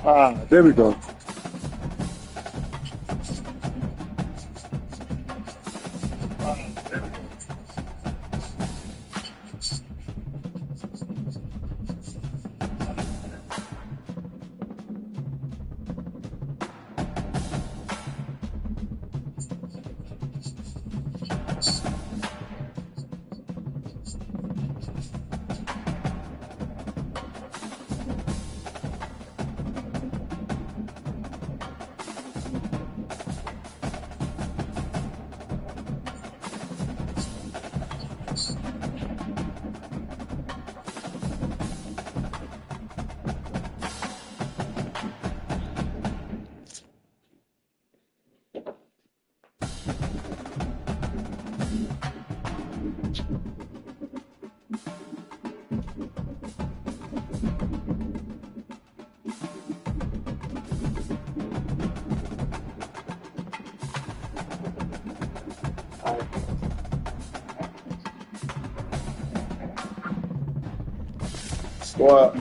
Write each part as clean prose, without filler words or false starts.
Ah, there we go. Squad.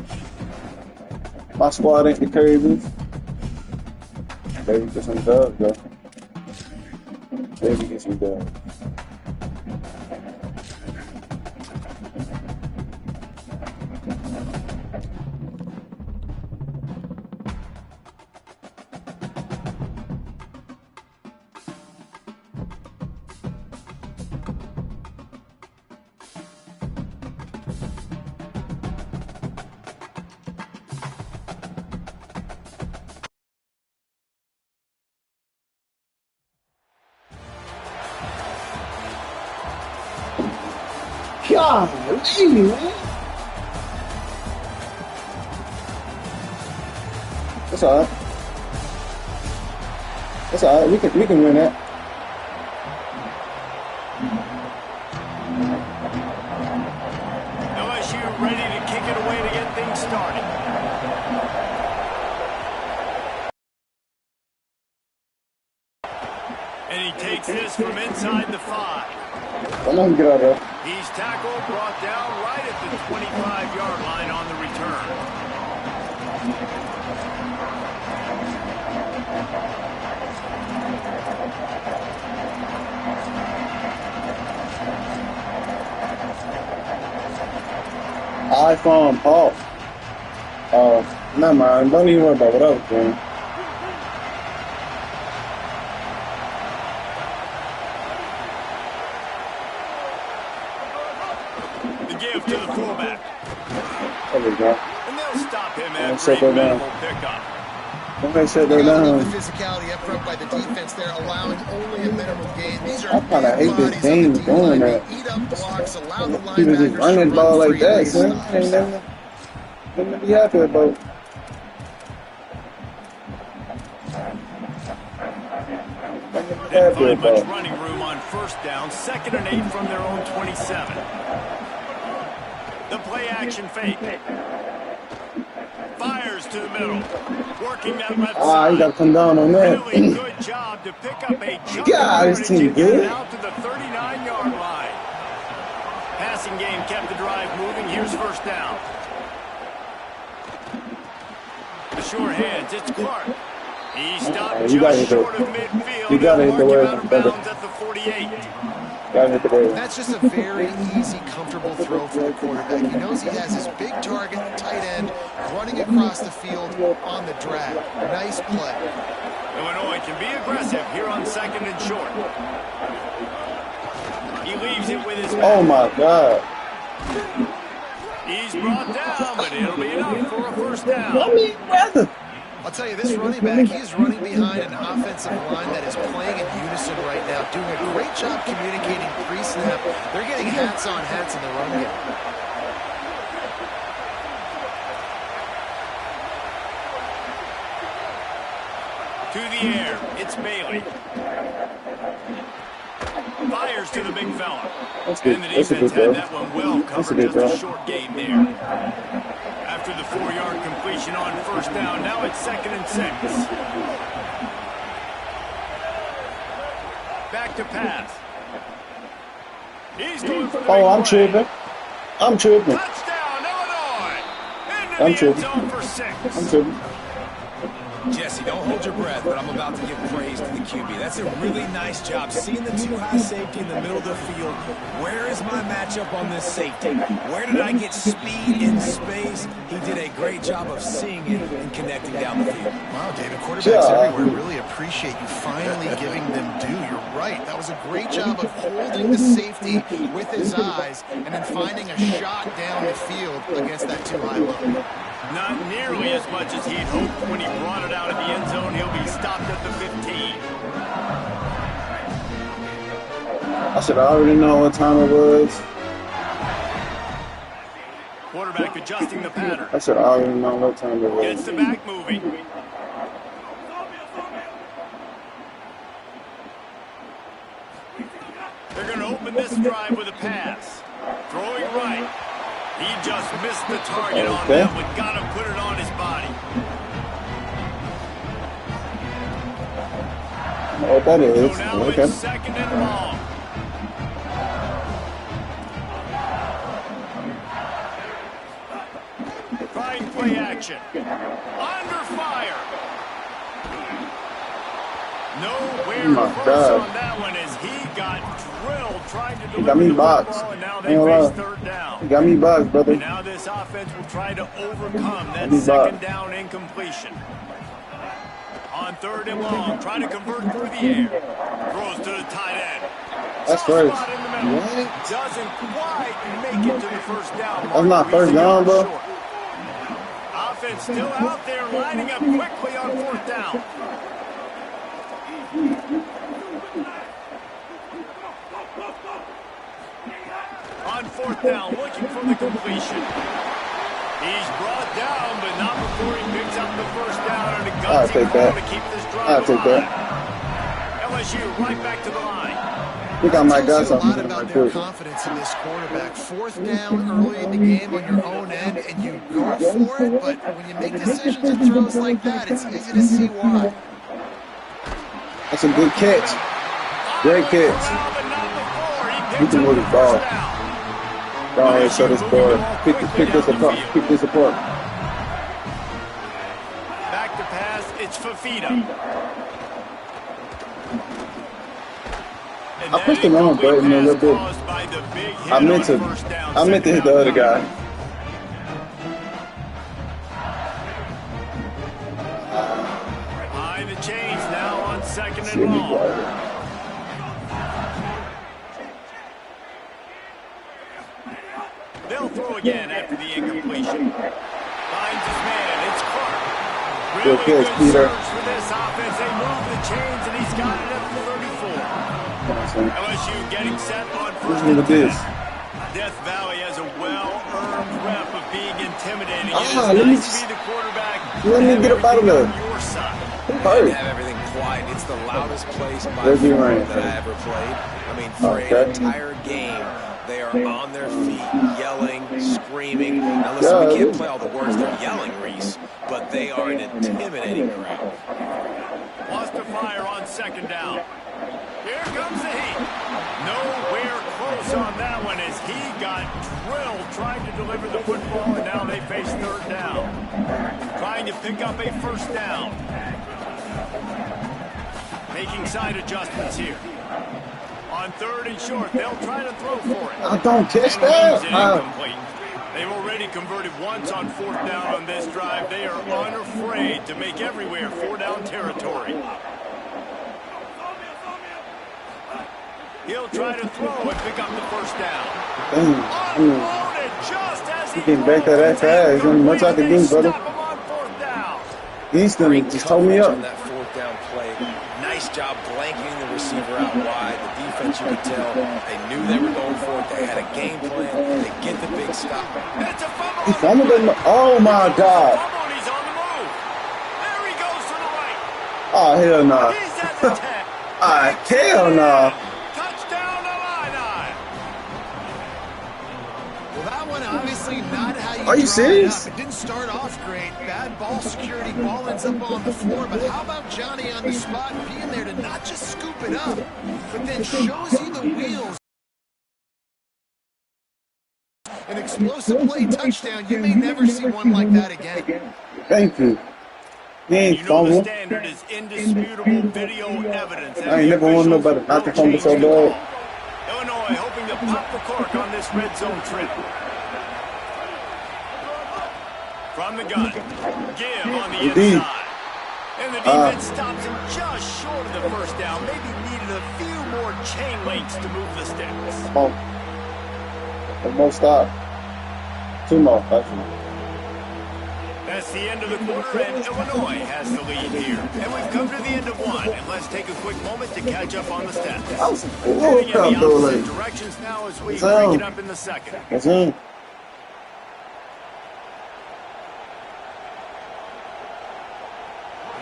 My squad ain't the crazy. Maybe get some dubs though. Maybe get some dubs. Golly, man. That's all right. That's all right. We can win that. LSU ready to kick it away to get things started. And he takes this from inside the 5. Come on, get out of there. He's tackled, brought down right at the 25-yard line on the return. iPhone off. Never mind. Don't even worry about what I was doing. Give to the fullback. There we go. And they'll stop him after set a that down. minimal pickup. Okay, set that down. The physicality up front by the defense there, allowing only a minimum gain. These are I kind of hate this bodies game on the doing D-line. that. They eat up blocks, allow the People just linebackers running to ball run like free that, and son. stop. Ain't nothing to be happy about. Didn't find much running room on first down. 2nd and 8 from their own 27. The play action fake. Fires to the middle. Working that left side. You got to come down on that. Really good job to pick up a jump God, this team good. out to the 39-yard line. Passing game kept the drive moving. Here's first down. The short hands. It's Clark. He stopped just short of midfield. You got to hit the way. Out of bounds at the 48. That's just a very easy, comfortable throw for the quarterback. He knows he has his big target, tight end, running across the field on the drag. Nice play. Illinois can be aggressive here on 2nd and short. He leaves it with his back. Oh, my God. He's brought down, but it'll be enough for a first down. I mean, rather. I'll tell you, this running back, he's running behind an offensive line that is playing in unison right now, doing a great job communicating pre-snap. They're getting hats on hats in the run game. To the air, it's Bailey. Fires to the big fella. That's good. And the That's a defense good had throw. that one well covered. That's a good Just a throw. short gain there. After the 4-yard completion on first down, now it's 2nd and 6. Back to pass. He's going for the big I'm play. tripping. I'm tripping. Touchdown, Illinois! Into I'm the tripping. end zone for 6. I'm tripping. Jesse, don't hold your breath, but I'm about to give praise to the QB. That's a really nice job. Seeing the two high safety in the middle of the field. Where is my matchup on this safety? Where did I get speed in space? He did a great job of seeing it and connecting down the field. Wow, David, quarterbacks everywhere really appreciate you finally giving them due. You're right. That was a great job of holding the safety with his eyes and then finding a shot down the field against that too high low. Not nearly as much as he'd hoped when he brought it out of the end zone. He'll be stopped at the 15. I should already know what time it was. Quarterback adjusting the pattern. I should already know what time it was. Gets the back moving. They're going to open this drive with a pass. Throwing right. He just missed the target on that one. Got to put it on his body. Oh, that is. So now Okay. it's second and long. Trying play action. Under fire. Nowhere close on that one as he got drilled trying to deliver the football, and now they face third down. You got me boxed, brother. And now this offense will try to overcome that second down incompletion. On third and long, trying to convert through the air. Throws to the tight end. That's first. What? Doesn't quite make it to the first down. That's not first down, bro. Offense still out there, lining up quickly on fourth down. On fourth down, looking for the completion. He's brought down, but not before he picks up the first down and a gutsy call to keep this drive I'll take that. LSU right back to the line. I think I might got something in my their confidence in this quarterback. Fourth down early in the game on your own end, and you go for it, but when you make decisions and throws like that, it's easy to see why. That's a good catch. Great catch. You can move the ball. Go ahead, show this board. Pick this apart. Pick this apart. Back to pass, it's Fafita. I pushed the wrong button a little bit. I meant to hit the other guy. Behind the chains now on second and long. They'll throw again after the incompletion. Finds his man. It's Clark. Really good surge for this offense. They move the chains, and he's got it at the 34. LSU getting set on first and 10. Death Valley has a well-earned rep of being intimidating. Let me get up out of there. They have everything quiet. It's the loudest place by far that I ever played. I mean, for an entire game, they are on their feet, yelling, screaming. Now listen, we can't play all the words they're yelling, Reese, but they are an intimidating crowd. Lost to fire on second down. Here comes the heat. Nowhere close on that one as he got drilled trying to deliver the football, and now they face third down. Trying to pick up a first down. Making side adjustments here. On third and short, they'll try to throw for it. I don't catch that. They've already converted once on fourth down on this drive. They are unafraid to make everywhere four-down territory. He'll try to throw and pick up the first down. Unloaded just as he can back that fast. There's not much I can do, brother. Easton just told me up. On that fourth down play. Nice job blanketing the receiver out wide. The defense, you could tell, they knew they were going for it. They had a game plan. They get the big stop. It's a fumble. He fumbled him. Oh my God. He's on the move. There he goes to the right. Oh hell no. He's at the 10. Hell no. Touchdown Illini. Well, that one obviously not how you. Are you serious? It didn't start off great. Bad ball security. Ball ends up on the floor. But how about Johnny on the spot being there to not just scoop it up, but then shows you the wheels. An explosive play touchdown. You may never see one like that again. Thank you. He ain't The fumble. standard is indisputable video evidence. I ain't never won nobody not to fumble so bad. Illinois hoping to pop the cork on this red zone trip. From the gun, give on the inside. And the defense stops him just short of the first down. Maybe needed a few more chain links to move the sticks. One more stop. 2 more, actually. That's the end of the quarter, and Illinois has the lead here. And we've come to the end of one, and let's take a quick moment to catch up on the stats. That was Moving in the opposite directions now as we break it up in the second. That's him.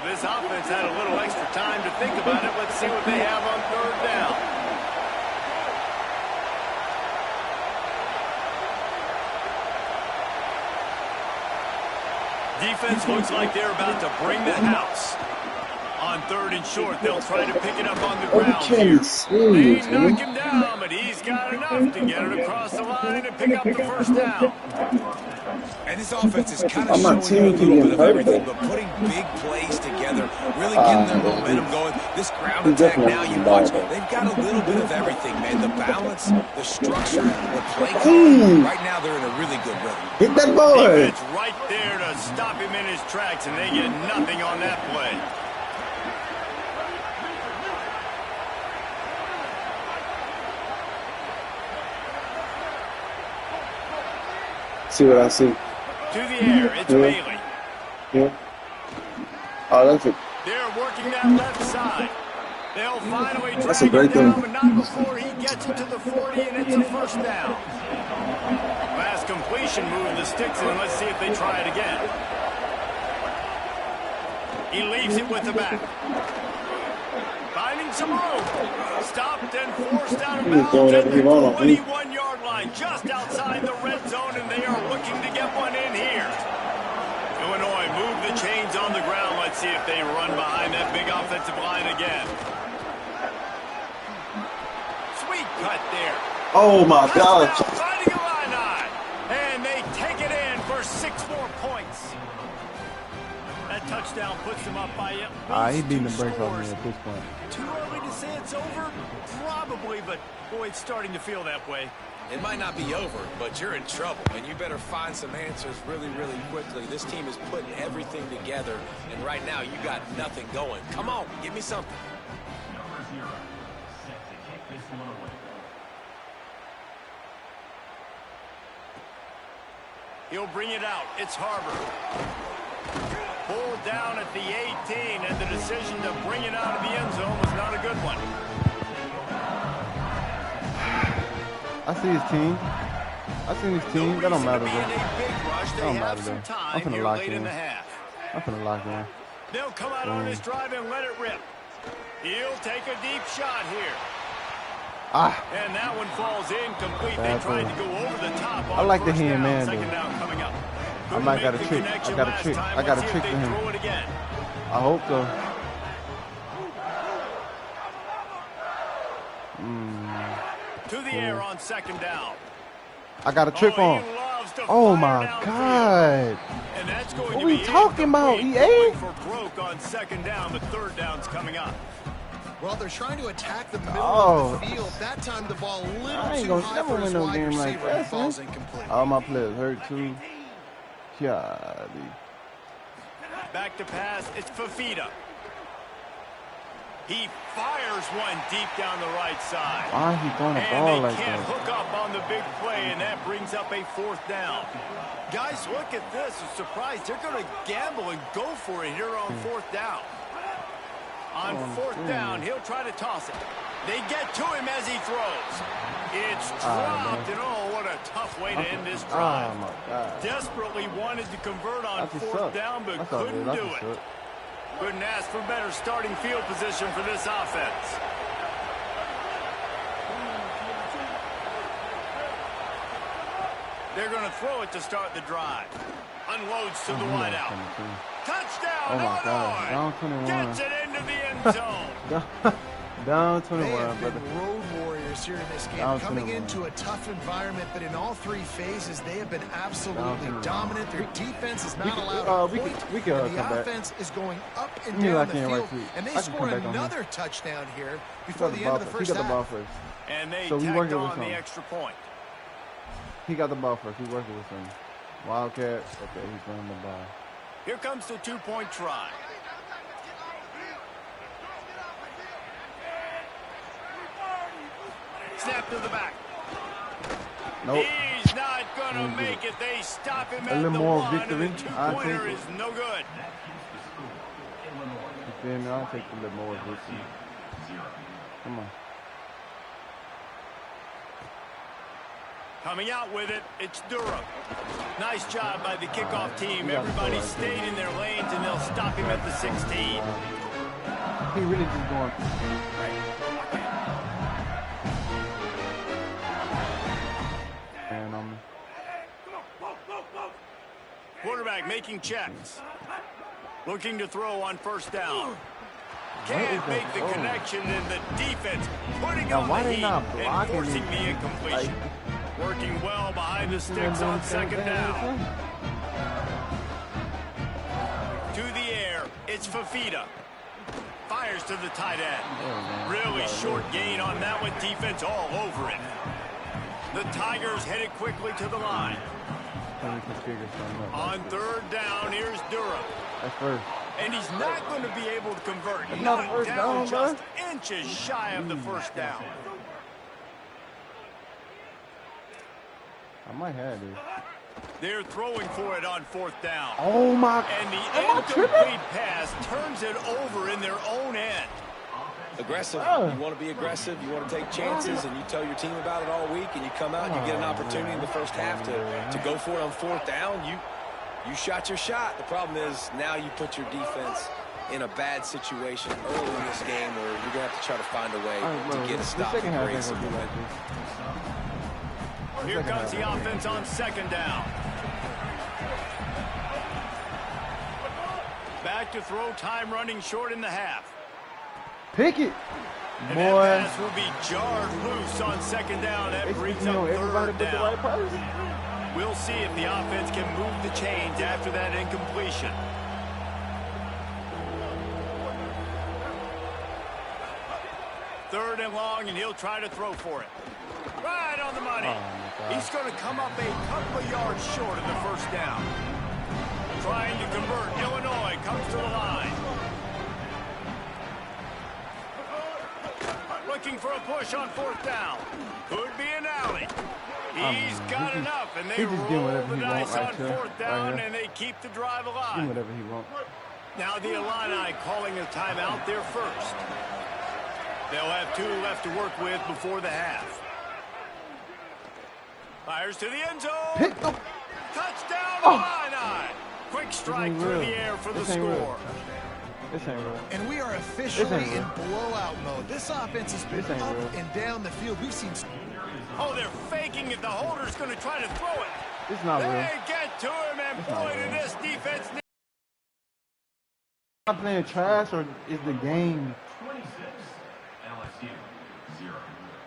This offense had a little extra time to think about it. Let's see what they have on third down. Defense looks like they're about to bring the house. On third and short, they'll try to pick it up on the ground here. They knock him down, but he's got enough to get it across the line and pick up the first down. And this offense is kind of showing you a little bit of everything, but putting big plays together, really getting their momentum going. This ground attack now, you watch, they've got a little bit of everything, man. The balance, the structure, the play calling. Right now, they're in a really good rhythm. Hit that boy. It's right there to stop him in his tracks, and they get nothing on that play. See what I see. To the air, it's Bailey. Yeah. Oh, that's it. They're working that left side. They'll finally That's a drag great him down, thing. but not before he gets it to the 40, and it's a first down. Last completion moved the sticks in. Let's see if they try it again. He leaves it with the back. Finding some room. Stopped and forced out of bounds at the 21-yard line, just outside the red zone, and they are looking to get one in here. Illinois move the chains on the ground. Let's see if they run behind that big offensive line again. Sweet cut there. Oh my God. Finding a line on. And they take it in for 6 more points. That touchdown puts them up by He beating the brakes off me at this point. Too early to say it's over? Probably, but boy, it's starting to feel that way. It might not be over, but you're in trouble, and you better find some answers really, really quickly. This team is putting everything together, and right now you got nothing going. Come on, give me something. He'll bring it out. It's Harbor. Pulled down at the 18, and the decision to bring it out of the end zone was not a good one. I see his team. I see his team. That don't matter, though. That don't matter, though. I'm finna lock in. I'm finna lock in. They'll come out on this drive and let it rip. He'll take a deep shot here. And that one falls incomplete. They tried to go over the top. I like the hand man, though. Second down coming up. I might got a trick. I got a trick. I got a trick to him. I hope so. To the air on second down. I got a trick on. Oh my God. And that's going What to we be talking about, EA? For broke on second down, but third down's coming up. Well, they're trying to attack the middle of the field. That time the ball a little too high for his wide receiver and falls incomplete. All my players hurt too. Golly. Back to pass, it's Fafita. He fires one deep down the right side. Why he throwing the ball like that? And they can't that? hook up on the big play, and that brings up a fourth down. Guys, look at this. I'm surprised. They're going to gamble and go for it here on fourth down. On fourth down, he'll try to toss it. They get to him as he throws. It's dropped, and oh, what a tough way to end this drive. Oh, my God. Desperately wanted to convert on fourth down, but couldn't do it. Couldn't ask for better starting field position for this offense. They're going to throw it to start the drive. Unloads to the wideout. Touchdown, oh my God. Down 21. Gets it into the end zone. Down 21, they have brother. been road warriors players here in this game, coming into a tough environment, but in all three phases, they have been absolutely dominant. Their defense is not allowed a point, and the offense is going up and down the field, and they score another touchdown here before the end of the first half. And they tacked on the extra point. He got the ball first. He working with him. Wildcat. Okay, he's running the ball. Here comes the two-point try. Snap to the back. Nope. He's not going to make it. They stop him at the one, and the two-pointer is no good. Then I'll take a little more victory. Come on. Coming out with it, it's Durham. Nice job by the kickoff team. Everybody stayed in their lanes, and they'll stop him at the 16. He really just going. Quarterback making checks. Looking to throw on first down. Can't make the connection, and the defense putting on the heat and forcing the incompletion. Working well behind the sticks on second down. To the air, it's Fafita. Fires to the tight end. Really short gain on that one. Defense all over it. The Tigers headed quickly to the line. On third down, here's Durham. That's first. And he's not going to be able to convert. Knocked down just inches shy of the first down. I might have it. They're throwing for it on fourth down. Oh, my. And the incomplete pass turns it over in their own end. Aggressive. You want to be aggressive. You want to take chances, and you tell your team about it all week, and you come out and you get an opportunity in the first half to go for it on fourth down. You shot your shot. The problem is now you put your defense in a bad situation early in this game where you're going to have to try to find a way to get a stop and create some momentum. Here comes the offense on second down. Back to throw, time running short in the half. Pick it. And that pass will be jarred loose on second down. That brings up third down. We'll see if the offense can move the chains after that incompletion. Third and long, and he'll try to throw for it. Right on the money. He's going to come up a couple of yards short of the first down. Trying to convert. Illinois comes to the line. Looking for a push on fourth down. Could be an alley. He's got enough, and they roll the dice on fourth down, and they keep the drive alive. Whatever he wants. Now the Illini calling a timeout there first. They'll have 2 left to work with before the half. Fires to the end zone. Touchdown, Illini. Quick strike through the air for the score. This ain't real. And we are officially in blowout mode. This offense has been up and down the field. We've seen... Oh, they're faking it. The holder's going to try to throw it. It's not real. They get to him, and boy, did this defense... Not playing trash, or is the game...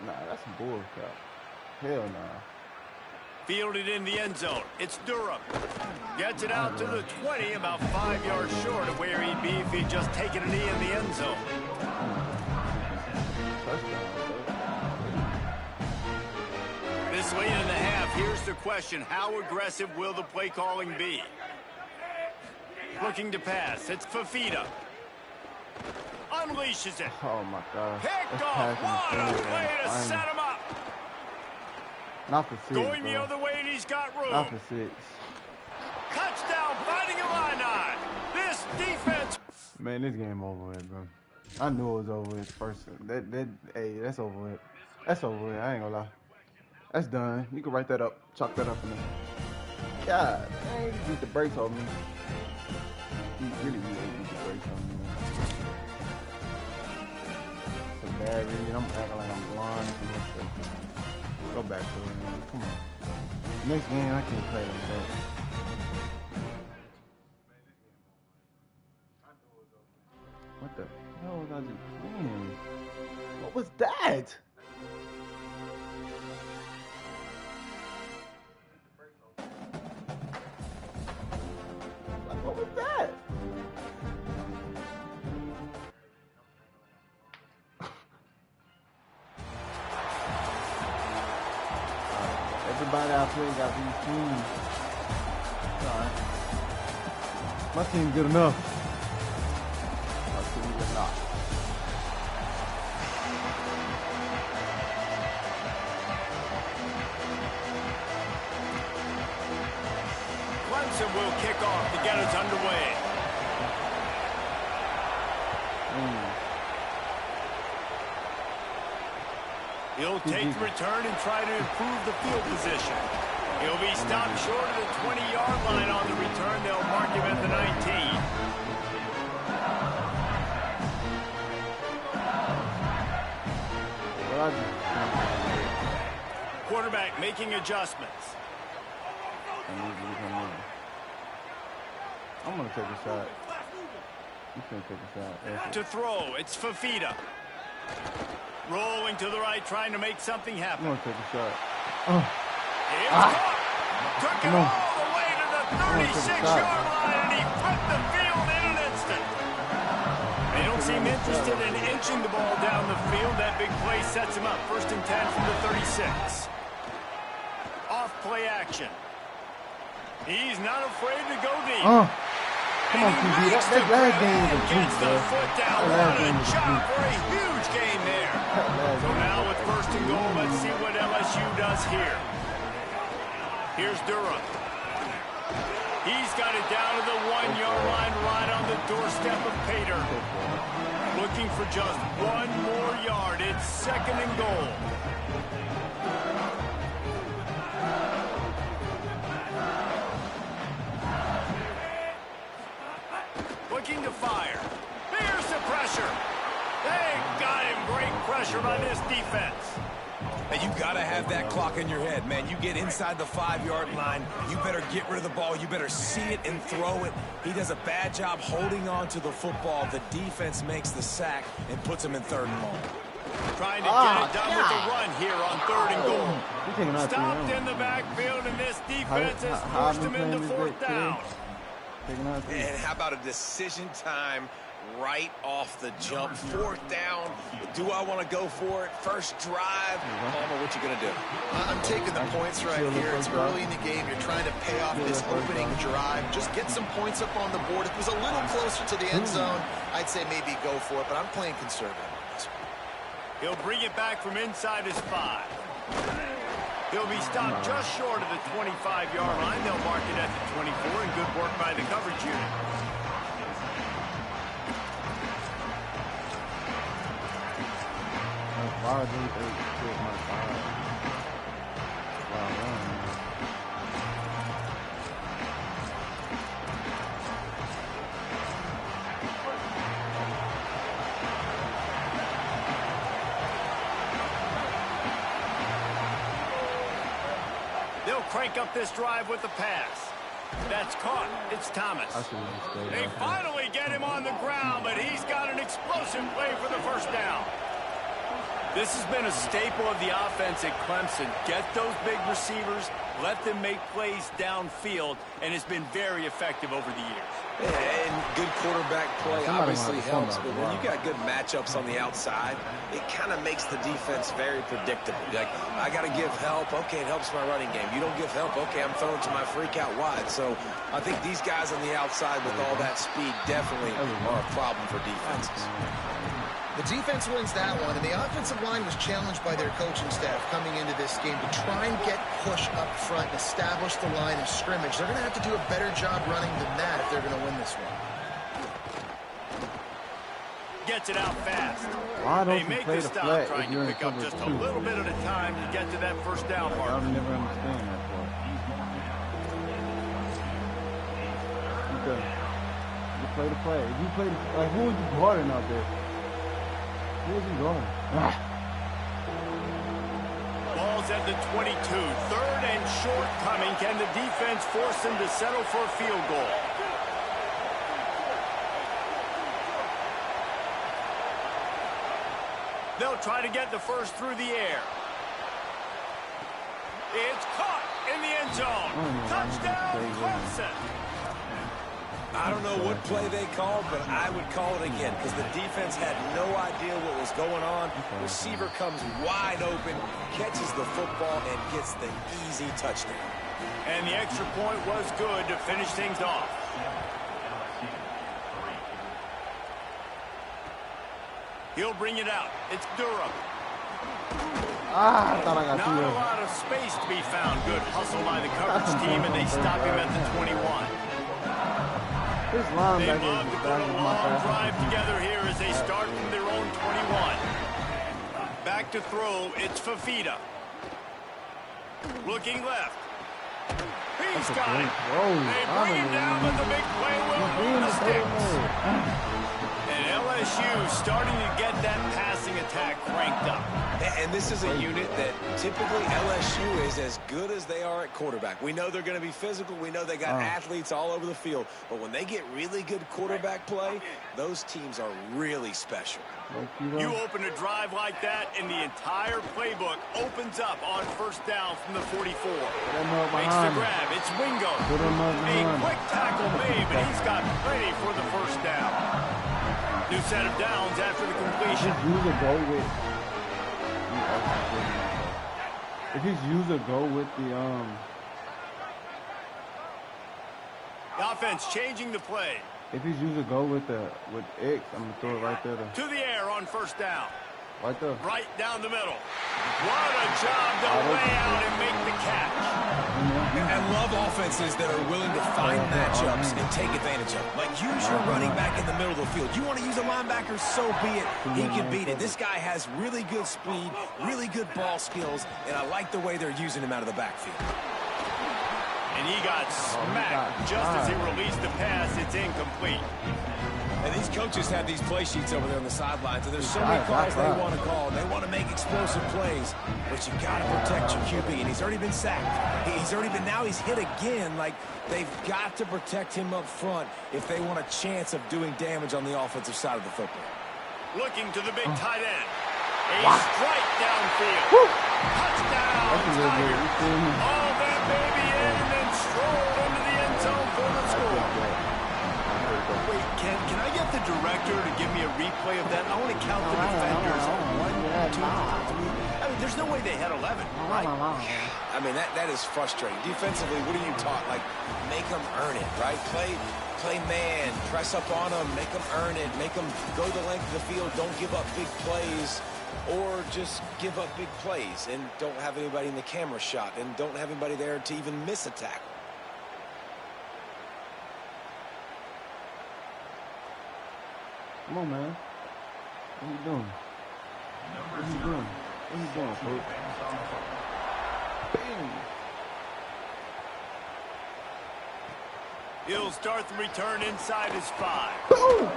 Nah, that's some bullshit. Hell nah. Fielded in the end zone. It's Durham. Gets it out to the 20, about 5 yards short of where he'd be if he'd just taken a knee in the end zone. This late in the half, here's the question. How aggressive will the play calling be? Looking to pass. It's Fafita. Unleashes it. Oh, my God. Picked off. What a play to set him up. Not for 6, Going the other way, and he's got room. Not for 6. Touchdown, fighting Illini. This defense. Man, this game over with, bro. I knew it was over with first. Hey, that's over with. That's over with. I ain't gonna lie. That's done. You can write that up. Chalk that up in there. God, dang, you beat the brakes on me. You really beat the brakes on me, man. It's a bad read. I'm acting like I'm blind. Go back to it, man. Come on. Next game, I can't play like that. What the hell was I just playing? What was that? everybody out there got these teams. Alright. My team's good enough. My team's good enough. Clemson will kick off to get us underway. He'll take the return and try to improve the field position. He'll be stopped short of the 20-yard line on the return. They'll mark him at the 19. Quarterback making adjustments. I'm going to take a shot. You can't take a shot. To throw, it's Fafita. Rolling to the right, trying to make something happen. I'm going to take a shot. Took it all the way to the 36-yard line, and he put the field in an instant. They don't seem interested in inching the ball down the field. That big play sets him up. 1st and 10 from the 36. Off play action. He's not afraid to go deep. Come on, QB. That last game was a juice, bro. That last game was a job for a huge gain there. So now with 1st and goal, let's see what LSU does here. Here's Durham. He's got it down to the 1-yard line right on the doorstep of Pater. Looking for just 1 more yard. It's 2nd and goal. Looking to fire. Here's the pressure. They got him. Great pressure by this defense. And you got to have that clock in your head, man. You get inside the 5-yard line, you better get rid of the ball. You better see it and throw it. He does a bad job holding on to the football. The defense makes the sack and puts him in 3rd and long. Trying to get it done with the run here on 3rd and goal. Stopped in the backfield, and this defense has forced him into 4th down. And how about a decision time right off the jump? 4th down. Do I want to go for it? First drive. Palmer, what you going to do? I'm taking the points right here. It's early in the game. You're trying to pay off this opening drive. Just get some points up on the board. If it was a little closer to the end zone, I'd say maybe go for it, but I'm playing conservative on this one. He'll bring it back from inside his 5. He'll be stopped just short of the 25-yard line. They'll mark it at the 24, and good work by the coverage unit. They'll crank up this drive with the pass. That's caught. It's Thomas. They finally get him on the ground, but he's got an explosive play for the 1st down. This has been a staple of the offense at Clemson. Get those big receivers, let them make plays downfield, and it's been very effective over the years. And good quarterback play obviously helps, but when you got good matchups on the outside, it kind of makes the defense very predictable. Like, I got to give help. Okay, it helps my running game. You don't give help. Okay, I'm throwing to my freak out wide. So I think these guys on the outside with all that speed definitely are a problem for defenses. The defense wins that one, and the offensive line was challenged by their coaching staff coming into this game to try and get push up front and establish the line of scrimmage. They're going to have to do a better job running than that if they're going to win this one. Gets it out fast. They make the stop, trying to pick up just a little bit at a time to get to that 1st down mark. I'll never understand that part. Okay. You play the play. If you play the, like, who was you guarding out there? Who was he going? Ball's at the 22. 3rd and short coming. Can the defense force them to settle for a field goal? They'll try to get the 1st through the air. It's caught in the end zone. Touchdown, Clemson. I don't know what play they called, but I would call it again because the defense had no idea what was going on. Receiver comes wide open, catches the football, and gets the easy touchdown. And the extra point was good to finish things off. He'll bring it out. It's Durham. I thought I got Not a lot of space to be found. Good hustle by the coverage team, and they stop him at the 21. This They linebacker love is to go a my long fast. drive together here as they start from their own 21. Back to throw, it's Fafita. Looking left. He's got it. They bring him down, but the big play will move the sticks. And LSU starting to get that passing attack cranked up. And this is a unit that typically LSU is as good as they are at quarterback. We know they're going to be physical. We know they got athletes all over the field. But when they get really good quarterback play, those teams are really special. You open a drive like that, and the entire playbook opens up on first down from the 44. Makes the grab. It's Wingo. A quick tackle made, but he's got plenty for the first down. New set of downs after the completion. If his user go with the offense changing the play. If his user go with X, I'm gonna throw it right there. To the air on first down. Right there. Right down the middle. What a job to lay out and make the catch. I love offenses that are willing to find matchups and take advantage of them. Like, use your running back in the middle of the field. You want to use a linebacker, so be it. He can beat it. This guy has really good speed, really good ball skills, and I like the way they're using him out of the backfield. And he got smacked just as he released the pass. It's incomplete. And these coaches have these play sheets over there on the sidelines, and there's so many calls they want to call. They want to make explosive plays, but you got to protect your QB, and he's already been sacked. Now he's hit again. Like, they've got to protect him up front if they want a chance of doing damage on the offensive side of the football. Looking to the big tight end. A strike downfield. Touchdown, Tigers. All that baby in and then strolled into the end zone for the score. Wait, can I get the director to give me a replay of that? I want to count the defenders. 1, 2, 3. I mean, there's no way they had 11, right? I mean, that is frustrating. Defensively, what are you taught? Like, make them earn it, right? Play man, press up on them, make them earn it, make them go the length of the field, don't give up big plays, or just give up big plays and don't have anybody in the camera shot and don't have anybody there to even miss a tackle. Come on, man. What are you doing? What are you doing? What are you doing, Coach? Bam! He'll start the return inside his 5. Boom!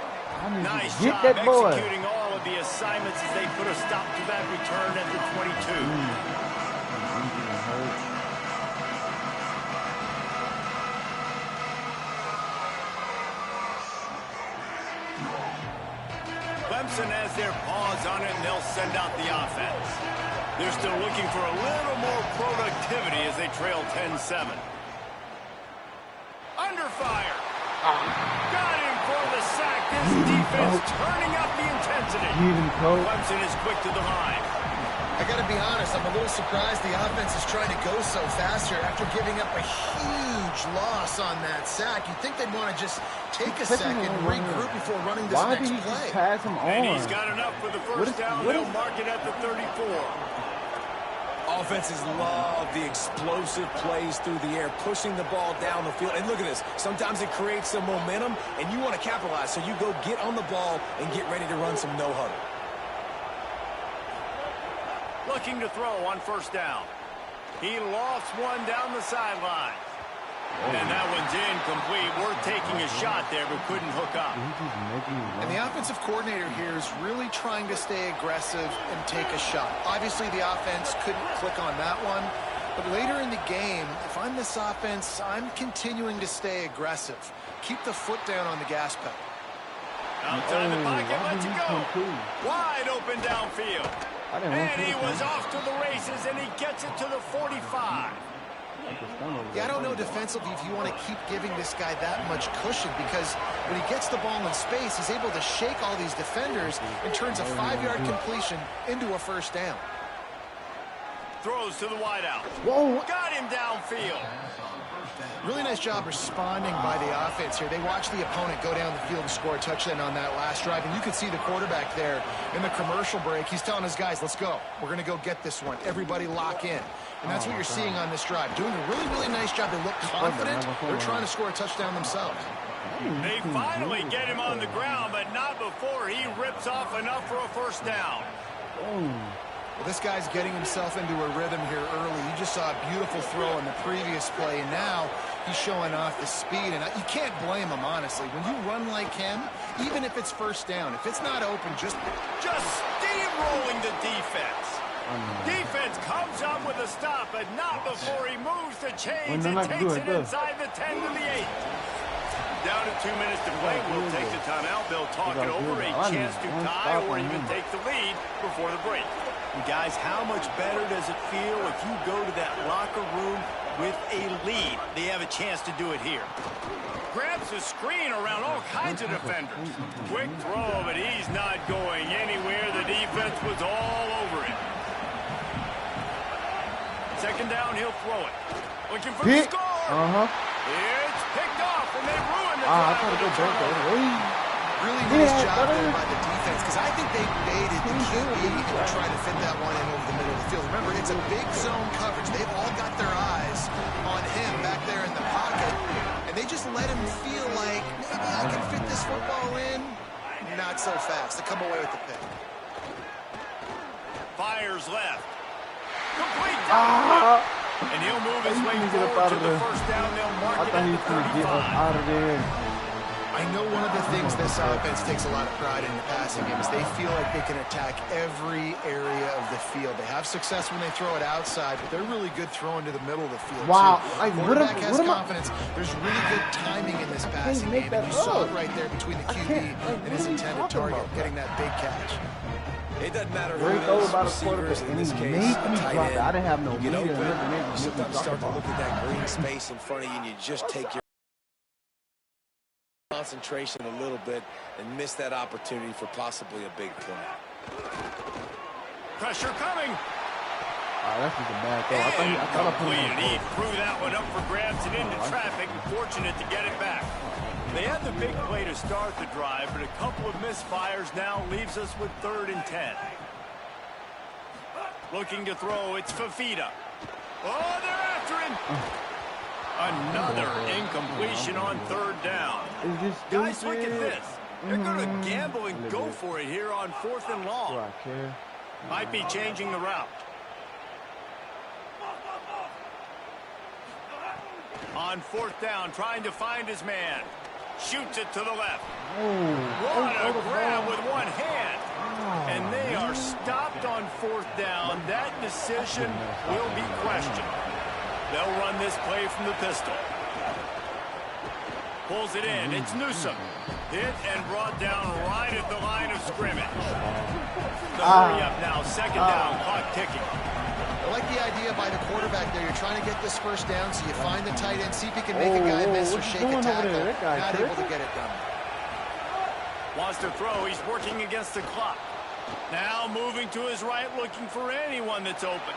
Nice Get job that boy. executing all of the assignments as they put a stop to that return at the 22. Clemson has their paws on it, and they'll send out the offense. They're still looking for a little more productivity as they trail 10-7. Under fire. Got him for the sack. This defense turning up the intensity. Clemson is quick to the line. I got to be honest, I'm a little surprised the offense is trying to go so fast here after giving up a huge loss on that sack. You'd think they'd want to just take a second and regroup before running this next play. Why did he just pass him on? And he's got enough for the first down. They'll mark it at the 34. Offenses love the explosive plays through the air, pushing the ball down the field. And look at this. Sometimes it creates some momentum, and you want to capitalize. So you go get on the ball and get ready to run some no-huddle. Looking to throw on first down. He lofts one down the sideline. And that one's incomplete. Worth taking a shot there, but couldn't hook up. And the offensive coordinator here is really trying to stay aggressive and take a shot. Obviously, the offense couldn't click on that one. But later in the game, if I'm this offense, I'm continuing to stay aggressive. Keep the foot down on the gas pedal. Outside the pocket, lets it go. Wide open downfield. And he was off to the races, and he gets it to the 45. Yeah, I don't know defensively if you want to keep giving this guy that much cushion, because when he gets the ball in space, he's able to shake all these defenders and turns a 5-yard completion into a first down. Throws to the wideout. Whoa. Got him downfield. Really nice job responding by the offense here. They watched the opponent go down the field and score a touchdown on that last drive, and you could see the quarterback there in the commercial break. He's telling his guys, let's go. We're going to go get this one. Everybody lock in. And that's what you're seeing on this drive. Doing a really, really nice job. They look confident. They're trying to score a touchdown themselves. They finally get him on the ground, but not before he rips off enough for a first down. Well, this guy's getting himself into a rhythm here early. You just saw a beautiful throw in the previous play, and now he's showing off the speed. And you can't blame him, honestly. When you run like him, even if it's first down, if it's not open, just steamrolling the defense. Defense comes up with a stop, but not before he moves the chains and takes it inside the 10 to the 8. Down to 2 minutes to play. We'll take the timeout. They'll talk it over, a chance to tie or even take the lead before the break. And guys, how much better does it feel if you go to that locker room with a lead? They have a chance to do it here. Grabs a screen around all kinds of defenders. Quick throw, but he's not going anywhere. The defense was all over him. Second down, he'll throw it. Looking for the score. It's picked off, and they ruined the drive. I thought it go back there. Really nice job there by the defense, because I think they baited the QB and tried to fit that one in over the middle of the field. Remember, it's a big zone coverage. They've all got their eyes on him back there in the pocket, and they just let him feel like, maybe I can fit this football in. Not so fast. They come away with the pick. Fires left. Complete. And he'll move his way forward to the first down. They'll mark it at the 35. I know one of the things this offense takes a lot of pride in the passing game is they feel like they can attack every area of the field. They have success when they throw it outside, but they're really good throwing to the middle of the field. Wow. Too. Quarterback has confidence. There's really good timing in this passing game, and you saw it right there between the QB and his intended target, getting that big catch. It doesn't matter who knows receivers in this case. I didn't have no meter. You sometimes start to look at that green space in front of you, and you just take your concentration a little bit and miss that opportunity for possibly a big play. Pressure coming. That's just a bad throw. I thought I put it in. He threw that one up for grabs and into traffic, and fortunate to get it back. They had the big play to start the drive, but a couple of misfires now leaves us with 3rd and 10. Looking to throw, it's Fafita. Oh, they're after him. Another incompletion on 3rd down. Guys, look at this. They're going to gamble and go for it here on 4th and long. Might be changing the route. On 4th down, trying to find his man. Shoots it to the left. What a grab with one hand. And they are stopped on 4th down. That decision will be questioned. They'll run this play from the pistol. Pulls it in. It's Newsome. Hit and brought down right at the line of scrimmage. The hurry up now. 2nd down. Clock ticking. I like the idea by the quarterback there. You're trying to get this first down, so you find the tight end, see if he can make a guy miss or shake a tackle. Not able to get it done. Wants to throw. He's working against the clock. Now moving to his right, looking for anyone that's open.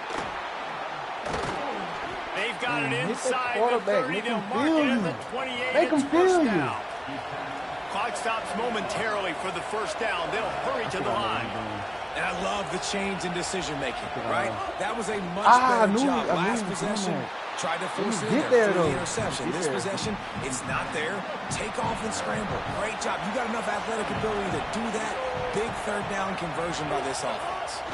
They've got it inside the 30. They'll mark it at the 28. Make him feel you. Clock stops momentarily for the first down. They'll hurry to the line. And I love the change in decision-making, right? That was a much better job. Last possession, tried to force it in there for the interception. This possession, it's not there. Take off and scramble. Great job. You got enough athletic ability to do that. Big 3rd down conversion by this offense.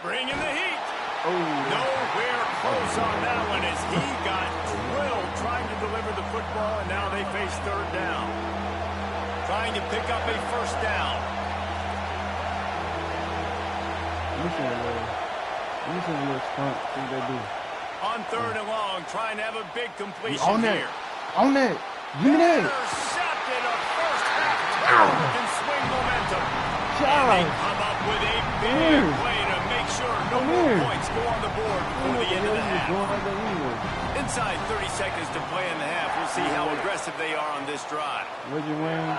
Bring in the heat. Nowhere close on that one as he got drilled trying to deliver the football, and now they face 3rd down. Trying to pick up a first down. Let me see a little stunt. See what they do. On 3rd and long, trying to have a big completion here. On that. Give me that. Intercepted a first half touchdown and swing momentum. And they come up with a big play to make sure No more points go on the board before the end of the half. Inside 30 seconds to play in the half. We'll see how aggressive they are on this drive. Would you win?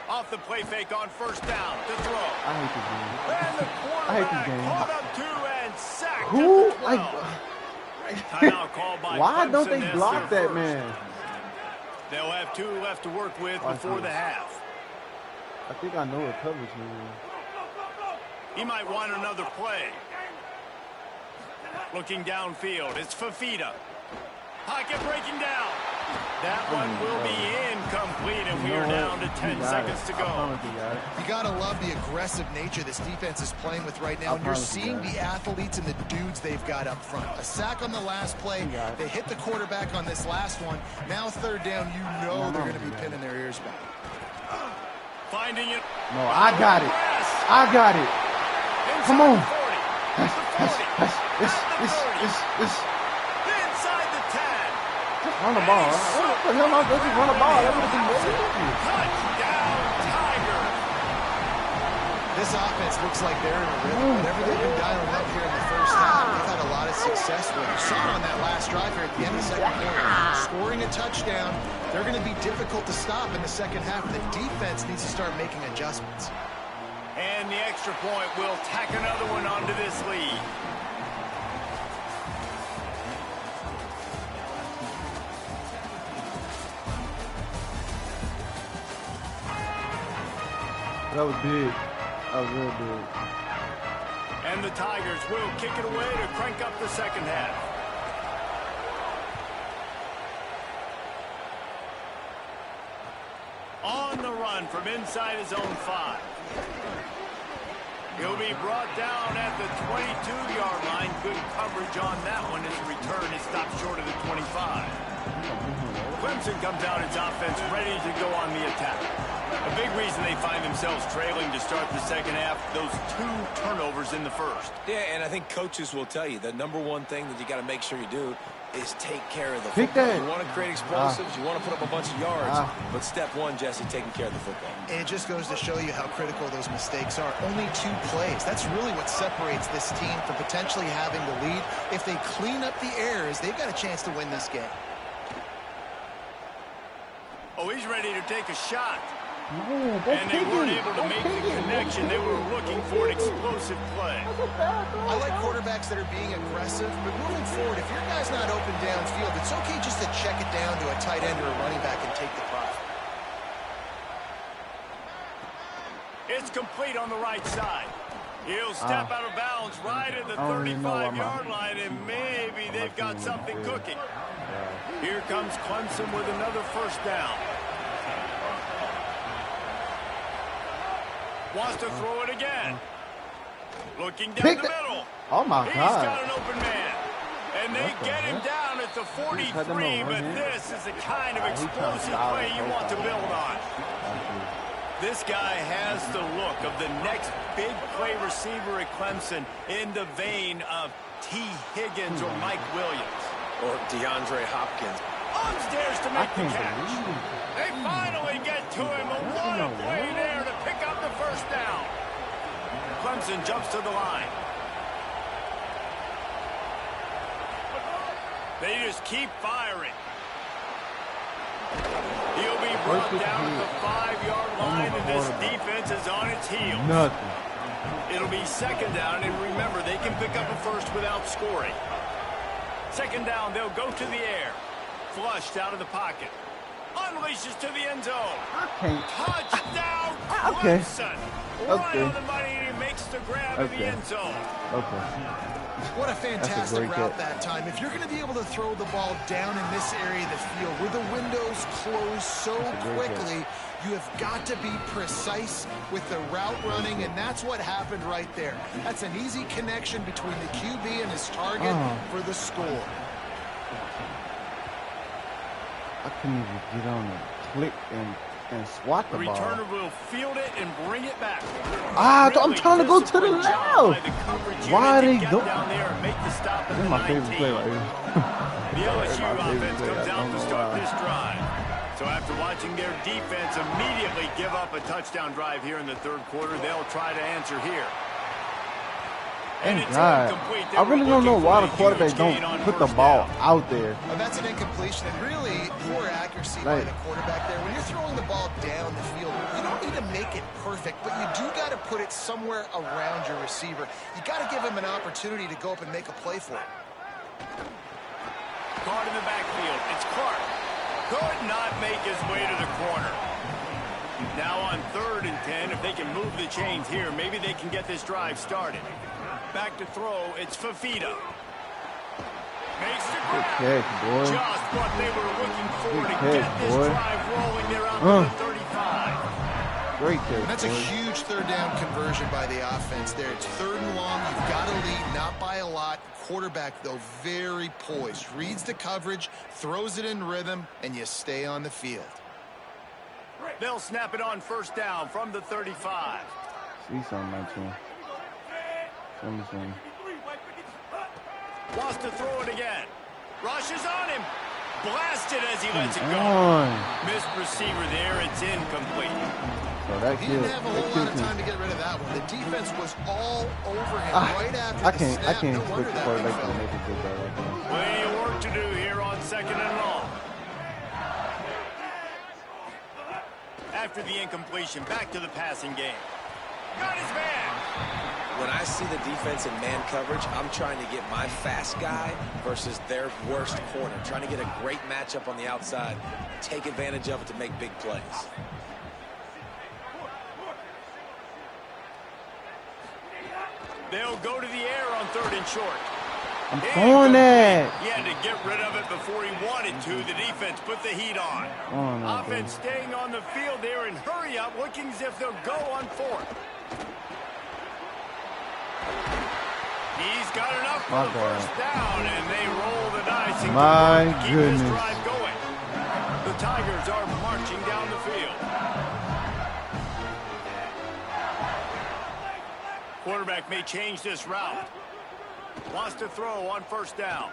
Off the play fake on first down to throw. I hate this game. And the quarterback caught up to and sacked. Who? Timeout called by Why Clemson. don't they block that first. man? They'll have 2 left to work with before the half. I think I know what coverage he is. He might want another play. Looking downfield, it's Fafita. Pocket breaking down. That one will be incomplete, and we are down to 10 seconds to go. You got to love the aggressive nature this defense is playing with right now, and you're seeing the athletes and the dudes they've got up front. A sack on the last play. They hit the quarterback on this last one. Now third down, you know they're going to be pinning their ears back. Finding it. No, I got it. I got it. Come on. Inside the 10. Run the ball. What the hell? Just run the ball. That would have been easy. Touchdown, Tigers. This offense looks like they're in a rhythm. Whatever they've been dialing up here in the first half, they've had a lot of success with it. Saw it on that last drive here at the end of the second quarter. Scoring a touchdown, they're going to be difficult to stop in the second half. The defense needs to start making adjustments. And the extra point will tack another one onto this lead. That was big. That was real big. And the Tigers will kick it away to crank up the second half. On the run from inside his own 5. He'll be brought down at the 22-yard line. Good coverage on that one. His return is stopped short of the 25. Clemson comes out its offense ready to go on the attack. A big reason they find themselves trailing to start the second half, those 2 turnovers in the first. Yeah, and I think coaches will tell you the number one thing that you got to make sure you do is take care of the football. You want to create explosives, you want to put up a bunch of yards, but step one, Jesse, taking care of the football. And it just goes to show you how critical those mistakes are. Only 2 plays. That's really what separates this team from potentially having the lead. If they clean up the errors, they've got a chance to win this game. Oh, he's ready to take a shot. No, and they weren't able to make the connection. They were looking for an explosive play. I like quarterbacks that are being aggressive, but moving forward, if your guy's not open downfield, it's okay just to check it down to a tight end or a running back and take the profit. It's complete on the right side. He'll step out of bounds right at the 35-yard line, and maybe they've got something cooking. Here comes Clemson with another first down. Wants to throw it again. Looking down the middle. Oh, my God. He's got an open man. And they get him down at the 43, but this is the kind of explosive play you want to build on. This guy has the look of the next big play receiver at Clemson in the vein of T. Higgins or Mike Williams. Or DeAndre Hopkins. Upstairs to make the catch. They finally get to him. What a play there to pick up the first down. Clemson jumps to the line. They just keep firing. He'll be brought down at the 5-yard line, and this defense is on its heels. Nothing. It'll be second down, and remember, they can pick up a first without scoring. Second down, they'll go to the air. Flushed out of the pocket. Unleashes to the end zone. Touchdown, Clemson. Right on the money, and he makes the grab in the end zone. What a fantastic route that time. If you're going to be able to throw the ball down in this area of the field where the windows close so quickly, you have got to be precise with the route running, and that's what happened right there. That's an easy connection between the QB and his target for the score. I couldn't even get on and click and swat the ball. Returner will field it and bring it back. I'm trying to go to the left. Why are they going? This is my favorite play right here. The LSU offense comes out to start this drive. So after watching their defense immediately give up a touchdown drive here in the third quarter, they'll try to answer here. Thank God. I really don't know why the quarterback don't put the ball out there. Well, that's an incompletion and really poor accuracy by the quarterback there. When you're throwing the ball down the field, you don't need to make it perfect, but you do got to put it somewhere around your receiver. You got to give him an opportunity to go up and make a play for it. Caught in the backfield. It's Clark. Could not make his way to the corner. Now on 3rd and 10, if they can move the chains here, maybe they can get this drive started. Back to throw, it's Fafita. Makes the grab. Good catch, boy. Just what they were looking for to get this drive rolling. They're out to the 35. Great catch, and that's a huge third down conversion by the offense there. It's 3rd and long. You've got to lead, not by a lot. Quarterback, though, very poised. Reads the coverage, throws it in rhythm, and you stay on the field. They'll snap it on 1st down from the 35. See something like that. Wants to throw it again. Rushes on him. Blasted as he lets it go. Missed receiver there. It's incomplete. So he didn't have a whole lot of time to get rid of that one. The defense was all over him right after the snap. I can't expect the quarterback to make a good play like that. Plenty of work to do here on 2nd and long. After the incompletion, back to the passing game. Got his man. When I see the defense in man coverage, I'm trying to get my fast guy versus their worst corner. Trying to get a great matchup on the outside, take advantage of it to make big plays. They'll go to the air on 3rd and short. I'm throwing that. He had to get rid of it before he wanted to. The defense put the heat on. Offense staying on the field there and hurry up, looking as if they'll go on 4th. He's got enough for the 1st down, and they roll the dice and keep this drive going. The Tigers are marching down the field. Quarterback may change this route. Wants to throw on 1st down.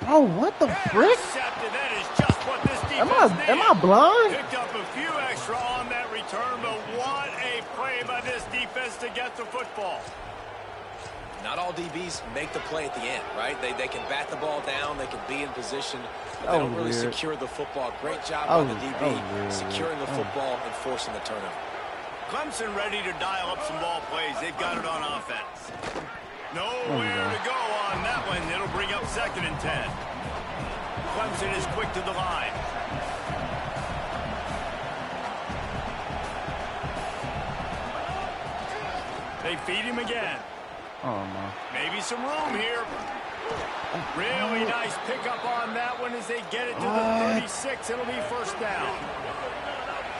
Oh, what the frick? That is just what this defense needs. Am I blind? Picked up a few extra on that return, but what a play by this defense to get the football. Not all DBs make the play at the end, right? They can bat the ball down, they can be in position, but they don't really secure the football. Great job by the DB securing the football and forcing the turnover. Clemson ready to dial up some ball plays. They've got it on offense. Nowhere to go on that one. It'll bring up 2nd and 10. Clemson is quick to the line. They feed him again. Oh, no. Maybe some room here. Really nice pickup on that one as they get it to the 36. It'll be 1st down.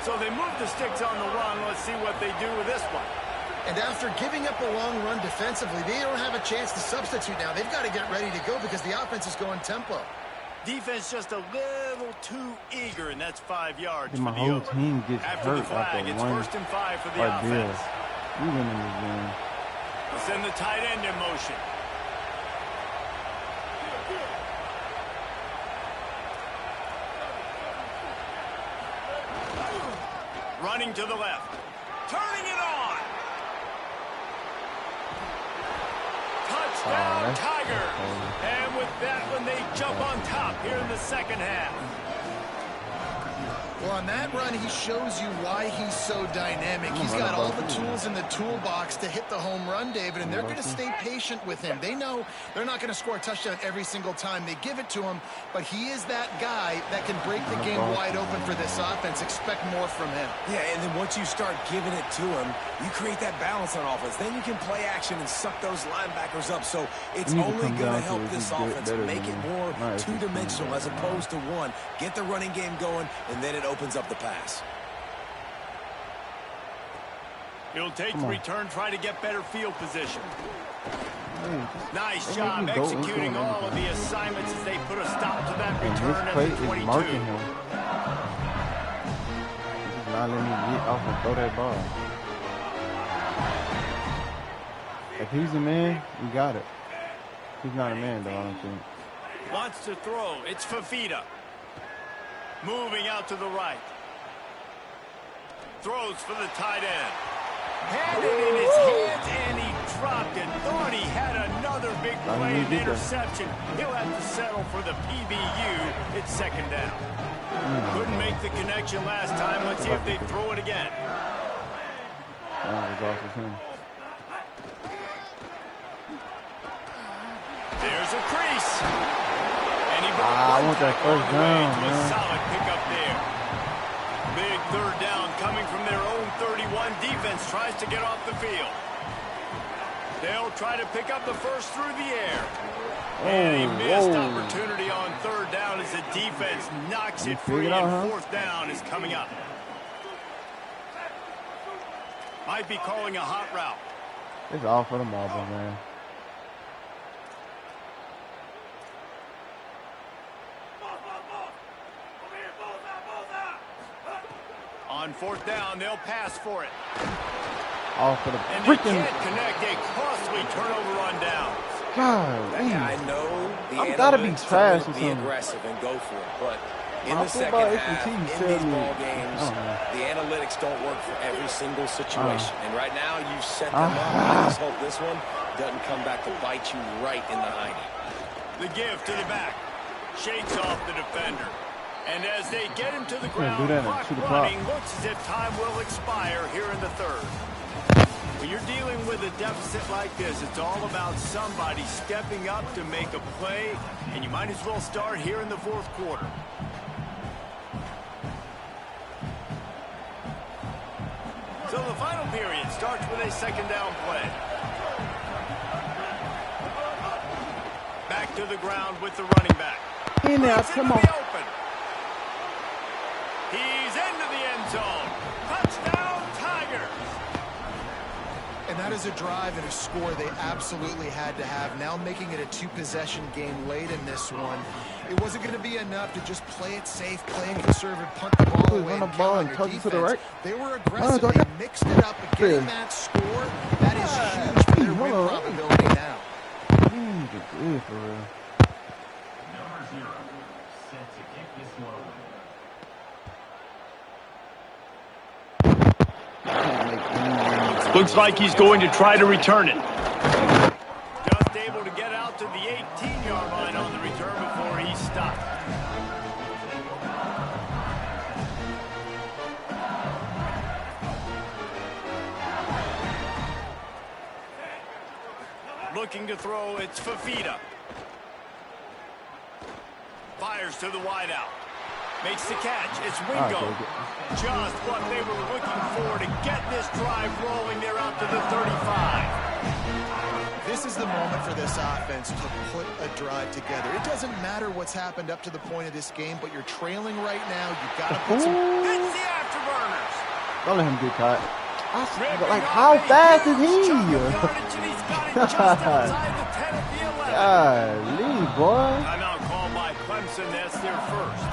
So they move the sticks on the run. Let's see what they do with this one. And after giving up a long run defensively, they don't have a chance to substitute now. They've got to get ready to go because the offense is going tempo. Defense just a little too eager, and that's 5 yards for my the whole over. team gets After the flag, it's 1st and 5 for the offense. We win in this game. Send the tight end in motion. Running to the left. Turning it on. Touchdown, Tigers. And with that one, they jump on top here in the 2nd half. Well, on that run, he shows you why he's so dynamic. He's got all the tools in the toolbox to hit the home run, David, and they're going to stay patient with him. They know they're not going to score a touchdown every single time they give it to him, but he is that guy that can break the game wide open for this offense. Expect more from him. Yeah, and then once you start giving it to him, you create that balance on offense. Then you can play action and suck those linebackers up. So it's only going to help this offense make it more two-dimensional as opposed to one. Get the running game going, and then it opens up the pass. He'll take the return, try to get better field position. Nice job executing all of the assignments as they put a stop to that return at the 22. Marking him. He's not letting me get off and throw that ball. If he's a man, we got it. He's not a man, though, I don't think. Wants to throw. It's Fafita. Moving out to the right. Throws for the tight end. Had it in his hands, and he dropped it. Thought he had another big play and interception. He'll have to settle for the PBU. It's second down. Couldn't make the connection last time. Let's see if they throw it again. There's a crease. And he I want that first down, man. Solid pickup there. Big third down coming from their own 31. Defense tries to get off the field. They'll try to pick up the first through the air. And a missed opportunity on third down as the defense knocks it free, and fourth down is coming up. Might be calling a hot route. It's all for the marble, man. On fourth down, they'll pass for it. All for the and freaking... they can't connect a costly turnover on downs. God, I know the I'm gotta be trash or be something. aggressive and go for it, but in the second half, in these ball games, the analytics don't work for every single situation. And right now, you set them up. I just hope this one doesn't come back to bite you right in the hiney. The give to the back. Shakes off the defender. And as they get him to the ground, clock running, looks as if time will expire here in the third. When you're dealing with a deficit like this, it's all about somebody stepping up to make a play, and you might as well start here in the fourth quarter. So the final period starts with a second down play. Back to the ground with the running back. Hey now, come on. He's into the end zone. Touchdown, Tigers. And that is a drive and a score they absolutely had to have. Now making it a two-possession game late in this one. It wasn't going to be enough to just play it safe, play it conservative, punt the ball away, run the ball and touch it to the right. They were aggressive. They mixed it up, and getting that score, that is huge for their win probability now. Good for real. Number 0, set to kick this one away. Looks like he's going to try to return it. Just able to get out to the 18-yard line on the return before he stopped. Looking to throw, it's Fafita. Fires to the wideout. Makes the catch. It's Wingo. Just what they were looking for to get this drive rolling. They're out to the 35. This is the moment for this offense to put a drive together. It doesn't matter what's happened up to the point of this game, but you're trailing right now. You've got to put some... It's the afterburners. Don't let him get caught. Like, how fast is he? Golly, boy. Timeout called by Clemson. That's their first.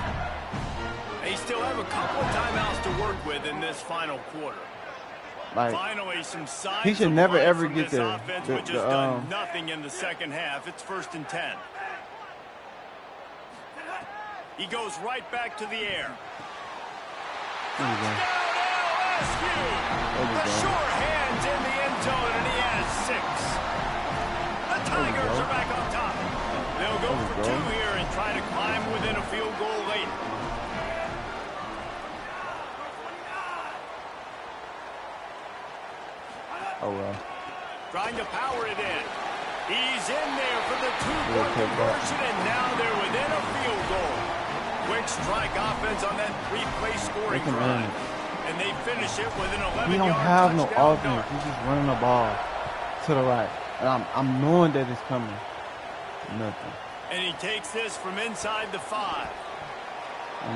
They still have a couple of timeouts to work with in this final quarter. Like, finally, some signs he should never ever get there. Offense, which has done nothing in the second half. It's 1st and 10. He goes right back to the air. Touchdown LSU! The sure hands in the end zone, and he has 6. The Tigers are back on top. They'll go for 2 here and try to climb within a field goal later. Oh, well. Trying to power it in. He's in there for the 2-point conversion, and now they're within a field goal. Quick strike offense on that 3-play scoring drive. And they finish it with an 11-yard touchdown. We don't have no offense. He's just running the ball to the right. And I'm knowing that it's coming. Nothing. And he takes this from inside the 5. I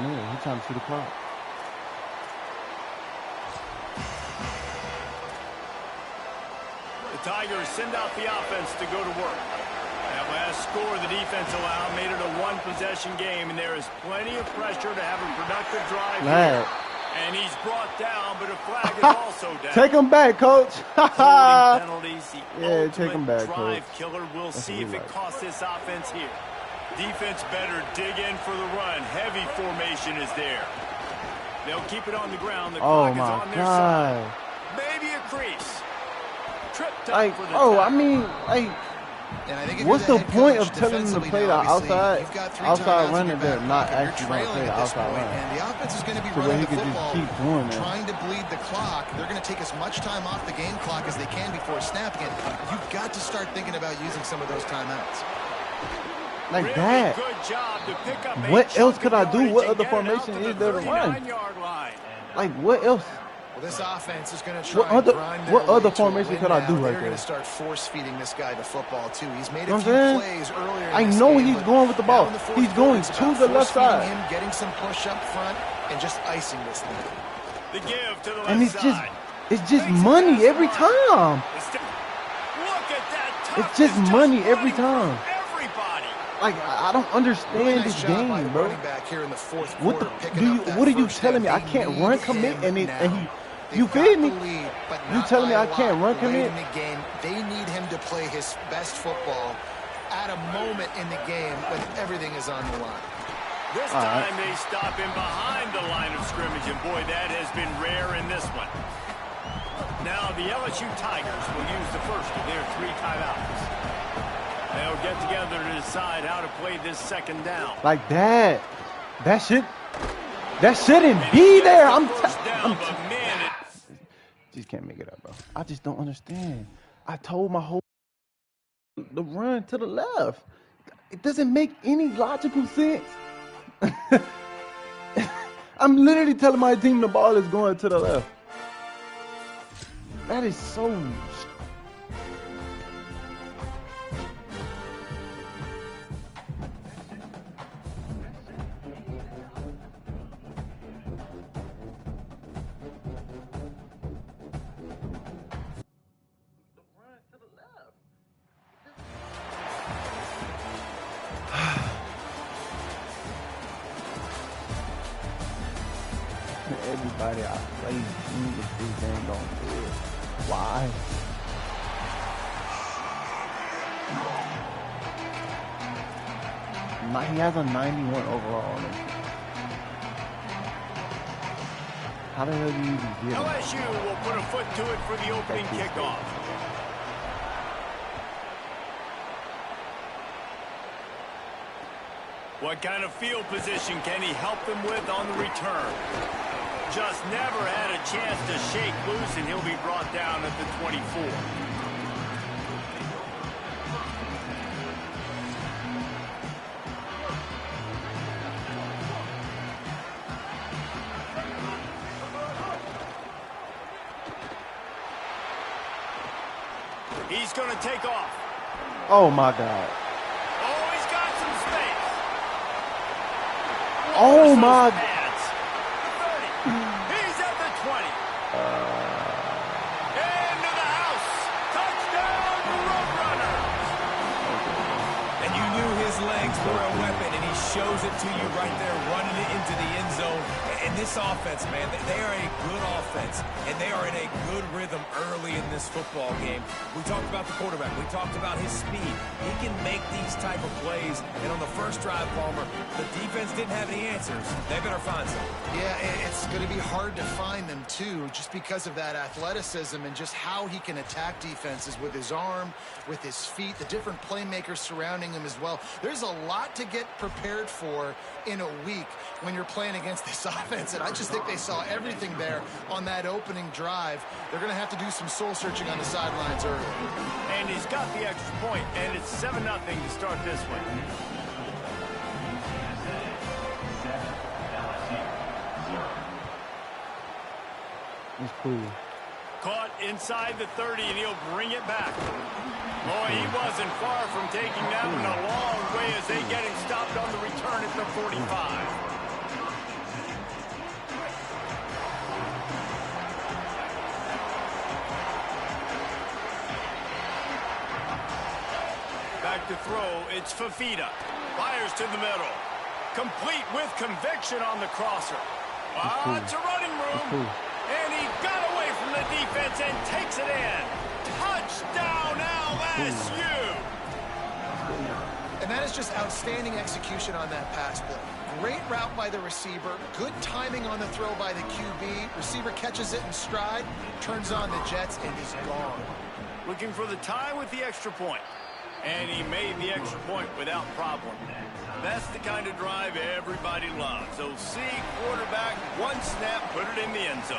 knew it. He's trying to see the clock. The Tigers send out the offense to go to work. That last score the defense allowed made it a 1-possession game, and there is plenty of pressure to have a productive drive here. And he's brought down, but a flag is also down. Take him back, coach. Penalties, the take him back, drive coach. killer. We'll see if it costs this offense here. Defense better dig in for the run. Heavy formation is there. They'll keep it on the ground. The clock is on their side. Maybe a crease. Tripped up Like, for the oh, I tackle. mean, like, And I think if what's you're the head point coach, of telling them to defensively play the now, obviously, outside you've got 3 timeouts in run your and they're back not pocket. You're actually going to play trailing the at this outside point, run? and the offense is going to be So where running he the could just football, keep doing that. trying to bleed the clock. They're going to take as much time off the game clock as they can before snapping it. You've got to start thinking about using some of those timeouts. Like Really that. good job to pick up a What else chunk could of I do? yardage What and other get it out formation to is the there to run? 39-yard line. Like, what else? Well, this offense is going to What try and other- grind what their way other to a formation win could I now. do right They're there? going to start force-feeding this guy the football, too. He's made a You know few what I'm plays earlier in I this know game, he's but going with the now ball. in the fourth He's quarter, going it's to about the left force-feeding side. him, getting some push up front, and just icing this thing. The give to the left And side. it's just Makes it money pass every the time. mark. Look at that. It's just toughness money every running time. through everybody. Like, I don't understand Really nice this job by the game, bro. running back here in the fourth What quarter, the, picking up that what are you first telling me? down. I They can't need run commit him and now. you They've feel got me? the lead, but You not telling me by I a can't lot run late commit? in the game. They need him to play his best football at a moment in the game when everything is on the line. This All time right. they stop him behind the line of scrimmage, and boy, that has been rare in this one. Now the LSU Tigers will use the first of their 3 timeouts. They'll get together to decide how to play this second down. Like that. That shouldn't be there. I'm just can't make it up, bro. I just don't understand. I told my whole the run to the left. It doesn't make any logical sense. I'm literally telling my team the ball is going to the left. That is so. Everybody I play this ain't gonna do it. Why? He has a 91 overall on him. How the hell do you even get him? LSU will put a foot to it for the opening kickoff. What kind of field position can he help them with on the return? Just never had a chance to shake loose, and he'll be brought down at the 24. He's going to take off. Oh my God. Oh, he's got some space. Oh my. Pads. The 30. He's at the 20. Into the house. Touchdown, Roadrunners. And you knew his legs were a weapon, and he shows it to you right there, running it into the end zone. And this offense, man, they are a good offense, and they are in a good rhythm early in this football game. We talked about the quarterback. We talked about his speed. He can make these type of plays, and on the first drive, Palmer, the defense didn't have any answers. They better find something. Yeah, it's going to be hard to find them, too, just because of that athleticism and just how he can attack defenses with his arm, with his feet, the different playmakers surrounding him as well. There's a lot to get prepared for in a week when you're playing against this offense, and I just think they saw everything there on that opening drive. They're going to have to do some soul-searching on the sidelines early. And he's got the extra point, and it's 7-0 to start this one. It's cool. Caught inside the 30, and he'll bring it back. Boy, he wasn't far from taking that one a long way as they get him stopped on the return at the 45. Back to throw, it's Fafita. Fires to the middle. Complete with conviction on the crosser. It's a running room. And he got away from the defense and takes it in. Touchdown LSU. And And that is just outstanding execution on that pass play. Great route by the receiver. Good timing on the throw by the QB. Receiver catches it in stride, turns on the jets, and is gone. Looking for the tie with the extra point. And he made the extra point without problem. That's the kind of drive everybody loves. So see, quarterback, one snap, put it in the end zone.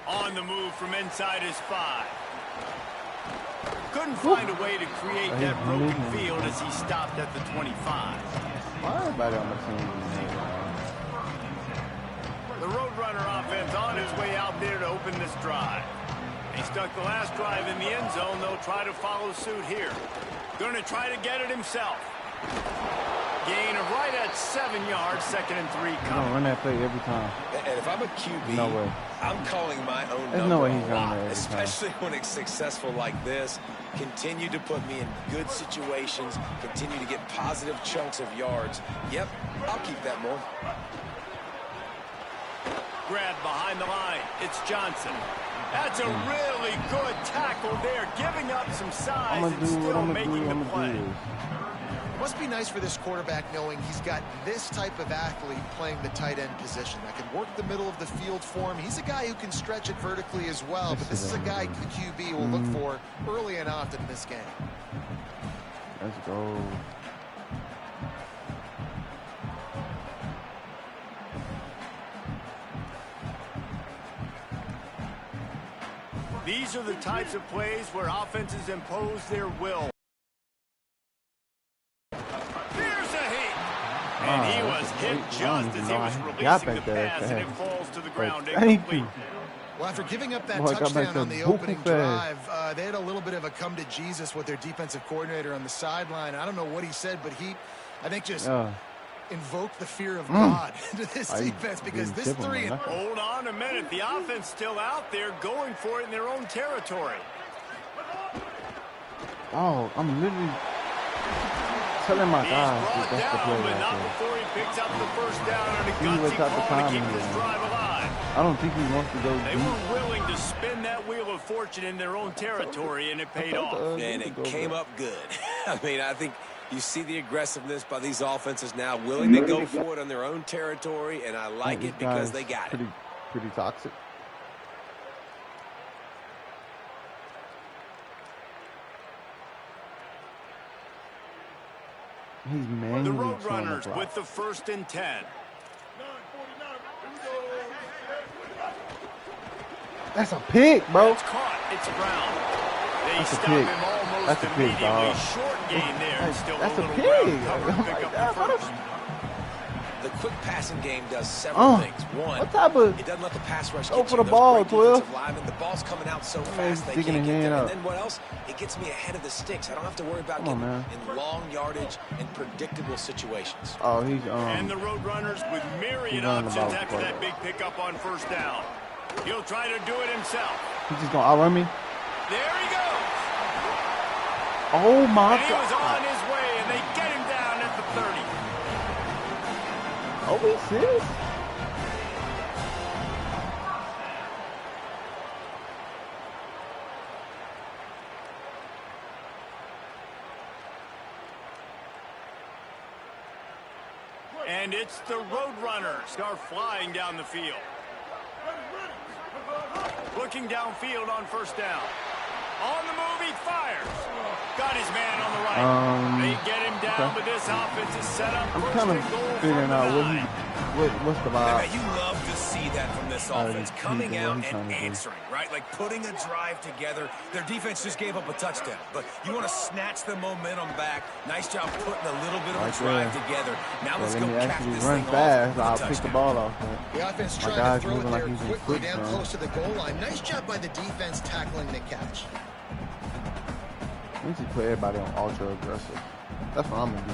On the move from inside his 5. Couldn't find a way to create that broken field as he stopped at the 25. Why everybody on the team? The Roadrunner offense on its way out there to open this drive. They stuck the last drive in the end zone. They'll try to follow suit here. Going to try to get it himself. Gain of right at 7 yards, 2nd and 3 coming. Don't run that play every time. And if I'm a QB, no way. I'm calling my own There's number no way he's a going lot, there every especially when it's successful like this. Continue to put me in good situations. Continue to get positive chunks of yards. Yep, I'll keep that more. Grab behind the line. It's Johnson. That's a really good tackle there, giving up some size and still making the play. Must be nice for this quarterback knowing he's got this type of athlete playing the tight end position that can work the middle of the field for him. He's a guy who can stretch it vertically as well, but this is a guy the QB will look for early and often in this game. Let's go. These are the types of plays where offenses impose their will. Here's a hit. And he was hit just as he was releasing the pass, and it falls to the ground incomplete. Well, after giving up that touchdown on the opening drive, they had a little bit of a come to Jesus with their defensive coordinator on the sideline. I don't know what he said, but I think just invoked the fear of God into this defense, because this 3 and... Hold on a minute. The offense still out there going for it in their own territory. Oh, I'm literally telling my guys that that's the play but not before he picks up the first down on a gutsy call to keep this drive alive. I don't think he wants to go They were willing to spin that wheel of fortune in their own territory, and it paid off. And it came up good. I mean, I think you see the aggressiveness by these offenses now, willing to go for it on their own territory, and I like it because they got it. Pretty toxic. He's mainly the Roadrunners with the 1st and 10. That's a pick, bro. It's caught. It's Brown. They stop him almost immediately. Short gain there. Still that's a a pick. Pick up the first. The quick passing game does several things. One, what type of it doesn't let the pass rush go get for you the ball, 12. The ball's coming out so fast they can't get there. And then what else? It gets me ahead of the sticks. I don't have to worry about getting in long yardage and predictable situations. Oh, he's and the Roadrunners with myriad options after that big pickup on 1st down. He'll try to do it himself. He's just gonna outrun me. There he goes. Oh my God! He was on his way, and they get him down at the 30. Oh, we serious? And it's the Roadrunners are flying down the field. Looking downfield on 1st down. On the move, he fires. Got his man on the right. They get him down, but this offense is set up. I'm kind of figuring out what's the vibe. You love to see that from this offense, coming out and answering, right? Like putting a drive together. Their defense just gave up a touchdown, but you want to snatch the momentum back. Nice job putting a little bit of a drive together. Now let's go catch this thing fast. off. I'll pick the ball off. The offense tried to throw it there quickly down close to the goal line. Nice job by the defense tackling the catch. We need to play everybody on ultra aggressive. That's what I'm gonna do.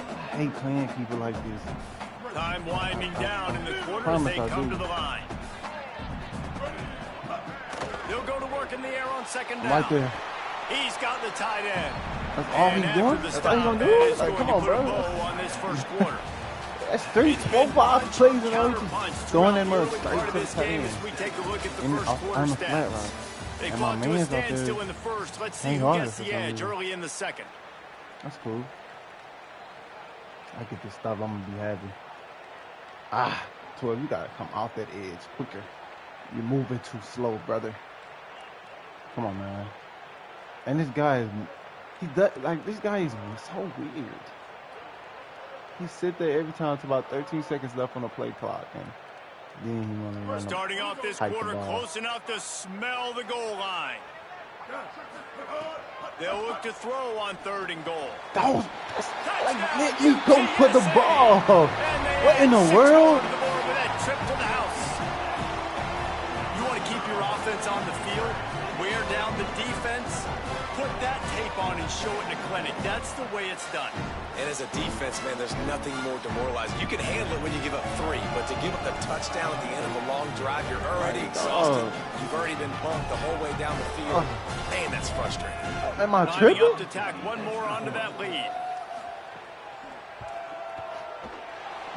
I hate playing people like this. Time winding down in the quarter as they come to the line. They'll go to work in the air on 2nd down. Right there. He's got the tight end. That's all he's doing? That's all he's gonna do? Like, come on, bro. On this 1st quarter. That's 3, 4, 5 plays in a row. Just throwing that much straight to the tight end. We take a look at the first quarter on the stats. flat route. They And my fought to a man's out there standstill in the first. Let's see hang who on gets for the some edge reason. early in the second. That's cool. I get this stuff, I'm gonna be happy. Ah, 12, you gotta come off that edge quicker. You're moving too slow, brother. Come on, man. And this guy is, this guy is so weird. He sit there every time to about 13 seconds left on the play clock, and then he wanna run. Starting off this hike the quarter, ball. close enough to smell the goal line. They'll look to throw on 3rd and goal. Let me go for the ball. What in the world? With that trip to the house. You want to keep your offense on the field, wear down the defense, put that tape on and show it in a clinic. That's the way it's done. And as a defense, man, there's nothing more demoralizing. You can handle it when you give up 3, but to give up the touchdown at the end of a long drive, you're already exhausted. You've already been bumped the whole way down the field. Man, that's frustrating. Am I Lining tripping? up to tack one more onto that lead.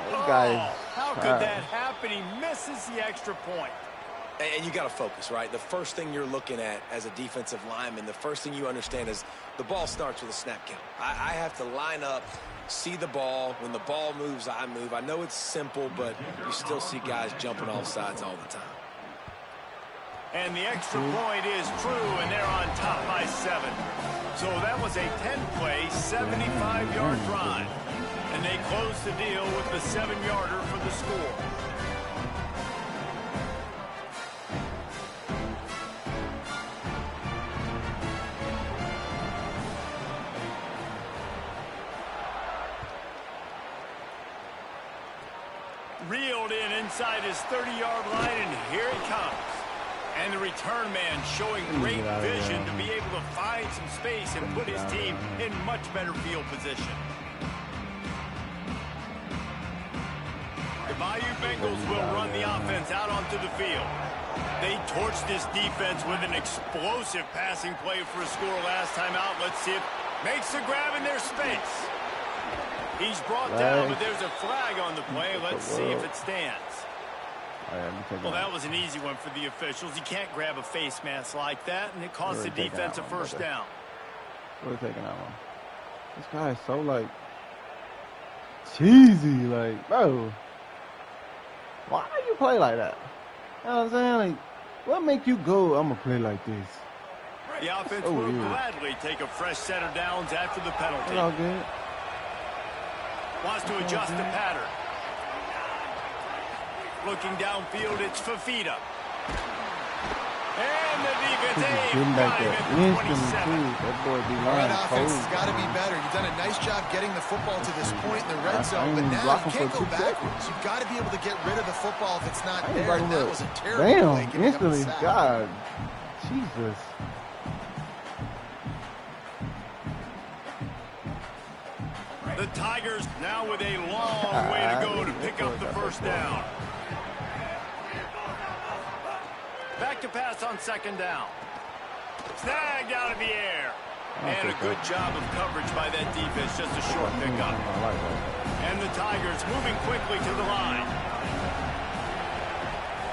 This guy is How could trash. that happen? He misses the extra point. And you got to focus, right? The first thing you're looking at as a defensive lineman, the first thing you understand is the ball starts with a snap count. I have to line up, see the ball. When the ball moves, I move. I know it's simple, but you still see guys jumping off sides all the time. And the extra point is true, and they're on top by 7. So that was a 10-play, 75-yard drive. And they close the deal with the 7-yarder for the score. Reeled in inside his 30-yard line, and here he comes. And the return man showing great vision to be able to find some space and put his team in much better field position. The Bayou Bengals will run the offense out onto the field. They torched this defense with an explosive passing play for a score last time out. Let's see if makes the grab in their space. He's brought down, but there's a flag on the play. Let's see if it stands. Well, that was an easy one for the officials. You can't grab a face mask like that, and it cost the defense a first down. We're taking that one. This guy is so, like, cheesy. Like, bro, why do you play like that? You know what I'm saying? Like, what make you go, I'm going to play like this? The offense will gladly take a fresh set of downs after the penalty. It's all good. Wants to adjust the pattern. Looking downfield, it's Fafita. And the defense Getting back got him there at the instantly, 27. too. That boy be All right, lying offense cold. has got to be better. You've done a nice job getting the football to this point in the red zone, but now you can't go backwards. You've got to be able to get rid of the football if it's not there, and that was a terrible play. Damn, instantly, God, Jesus. The Tigers now with a long way to go to pick up the first down. Back to pass on second down. Snagged out of the air. And a good job of coverage by that defense. Just a short pickup. And the Tigers moving quickly to the line.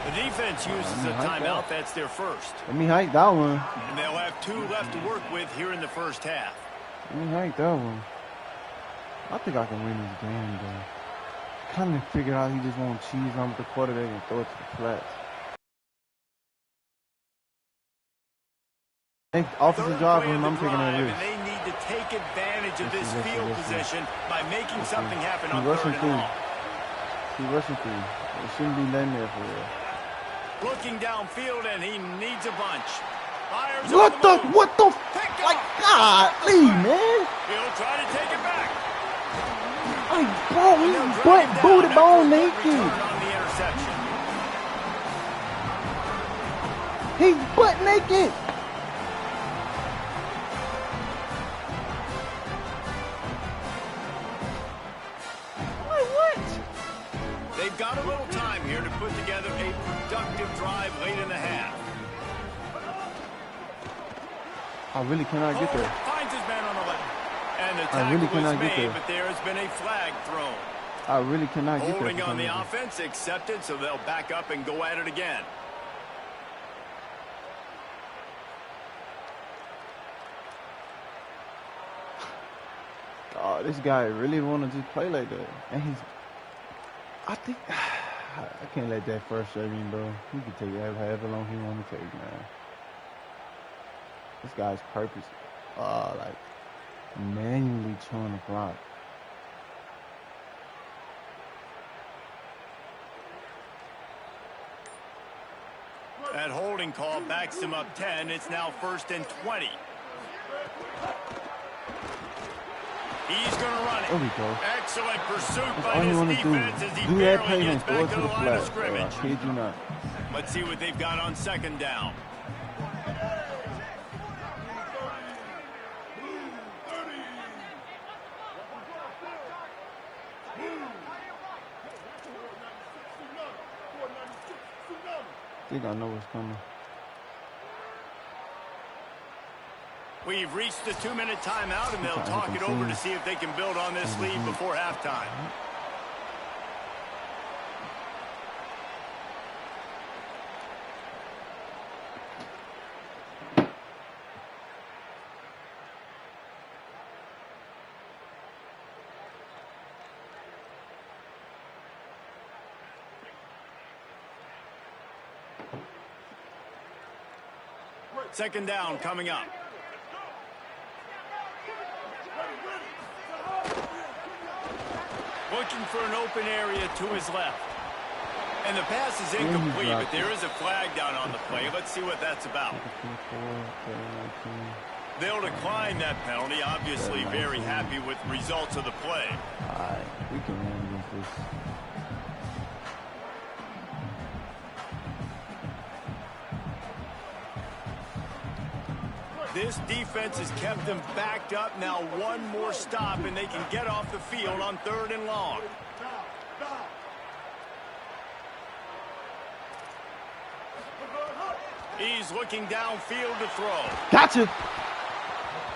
The defense uses a timeout. That's their first. Let me hike that one. And they'll have 2 left to work with here in the first half. Let me hike that one. I think I can win this game, though. Kind of figured out he just won't cheese on with the quarterback and throw it to the flats. Offensive job for him, I'm taking that risk. They need to take advantage of this field position by making something happen on rushing 3rd and through. long. He's rushing through. It shouldn't be letting there for real. Looking downfield, and he needs a bunch. Fires What on the, move. like, golly, man. He'll try to take it back. Like, bro, he's butt booted bone naked. Return on the interception. He's butt naked. They've got a little time here to put together a productive drive late in the half. I really cannot get there. Finds his man on the left. And the I really tackle was cannot get made, there. but there has been a flag thrown. I really cannot get there. Holding on the offense, accepted, so they'll back up and go at it again. Oh, this guy really want to just play like that. And he's... I think... I can't let that frustrate me, bro. He can take that however long he want to take, man. This guy's purpose, like, manually chewing the clock. That holding call backs him up 10. It's now 1st and 20. He's going to run it. There we go. Excellent pursuit That's by all you this want to defense as he do that play barely and gets throw it back to to the the line of flat. scrimmage. I kid you not. Let's see what they've got on 2nd down. I think I know what's coming. We've reached the 2-minute timeout, and they'll talk it over to see if they can build on this lead before halftime. Second down coming up. Looking for an open area to his left. And the pass is incomplete, but there is a flag down on the play. Let's see what that's about. They'll decline that penalty. Obviously very happy with the results of the play. All right, we can win against this. This defense has kept them backed up. Now one more stop, and they can get off the field on 3rd and long. He's looking downfield to throw. Gotcha.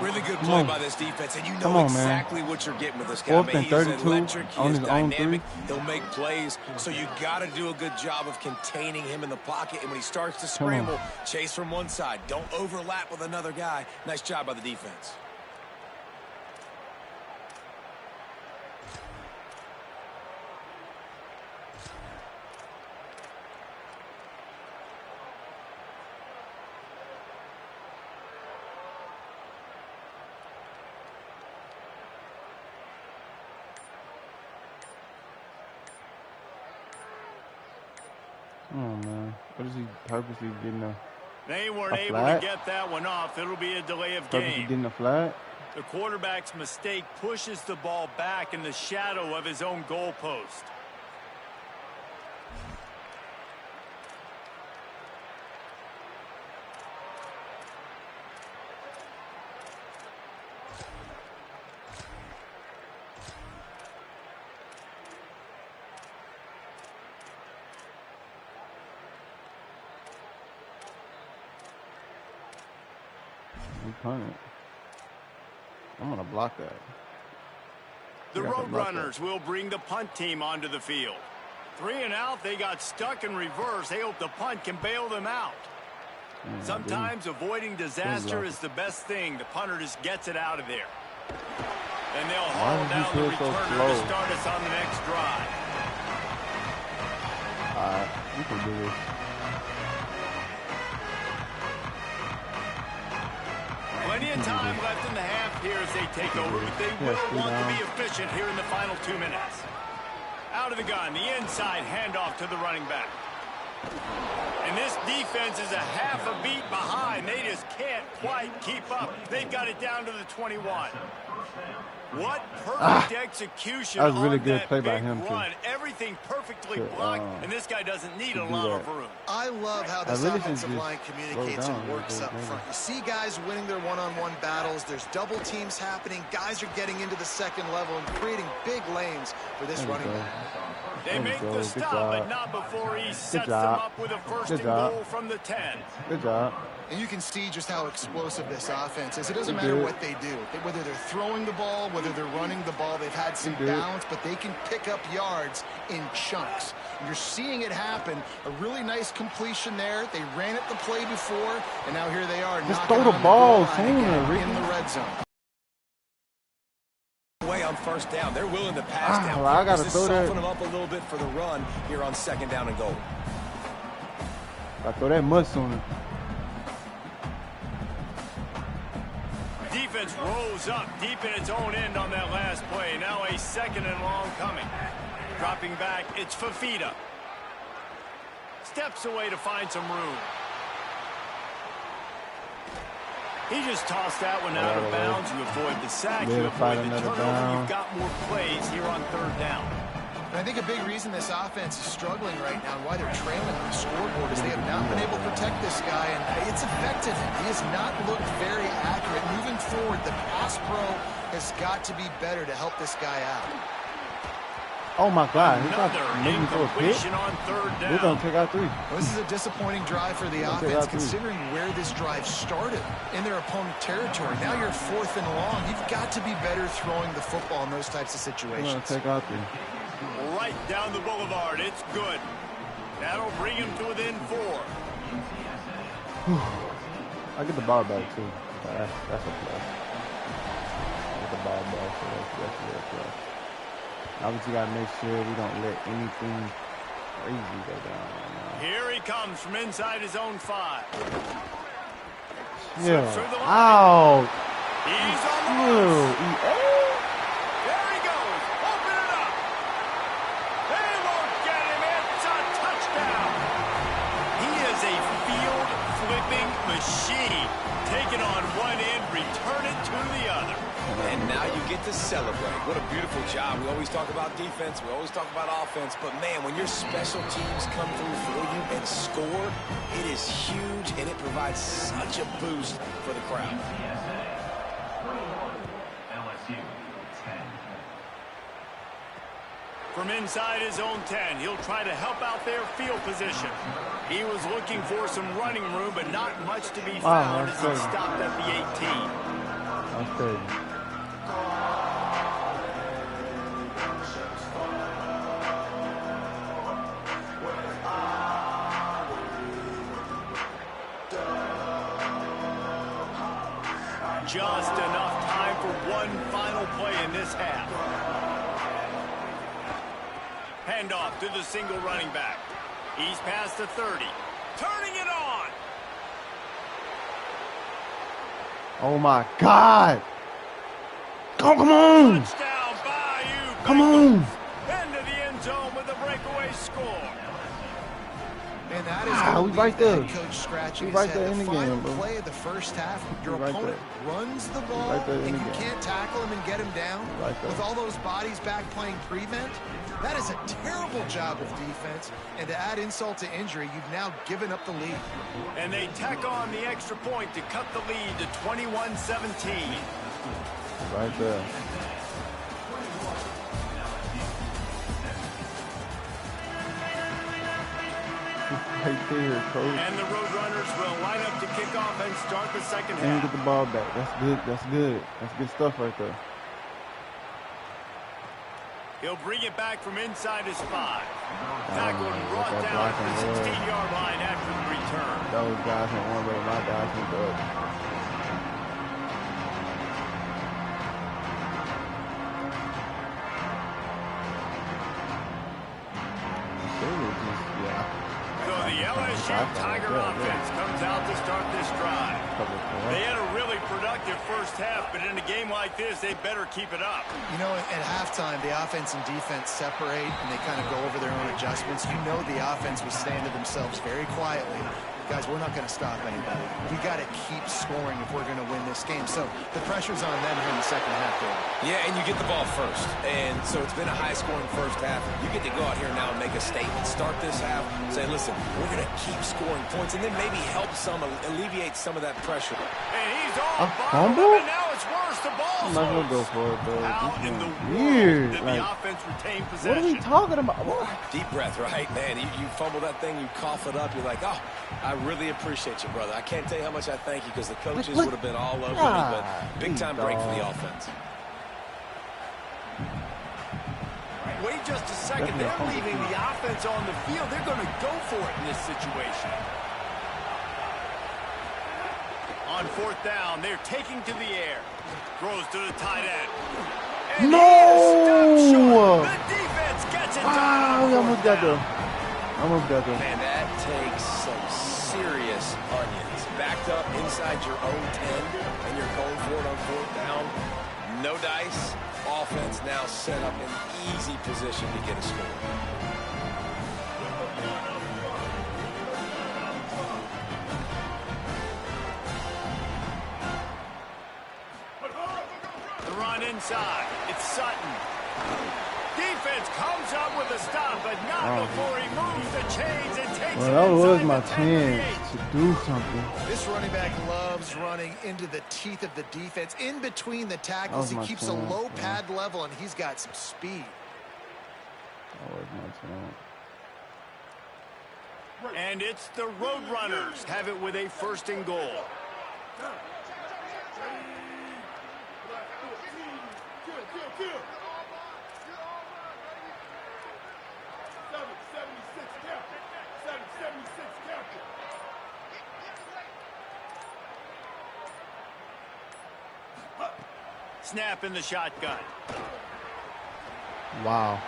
Really good play by this defense, and you know exactly what you're getting with this guy. 4th and He is 32 electric, he on is his own dynamic, 3. he'll make plays, so you got to do a good job of containing him in the pocket, and when he starts to scramble, chase from one side. Don't overlap with another guy. Nice job by the defense. Oh, man. What is he purposely getting a They weren't able flag? to get that one off. It'll be a delay of Purposely game. getting a flag? The quarterback's mistake pushes the ball back in the shadow of his own goalpost. We punt it. I'm gonna block that. The Roadrunners will bring the punt team onto the field. 3 and out, they got stuck in reverse. They hope the punt can bail them out. Sometimes avoiding disaster is the best thing. The punter just gets it out of there. And they'll haul down the returner to start us on the next drive. Alright, we can do this. Plenty of time left in the half here as they take over, but they will want to be efficient here in the final 2 minutes. Out of the gun, the inside handoff to the running back. And this defense is a half a beat behind. They just can't quite keep up. They've got it down to the 21. What perfect execution. That was really on good that play by big him, too. run. Everything perfectly blocked, and this guy doesn't need a lot of room. I love how this really offensive just line communicates slow and down works a up bit, front. You see guys winning their one-on-one battles. There's double teams happening. Guys are getting into the second level and creating big lanes for this running back. They make the stop, but not before he sets them up with a first and goal from the 10. Good job. And you can see just how explosive this offense is. It doesn't matter what they do. Whether they're throwing the ball, whether they're running the ball, they've had some balance, but they can pick up yards in chunks. And you're seeing it happen. A really nice completion there. They ran it the play before, and now here they are. Just throw the ball sooner, in the red zone. first down. They're willing to pass down. I gotta This throw that. soften them up a little bit for the run here on 2nd down and goal. I throw that much sooner. Defense rose up deep in its own end on that last play. Now a 2nd and long coming. Dropping back, it's Fafita. Steps away to find some room. He just tossed that one out of bounds. You avoid the sack, you avoid the turnover. You've got more plays here on 3rd down. And I think a big reason this offense is struggling right now and why they're trailing on the scoreboard is they have not been able to protect this guy, and it's affected him. He has not looked very accurate. Moving forward, the pass pro has got to be better to help this guy out. Oh my God! Another incompletion on 3rd down. We're gonna take out 3. Well, this is a disappointing drive for the offense, considering where this drive started in their opponent territory. Now you're 4th and long. You've got to be better throwing the football in those types of situations. We're gonna take out 3. Right down the boulevard. It's good. That'll bring him to within 4. I get the ball back too. That's a plus. I get the ball back, so that's a plus. Obviously, gotta make sure we don't let anything crazy go down right now. Here he comes from inside his own 5. Yeah. Ow. Ow. He's on the move. There he goes. Open it up. They won't get him. It's a touchdown. He is a field flipping machine. Take it on one end, return it to the other. And now you get to celebrate. What a beautiful job. We always talk about defense. We always talk about offense. But, man, when your special teams come through for you and score, it is huge, and it provides such a boost for the crowd. LSU 10. From inside his own 10, he'll try to help out their field position. He was looking for some running room, but not much to be found as he stopped at the 18. That's crazy. Just enough time for one final play in this half. Handoff to the single running back. He's past the 30. Turning it on. Oh my God! Come on! Touchdown, Bayou. Come on! Into the end zone with a breakaway score. And that is we right there. Coach scratching We right his there head. in the Final game, bro. play of the first half. Your We right opponent there. runs the ball, right there in and the you game. can't tackle him and get him down. Right there. With all those bodies back playing prevent, that is a terrible job of defense. And to add insult to injury, you've now given up the lead. And they tack on the extra point to cut the lead to 21-17. Right there. Right there, coach. And the Roadrunners will line up to kick off and start the second And half. get the ball back. That's good. That's good. That's good stuff right there. He'll bring it back from inside his 5. Tackled and brought that down at blocking the was. 16-yard line after the return. Those guys went one way, my guys went the other. So the LSU Tiger offense comes out to start this drive. They had a really productive first half, but in a game like this, they better keep it up. You know, at halftime, the offense and defense separate, and they kind of go over their own adjustments. You know the offense was saying to themselves very quietly, guys, we're not going to stop anybody. We got to keep scoring if we're going to win this game. So the pressure's on them here in the second half, David. Yeah, and you get the ball first. And so it's been a high-scoring first half. You get to go out here now and make a statement. Start this half, say, listen, we're going to keep scoring points, and then maybe help some, alleviate some of that pressure. And he's all fumble? and now it's worse. The ball's I'm not gonna go for it, though. How This in the is world weird. did Like, the offense retain what possession? are we talking about? What? Deep breath, right? Man, you fumble that thing, you cough it up, you're like, oh, I really appreciate you, brother. I can't tell you how much I thank you because the coaches would have been all over me, but big-time break for the offense. Wait just a second. They're leaving the offense on the field. They're going to go for it in this situation. On 4th down, they're taking to the air. Throws to the tight end. And No! he is stopped short. The defense gets it done. I almost got there. Man, that takes some serious onions. Backed up inside your own 10, and you're going for it on 4th down. No dice. Offense now set up in easy position to get a score. The run inside. It's Sutton. Defense comes up with a stop, but not before he moves the chains and takes it Well, that was inside my the 10-38. chance to do something. This running back loves running into the teeth of the defense. In between the tackles, he keeps a low pad level, and he's got some speed. That was my chance. And it's the Roadrunners have it with a 1st and goal. Snap in the shotgun. Wow.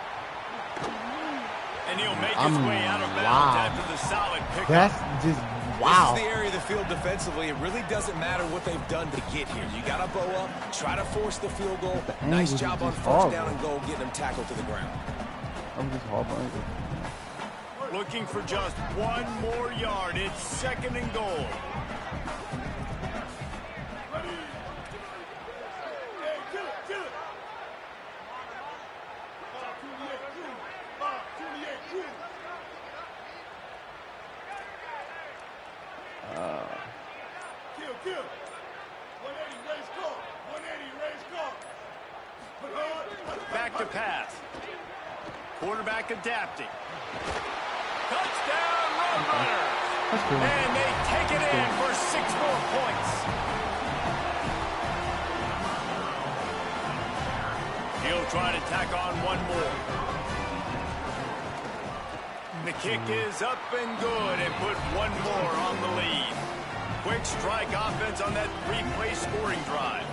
And he'll make his way out of bounds after the solid pickup. That's just wow. This is the area of the field defensively. It really doesn't matter what they've done to get here. You got to bow up, try to force the field goal. Nice job on 1st down and goal, getting them tackled to the ground. I'm just horrible. Looking for just one more yard. It's 2nd and goal. Back to pass. Quarterback adapting. Touchdown, Roadrunners! That's cool. And they take it in for 6 more points. He'll try to tack on one more. The kick is up and good and put one more on the lead. Quick strike offense on that 3-play scoring drive.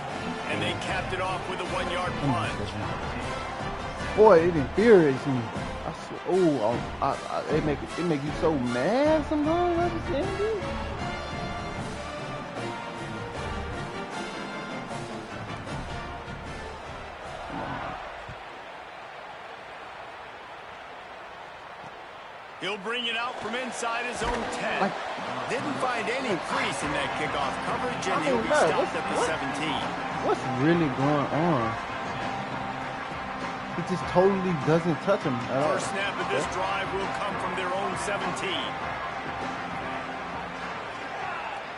And they capped it off with a 1-yard plunge. Boy, it infuriates me. It make you so mad sometimes. I just can't do it. He'll bring it out from inside his own 10. Didn't find any crease in that kickoff coverage, and he'll be stopped at the 17. What's really going on? He just totally doesn't touch him at all. First snap of this drive will come from their own 17.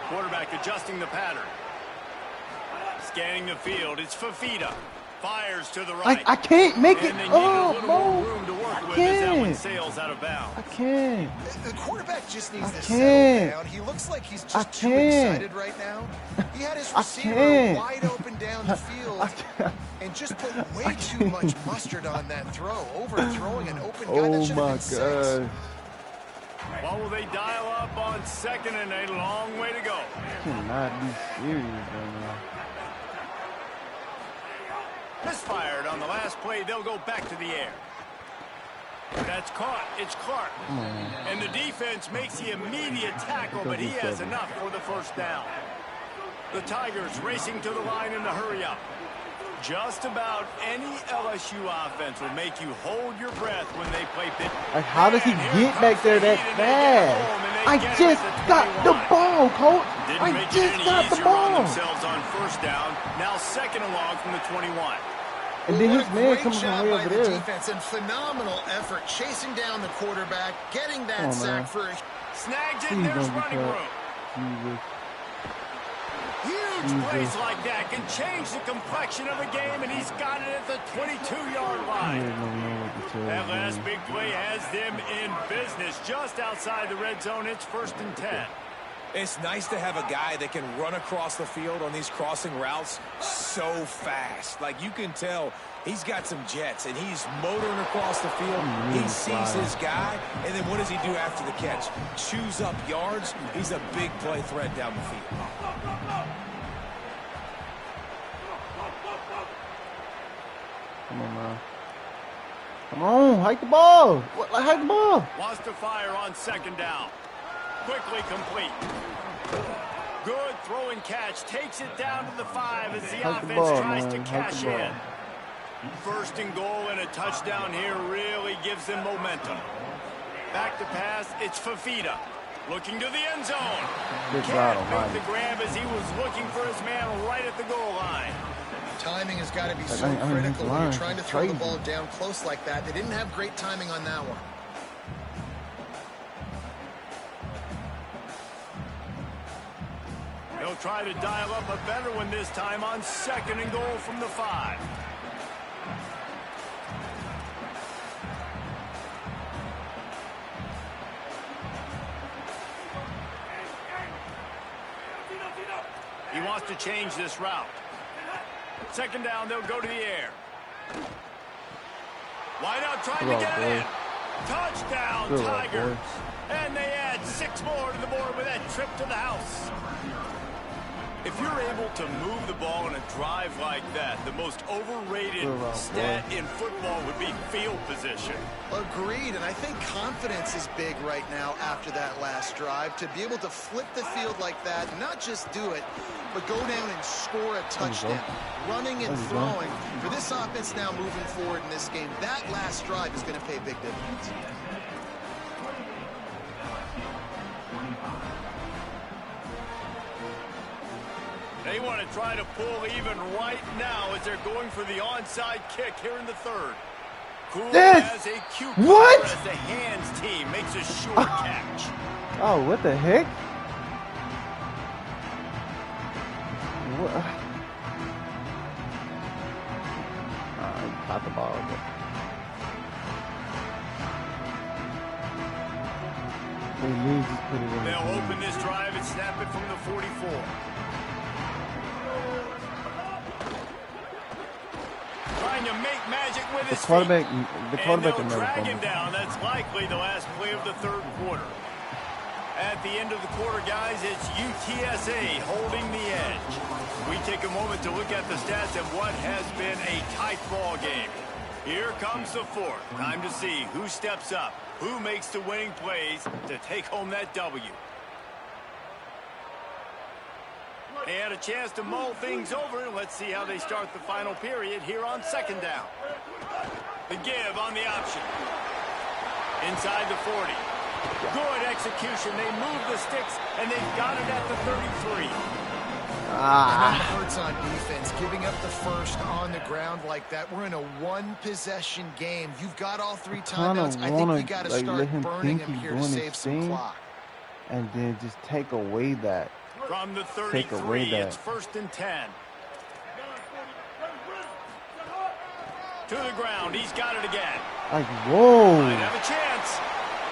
Quarterback adjusting the pattern. Scanning the field, it's Fafita. Fires to the right. I can't make it. And they need a little bro. more room to work with as that one sails out of bounds. I can't. The quarterback just needs to settle down. He looks like he's just too excited right now. He had his receiver wide open down the field and just put way too much mustard on that throw, overthrowing an open guy that should have been 6. What will they dial up on 2nd and a long way to go? I cannot be serious right now. Misfired on the last play. They'll go back to the air. That's caught. It's Clark. And the defense makes the immediate tackle, but he has enough for the 1st down. The Tigers racing to the line in the hurry-up. Just about any LSU offense will make you hold your breath when they play pit. Like, how does he get back there that fast? I just got the ball, coach. I just got the ball. Themselves on 1st down. Now 2nd and long from the 21. And then his man comes from way over there. Defense and phenomenal effort chasing down the quarterback, getting that sack for a snagged it. There's running room. Jesus. Huge plays like that can change the complexion of a game, and he's got it at the 22-yard line. That last big play has them in business just outside the red zone. It's 1st and 10. It's nice to have a guy that can run across the field on these crossing routes so fast. Like, you can tell he's got some jets, and he's motoring across the field. He sees his guy, and then what does he do after the catch? Chews up yards. He's a big play threat down the field. Come on, man. Come on, hike the ball. What? Like, hike the ball. Wants to fire on second down. Quickly complete. Good throwing catch. Takes it down to the 5 as the offense tries to cash in. First and goal and a touchdown here really gives them momentum. Back to pass. It's Fafita. Looking to the end zone. Can't make the grab as he was looking for his man right at the goal line. Timing has got to be so critical when you're trying to throw the ball down close like that. They didn't have great timing on that one. They'll try to dial up a better one this time on second and goal from the 5. He wants to change this route. Second down, they'll go to the air. Wide out trying to get it in. Touchdown, Tigers. And they add 6 more to the board with that trip to the house. If you're able to move the ball in a drive like that, the most overrated stat in football would be field position. Agreed, and I think confidence is big right now after that last drive. To be able to flip the field like that, not just do it, but go down and score a touchdown. Running and throwing. For this offense now moving forward in this game, that last drive is going to pay big dividends. They want to try to pull even right now as they're going for the onside kick here in the 3rd. Cool as a cucumber as the hands team makes a short catch. Oh, what the heck? What? He caught the ball. They'll open this drive and snap it from the 44. Trying to make magic with his quarterback. The quarterback will drag him down. That's likely the last play of the 3rd quarter. At the end of the quarter, guys, it's UTSA holding the edge. We take a moment to look at the stats of what has been a tight ball game. Here comes the 4th. Time to see who steps up, who makes the winning plays to take home that W. They had a chance to mull things over. Let's see how they start the final period here on second down. The give on the option. Inside the 40. Good execution. They move the sticks, and they've got it at the 33. And that hurts on defense, giving up the first on the ground like that. We're in a one-possession game. You've got all 3 timeouts. I think you got to start burning him here to save some clock. And then just take away that. From the 33, it's 1st and 10. To the ground, he's got it again. Like, whoa. Might have a chance.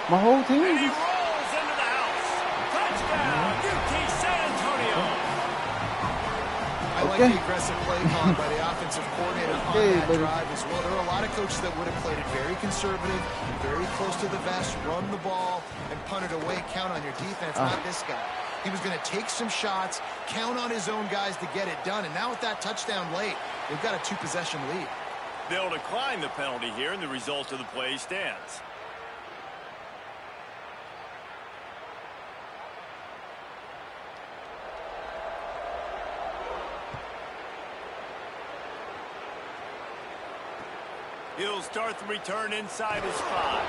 My whole team. And he rolls into the house. Touchdown, UT San Antonio. I like the aggressive play call by the offensive coordinator on that drive as well. There are a lot of coaches that would have played it very conservative, very close to the vest, run the ball, and punt it away, count on your defense, not this guy. He was going to take some shots, count on his own guys to get it done. And now with that touchdown late, they've got a 2-possession lead. They'll decline the penalty here, and the result of the play stands. He'll start the return inside his 5.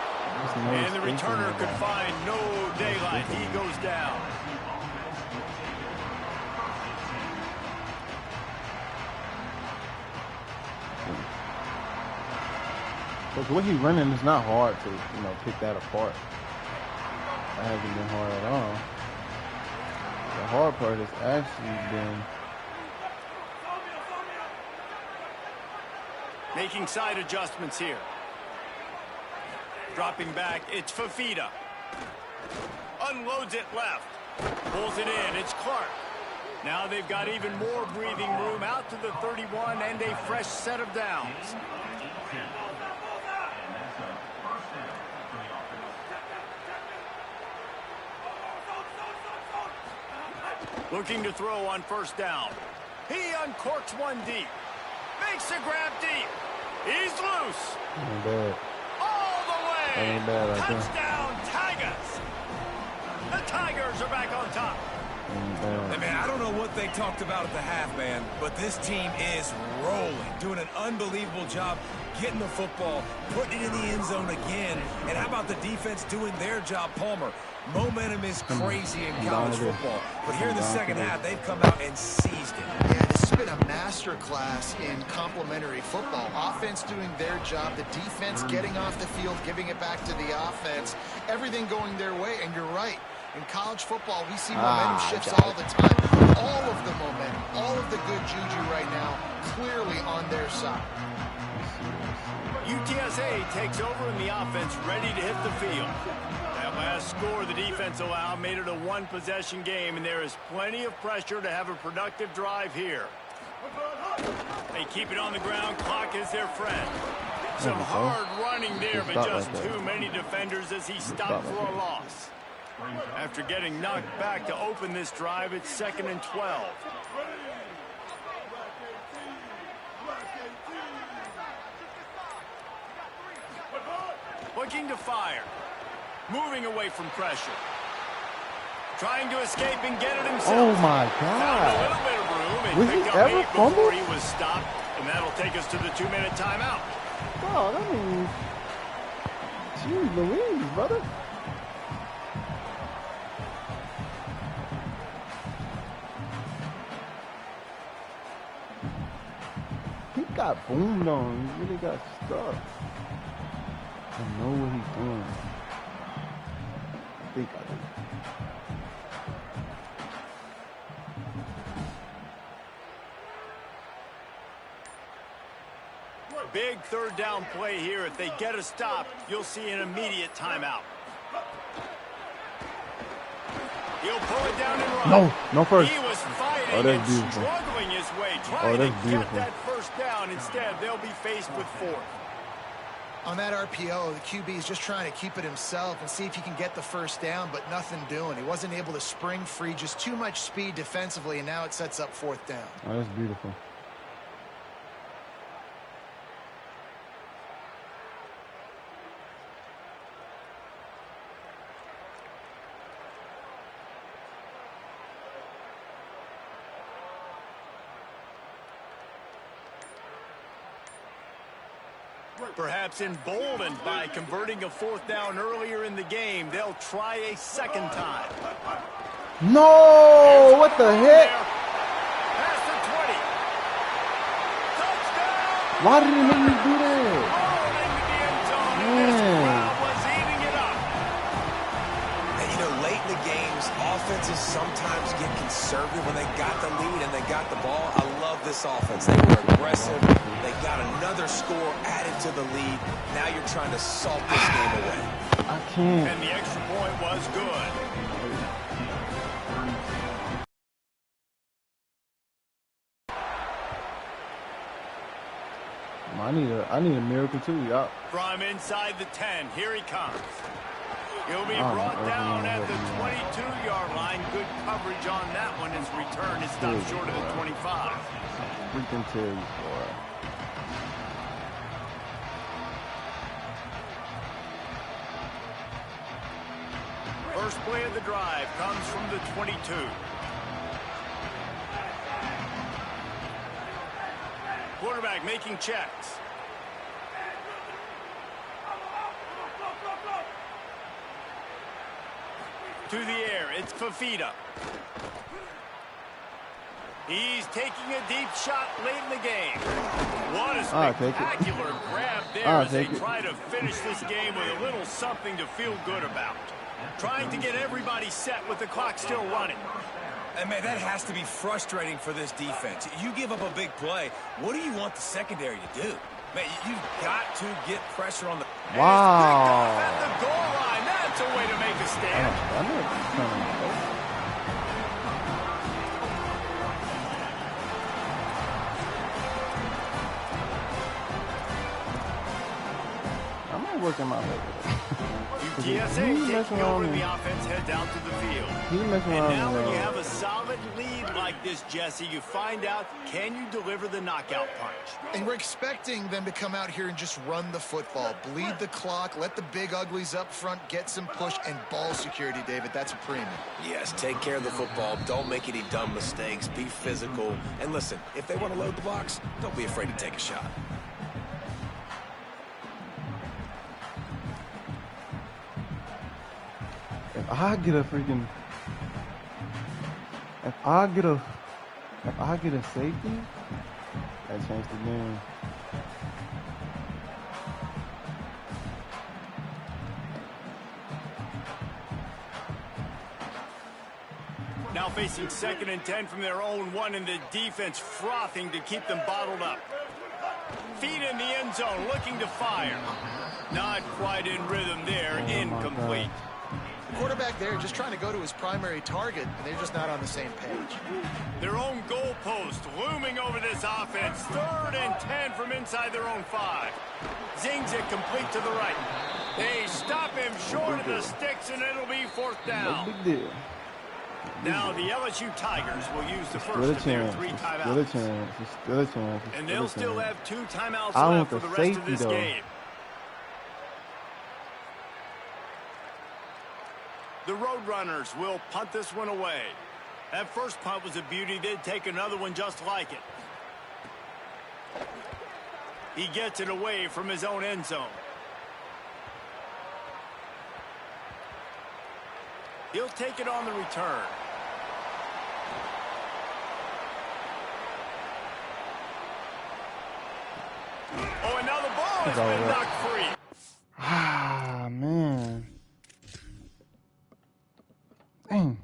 And the returner could find no daylight. He goes down. But the way he's running is not hard to, pick that apart. That hasn't been hard at all. The hard part has actually been making side adjustments here. Dropping back, it's Fafita. Unloads it left. Pulls it in, it's Clark. Now they've got even more breathing room out to the 31 and a fresh set of downs. Looking to throw on 1st down. He uncorks one deep. Makes a grab deep. He's loose. Ain't bad. All the way. Ain't bad right there. Touchdown, Tigers. The Tigers are back on top. Hey, man, I don't know what they talked about at the half, man, but this team is rolling, doing an unbelievable job getting the football, putting it in the end zone again. And how about the defense doing their job, Palmer? Momentum is crazy in college football, but here in the second half, they've come out and seized it. Yeah, this has been a master class in complementary football. Offense doing their job, the defense getting off the field, giving it back to the offense, everything going their way, and you're right. In college football, we see momentum shifts all the time. All of the momentum, all of the good juju right now, clearly on their side. UTSA takes over in the offense, ready to hit the field. That last score the defense allowed made it a one-possession game, and there is plenty of pressure to have a productive drive here. They keep it on the ground. Clock is their friend. Some hard running there, but just too many defenders as he stopped for a loss. After getting knocked back to open this drive, it's 2nd and 12. Looking to fire. Moving away from pressure. Trying to escape and get it himself. Oh my Found a God. little bit of room and Was he picked up ever 8 before fumbled? he was stopped. And that'll take us to the 2-minute timeout. Bro, that means, jeez Louise, brother. He got boomed on. He really got stuck. I know what he's doing. I think I do. Big third down play here. If they get a stop, you'll see an immediate timeout. He'll pull it down and run. No first. He was fighting Oh, that's and beautiful. struggling his way, Oh, trying to that's get beautiful. that first down. Instead, they'll be faced with 4th. On that RPO, the QB is just trying to keep it himself and see if he can get the first down, but nothing doing. He wasn't able to spring free, just too much speed defensively, and now it sets up 4th down. Oh, that's beautiful. Perhaps emboldened by converting a 4th down earlier in the game, they'll try a second time. No! What the heck? Past the 20. Touchdown! Why did he make me do that? Rolling into the end zone, and Man. this crowd was eating it up. And, you know, late in the games, offenses sometimes get conservative when they got the lead and they got the ball. I love this offense. They were aggressive. They got another score added to the lead. Now you're trying to salt this game away. I can't. And the extra point was good. I need a miracle too, y'all. From inside the 10, here he comes. He'll be Oh, brought down at the man. 22-yard line. Good coverage on that one. His return is stopped short of the 25. Freaking tell you, boy. First play of the drive comes from the 22. Quarterback making checks. To the air, it's Fafita. He's taking a deep shot late in the game. What a I'll take it. spectacular grab there I'll as they take it. try to finish this game with a little something to feel good about. Trying to get everybody set with the clock still running. And, man, that has to be frustrating for this defense. You give up a big play. What do you want the secondary to do? Man, you've got to get pressure on the... And it's picked off Wow. at the goal line. That's a way to make a stand. I know it's coming. I'm not working my favor. UTSA taking over the offense heads out to the field. And now when you have a solid lead like this, Jesse, you find out, can you deliver the knockout punch? And we're expecting them to come out here and just run the football, bleed the clock, let the big uglies up front get some push and ball security, David. That's a premium. Yes, take care of the football. Don't make any dumb mistakes. Be physical. And listen, if they want to load the box, don't be afraid to take a shot. If I get a safety, that changed the game. Now facing 2nd and 10 from their own 1, and the defense frothing to keep them bottled up. Feet in the end zone, looking to fire. Not quite in rhythm there, incomplete. The quarterback there just trying to go to his primary target, and they're just not on the same page. Their own goalpost looming over this offense. 3rd and 10 from inside their own 5. Zings it complete to the right. They stop him short of the sticks, and it'll be 4th down. No big deal. Now the LSU Tigers will use the first of their 3 timeouts. Still a chance. And they'll still have 2 timeouts I left want for the the rest of safety, this though. game. The Roadrunners will punt this one away. That first punt was a beauty. They'd take another one just like it. He gets it away from his own end zone. He'll take it on the return. Oh, and now the ball has been knocked free. Ah, man. Dang.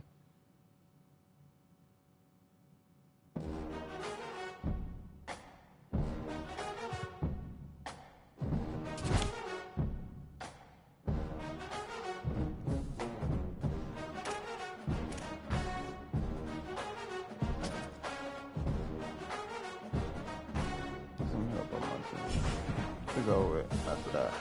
Some help on my team. To go with after that.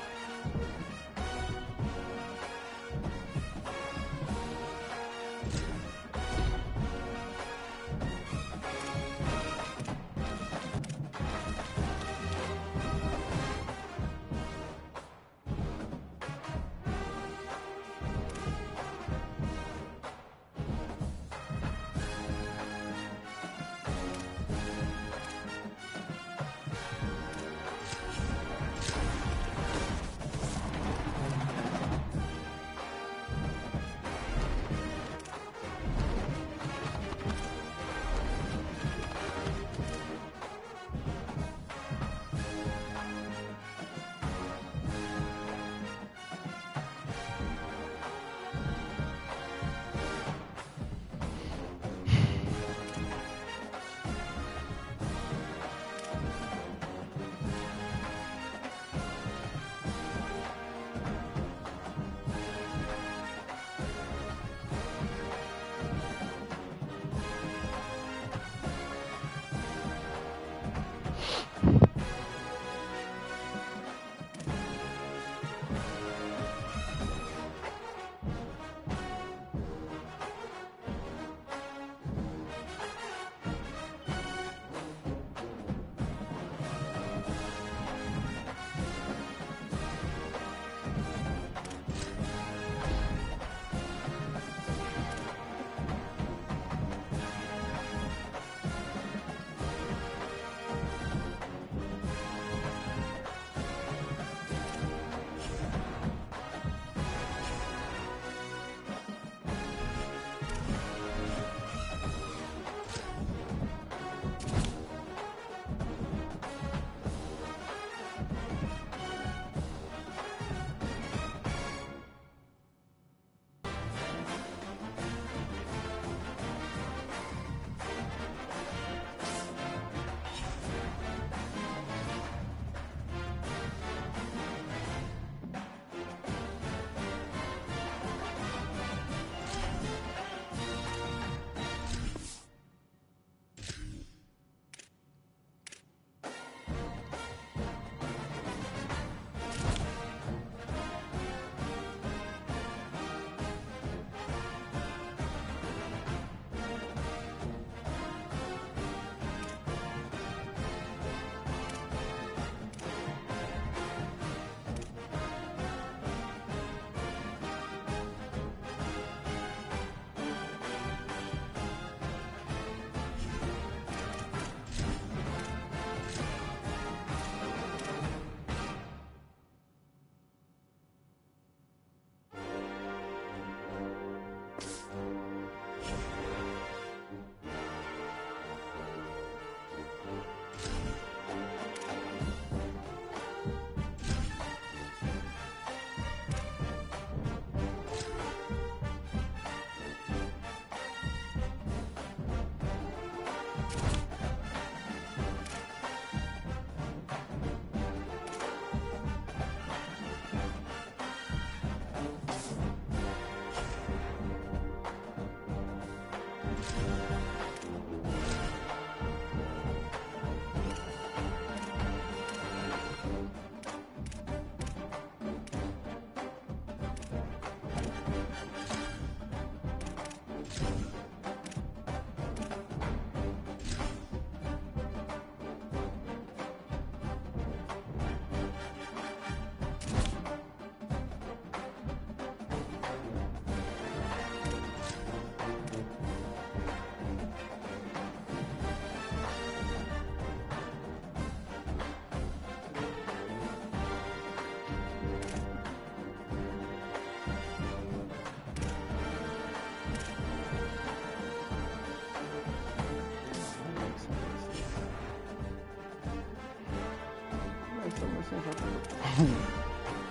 makes so much sense. I think.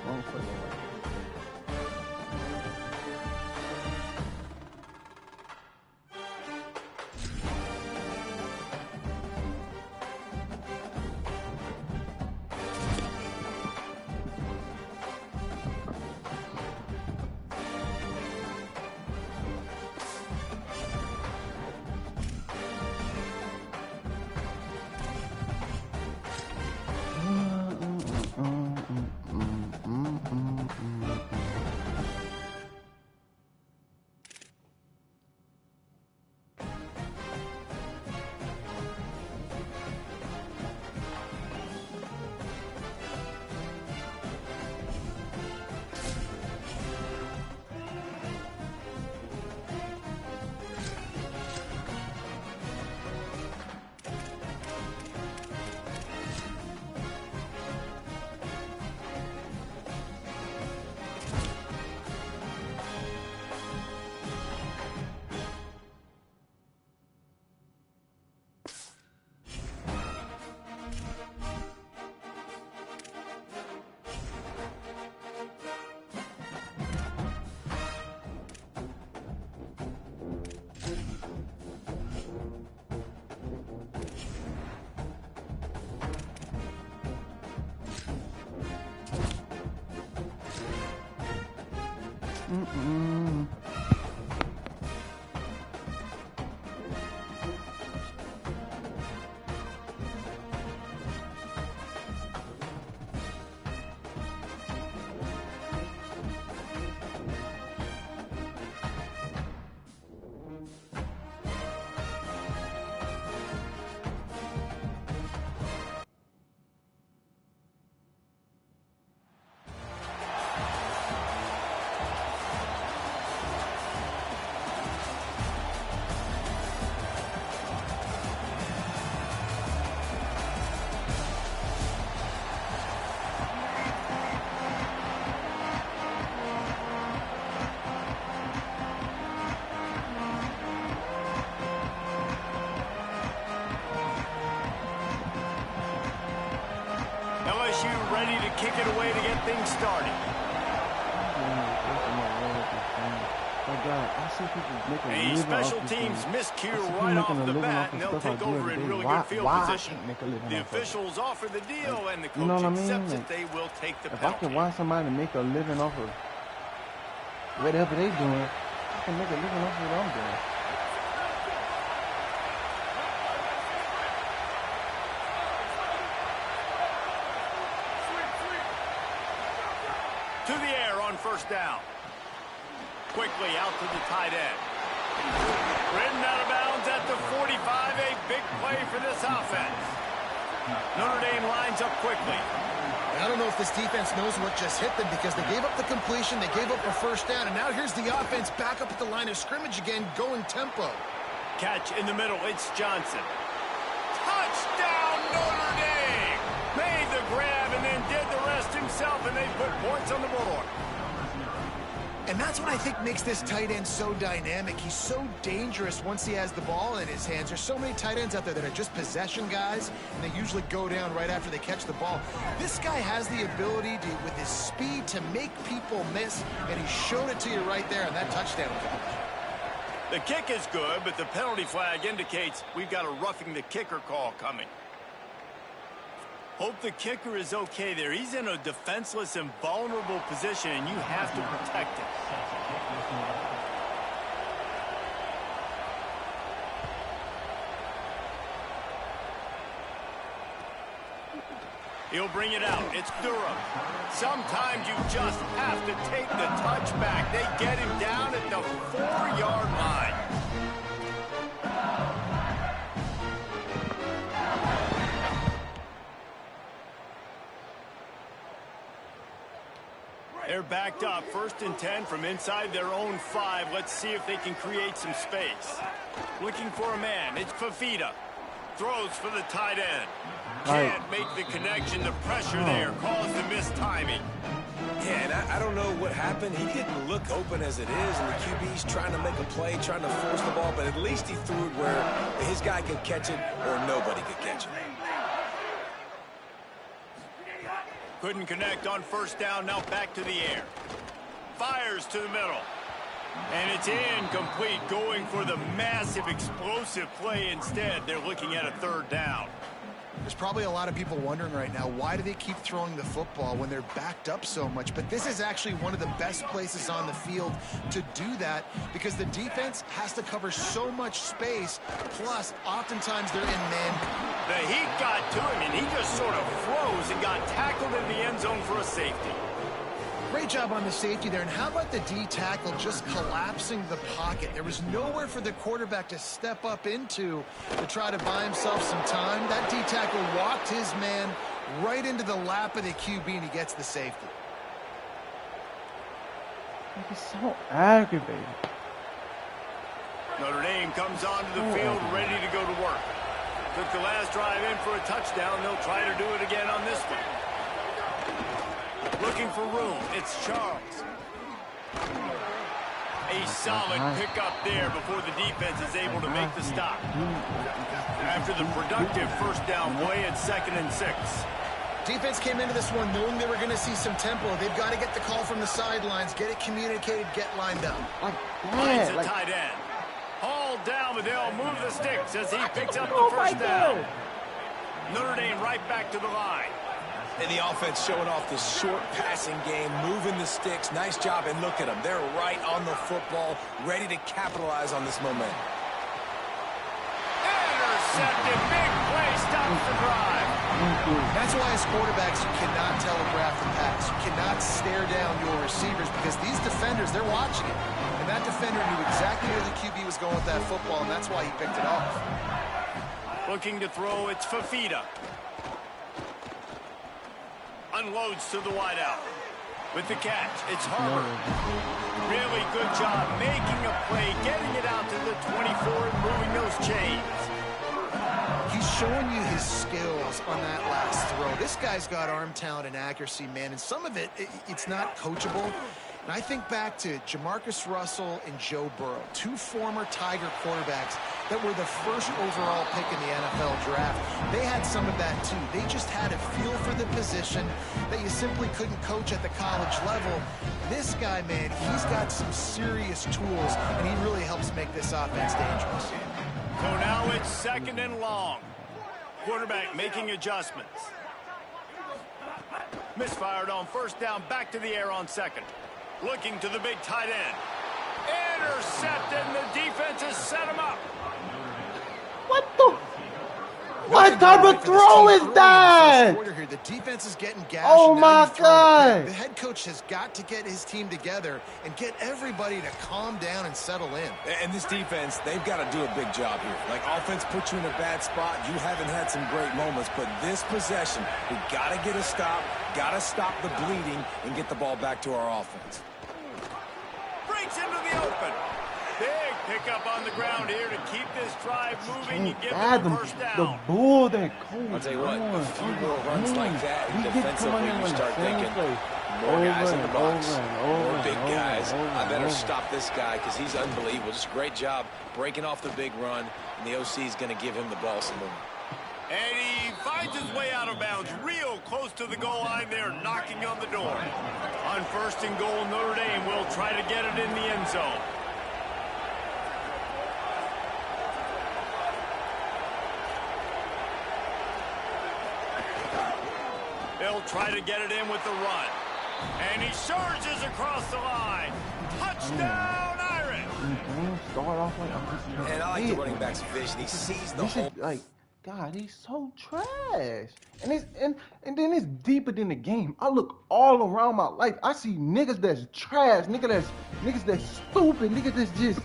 Wrong play. LSU ready to kick it away to get things started. A special teams miscue right off the bat, and they'll take over in really good field position. The officials offer the deal, and the coach accepts that they will take the penalty. If I can watch somebody make a living off of whatever they doing, I can make a living off of what I'm doing. To the air on first down. Quickly out to the tight end. Ridden out of bounds at the 45. A big play for this offense. Notre Dame lines up quickly. I don't know if this defense knows what just hit them because they gave up the completion, they gave up a first down, and now here's the offense back up at the line of scrimmage again, going tempo. Catch in the middle. It's Johnson. Touchdown, Notre Dame! Made the grab and then did the rest himself, and they put points on the board. And that's what I think makes this tight end so dynamic. He's so dangerous once he has the ball in his hands. There's so many tight ends out there that are just possession guys, and they usually go down right after they catch the ball. This guy has the ability to, with his speed, to make people miss, and he showed it to you right there on that touchdown catch. The kick is good, but the penalty flag indicates we've got a roughing the kicker call coming. Hope the kicker is okay there. He's in a defenseless and vulnerable position, and you have to protect him. He'll bring it out. It's Durham. Sometimes you just have to take the touchback. They get him down at the 4-yard line. They're backed up, 1st and 10 from inside their own 5. Let's see if they can create some space. Looking for a man. It's Fafita. Throws for the tight end. Can't make the connection. The pressure there caused the mistiming. Yeah, and I don't know what happened. He didn't look open as it is, and the QB's trying to make a play, trying to force the ball, but at least he threw it where his guy could catch it or nobody could catch it. Couldn't connect on first down. Now back to the air. Fires to the middle. And it's incomplete, going for the massive explosive play instead. They're looking at a third down. There's probably a lot of people wondering right now, why do they keep throwing the football when they're backed up so much? But this is actually one of the best places on the field to do that because the defense has to cover so much space. Plus, oftentimes they're in man. The heat got to him, and he just sort of froze and got tackled in the end zone for a safety. Great job on the safety there. And how about the D tackle just collapsing the pocket? There was nowhere for the quarterback to step up into to try to buy himself some time. That D tackle walked his man right into the lap of the QB, and he gets the safety. He's so aggravated. Notre Dame comes onto the field ready to go to work. Took the last drive in for a touchdown. They'll try to do it again on this one. Looking for room. It's Charles. A solid pickup there before the defense is able to make the stop. After the productive first down play, it's 2nd and 6. Defense came into this one knowing they were going to see some tempo. They've got to get the call from the sidelines, get it communicated, get lined up. Finds a tight end. Hauled down, but they'll move the sticks as he picks up the first down. Notre Dame right back to the line. And the offense showing off the short passing game, moving the sticks. Nice job, and look at them. They're right on the football, ready to capitalize on this momentum. Intercepted. Big play stops the drive. That's why as quarterbacks you cannot telegraph the pass. You cannot stare down your receivers because these defenders, they're watching it. And that defender knew exactly where the QB was going with that football, and that's why he picked it off. Looking to throw, it's Fafita. Unloads to the wideout. With the catch, it's Harper. Really good job making a play, getting it out to the 24 and moving those chains. He's showing you his skills on that last throw. This guy's got arm talent and accuracy, man, and some of it's not coachable. And I think back to Jamarcus Russell and Joe Burrow, two former Tiger quarterbacks that were the first overall pick in the NFL draft. They had some of that too. They just had a feel for the position that you simply couldn't coach at the college level. This guy, man, he's got some serious tools, and he really helps make this offense dangerous. So now it's 2nd and long. Quarterback making adjustments. Misfired on first down, back to the air on 2nd. Looking to the big tight end. Intercepted, and the defense has set him up. What type of throw is that? The defense is getting gashed. Oh my God. The head coach has got to get his team together and get everybody to calm down and settle in. And this defense, they've got to do a big job here. Like, offense puts you in a bad spot. You haven't had some great moments, but this possession, we got to get a stop, got to stop the bleeding, and get the ball back to our offense. Breaks into the open. Big pickup on the ground here to keep this drive moving and give them the first down. The bull that cold. I'll tell you what, a few more runs like that, and defensively you start thinking, more guys in the box, more big guys. I better stop this guy because he's unbelievable. Just a great job breaking off the big run, and the OC is going to give him the ball some more. And he finds his way out of bounds real close to the goal line there, knocking on the door. On 1st and goal, Notre Dame will try to get it in the end zone. They'll try to get it in with the run. And he surges across the line. Touchdown, Irish! Start off And I like the running back's vision. He sees the whole... Like, God, he's so trash. And then it's deeper than the game. I look all around my life. I see niggas that's trash, niggas that's stupid, niggas that's just...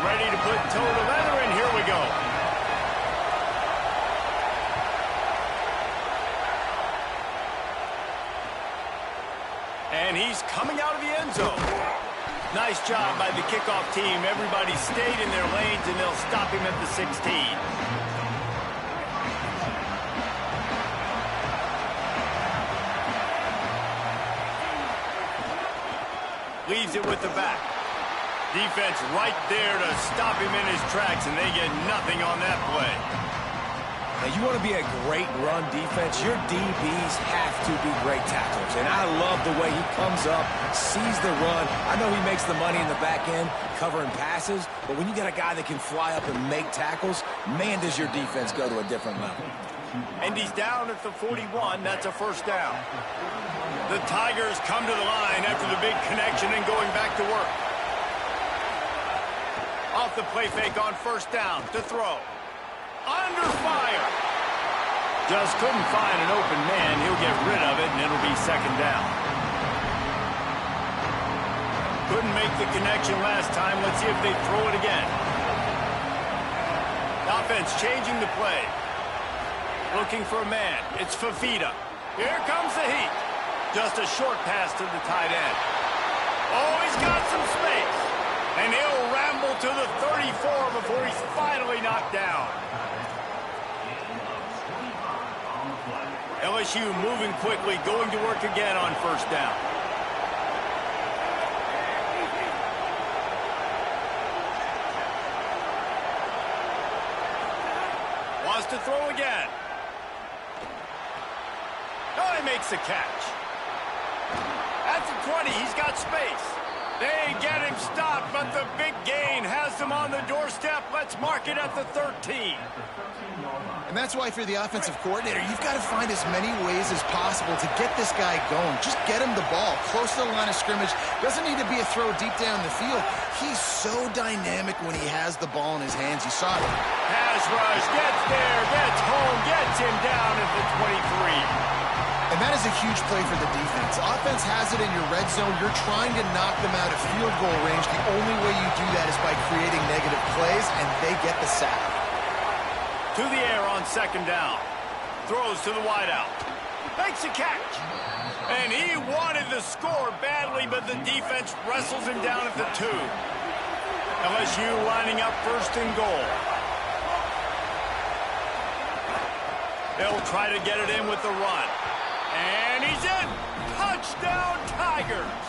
ready to put toe to leather, and here we go. And he's coming out of the end zone. Nice job by the kickoff team. Everybody stayed in their lanes, and they'll stop him at the 16. Leaves it with the back. Defense right there to stop him in his tracks, and they get nothing on that play. Now, you want to be a great run defense, your DBs have to be great tacklers. And I love the way he comes up, sees the run. I know he makes the money in the back end covering passes, but when you got a guy that can fly up and make tackles, man, does your defense go to a different level. And he's down at the 41. That's a first down. The Tigers come to the line after the big connection and going back to work. Off the play fake on first down to throw. Under fire. Just couldn't find an open man. He'll get rid of it, and it'll be second down. Couldn't make the connection last time. Let's see if they throw it again. Offense changing the play. Looking for a man. It's Fafita. Here comes the heat. Just a short pass to the tight end. Oh, he's got some space. And he'll ramble to the 34 before he's finally knocked down. LSU moving quickly, going to work again on first down. Wants to throw again. Oh, he makes the catch. At the 20, he's got space. They get him stopped, but the big gain has them on the doorstep. Let's mark it at the 13. And that's why, if you're the offensive coordinator, you've got to find as many ways as possible to get this guy going. Just get him the ball close to the line of scrimmage. Doesn't need to be a throw deep down the field. He's so dynamic when he has the ball in his hands. You saw it. Pass rush, gets there, gets home, gets him down at the 23. And that is a huge play for the defense. Offense has it in your red zone. You're trying to knock them out of field goal range. The only way you do that is by creating negative plays, and they get the sack. To the air on second down. Throws to the wideout. Makes a catch. And he wanted the score badly, but the defense wrestles him down at the 2. LSU lining up first and goal. They'll try to get it in with the run. And he's in. Touchdown, Tigers.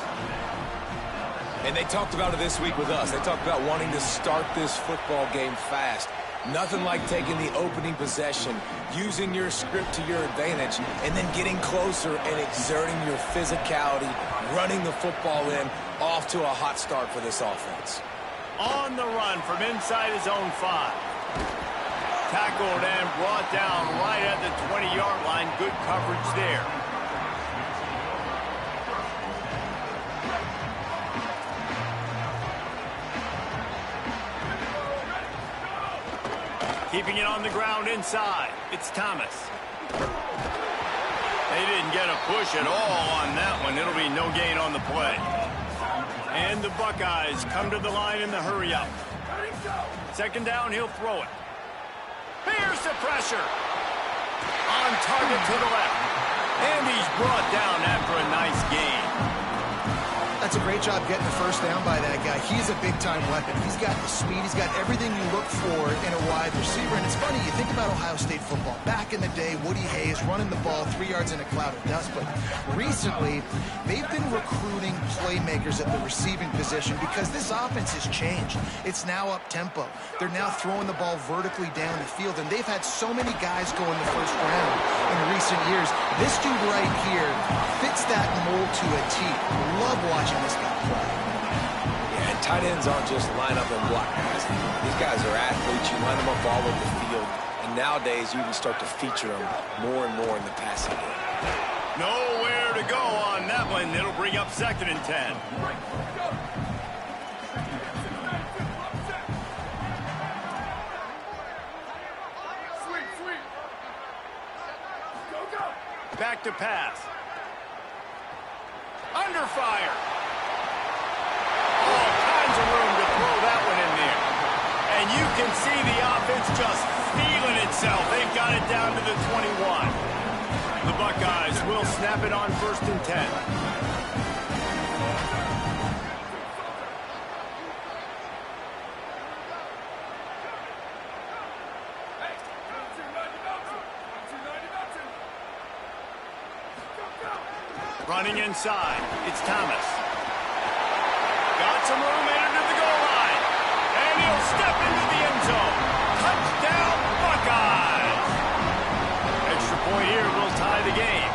And they talked about it this week with us. They talked about wanting to start this football game fast. Nothing like taking the opening possession, using your script to your advantage, and then getting closer and exerting your physicality, running the football in, off to a hot start for this offense. On the run from inside his own 5. Tackled and brought down right at the 20-yard line. Good coverage there. Keeping it on the ground inside. It's Thomas. They didn't get a push at all on that one. It'll be no gain on the play. And the Buckeyes come to the line in the hurry-up. Second down, he'll throw it. Here's the pressure. On target to the left. And he's brought down after a nice gain. That's a great job getting the first down by that guy. He's a big-time weapon. He's got the speed. He's got everything you look for in a wide receiver. And it's funny, you think about Ohio State football. Back in the day, Woody Hayes running the ball 3 yards in a cloud of dust. But recently, they've been recruiting playmakers at the receiving position because this offense has changed. It's now up-tempo. They're now throwing the ball vertically down the field. And they've had so many guys go in the first round in recent years. This dude right here fits that mold to a T. Love watching this guy play. Yeah, and tight ends aren't just line up and block guys. These guys are athletes. You line them up all over the field. And nowadays, you can start to feature them more and more in the passing game. Nowhere to go on that one. It'll bring up second and 10. Back to pass. Under fire. All kinds of room to throw that one in there. And you can see the offense just feeling itself. They've got it down to the 21. The Buckeyes will snap it on 1st and 10. Running inside, it's Thomas. Got some room, entered to the goal line. And he'll step into the end zone. Touchdown, Buckeyes! Extra point here will tie the game.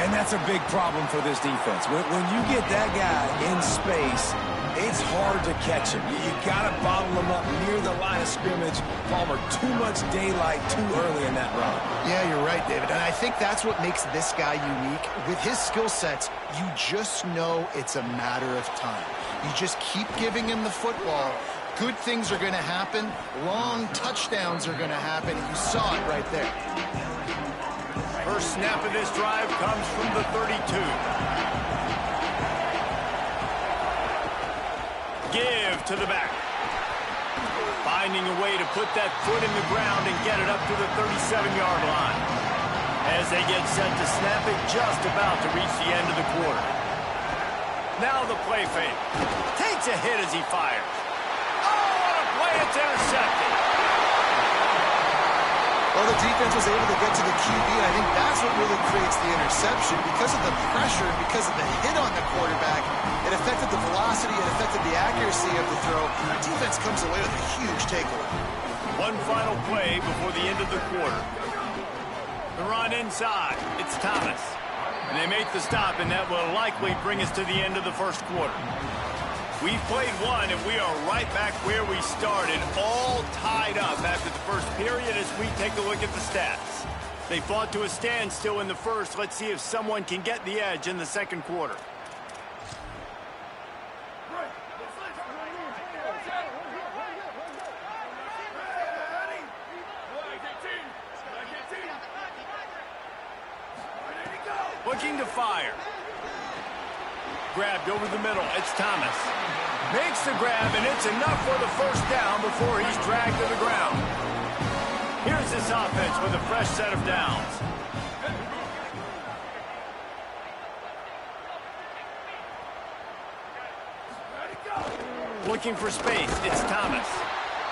And that's a big problem for this defense. When you get that guy in space, it's hard to catch him. You got to bottle him up near the line of scrimmage. Palmer, too much daylight too early in that run. Yeah, you're right, David. And I think that's what makes this guy unique. With his skill sets, you just know it's a matter of time. You just keep giving him the football. Good things are going to happen. Long touchdowns are going to happen. And you saw it right there. First snap of this drive comes from the 32. Give to the back. Finding a way to put that foot in the ground and get it up to the 37-yard line. As they get set to snap it, just about to reach the end of the quarter. Now the play fake. Takes a hit as he fires. Oh, what a play! It's intercepted. Well, the defense was able to get to the QB, and I think that's what really creates the interception. Because of the pressure, because of the hit on the quarterback, it affected the velocity, it affected the accuracy of the throw. The defense comes away with a huge takeaway. One final play before the end of the quarter. The run inside. It's Thomas. And they make the stop, and that will likely bring us to the end of the first quarter. We've played one, and we are right back where we started, all tied up after the first period as we take a look at the stats. They fought to a standstill in the first. Let's see if someone can get the edge in the second quarter. Looking to fire. Grabbed over the middle. It's Thomas. Makes the grab, and it's enough for the first down before he's dragged to the ground. Here's this offense with a fresh set of downs. Looking for space. It's Thomas.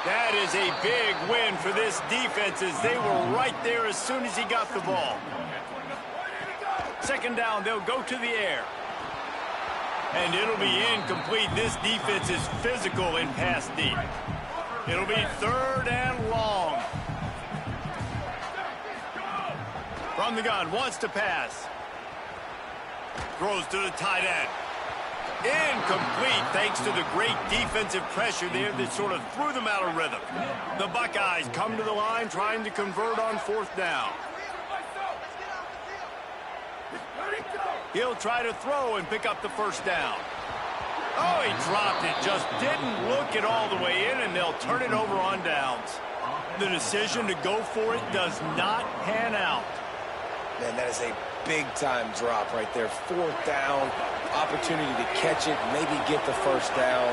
That is a big win for this defense as they were right there as soon as he got the ball. Second down, they'll go to the air. And it'll be incomplete. This defense is physical in pass deep. It'll be 3rd and long. From the gun, wants to pass. Throws to the tight end. Incomplete thanks to the great defensive pressure there that sort of threw them out of rhythm. The Buckeyes come to the line trying to convert on 4th down. He'll try to throw and pick up the first down. Oh, he dropped it. Just didn't look it all the way in, and they'll turn it over on downs. The decision to go for it does not pan out. Man, that is a big-time drop right there. 4th down, opportunity to catch it, maybe get the first down.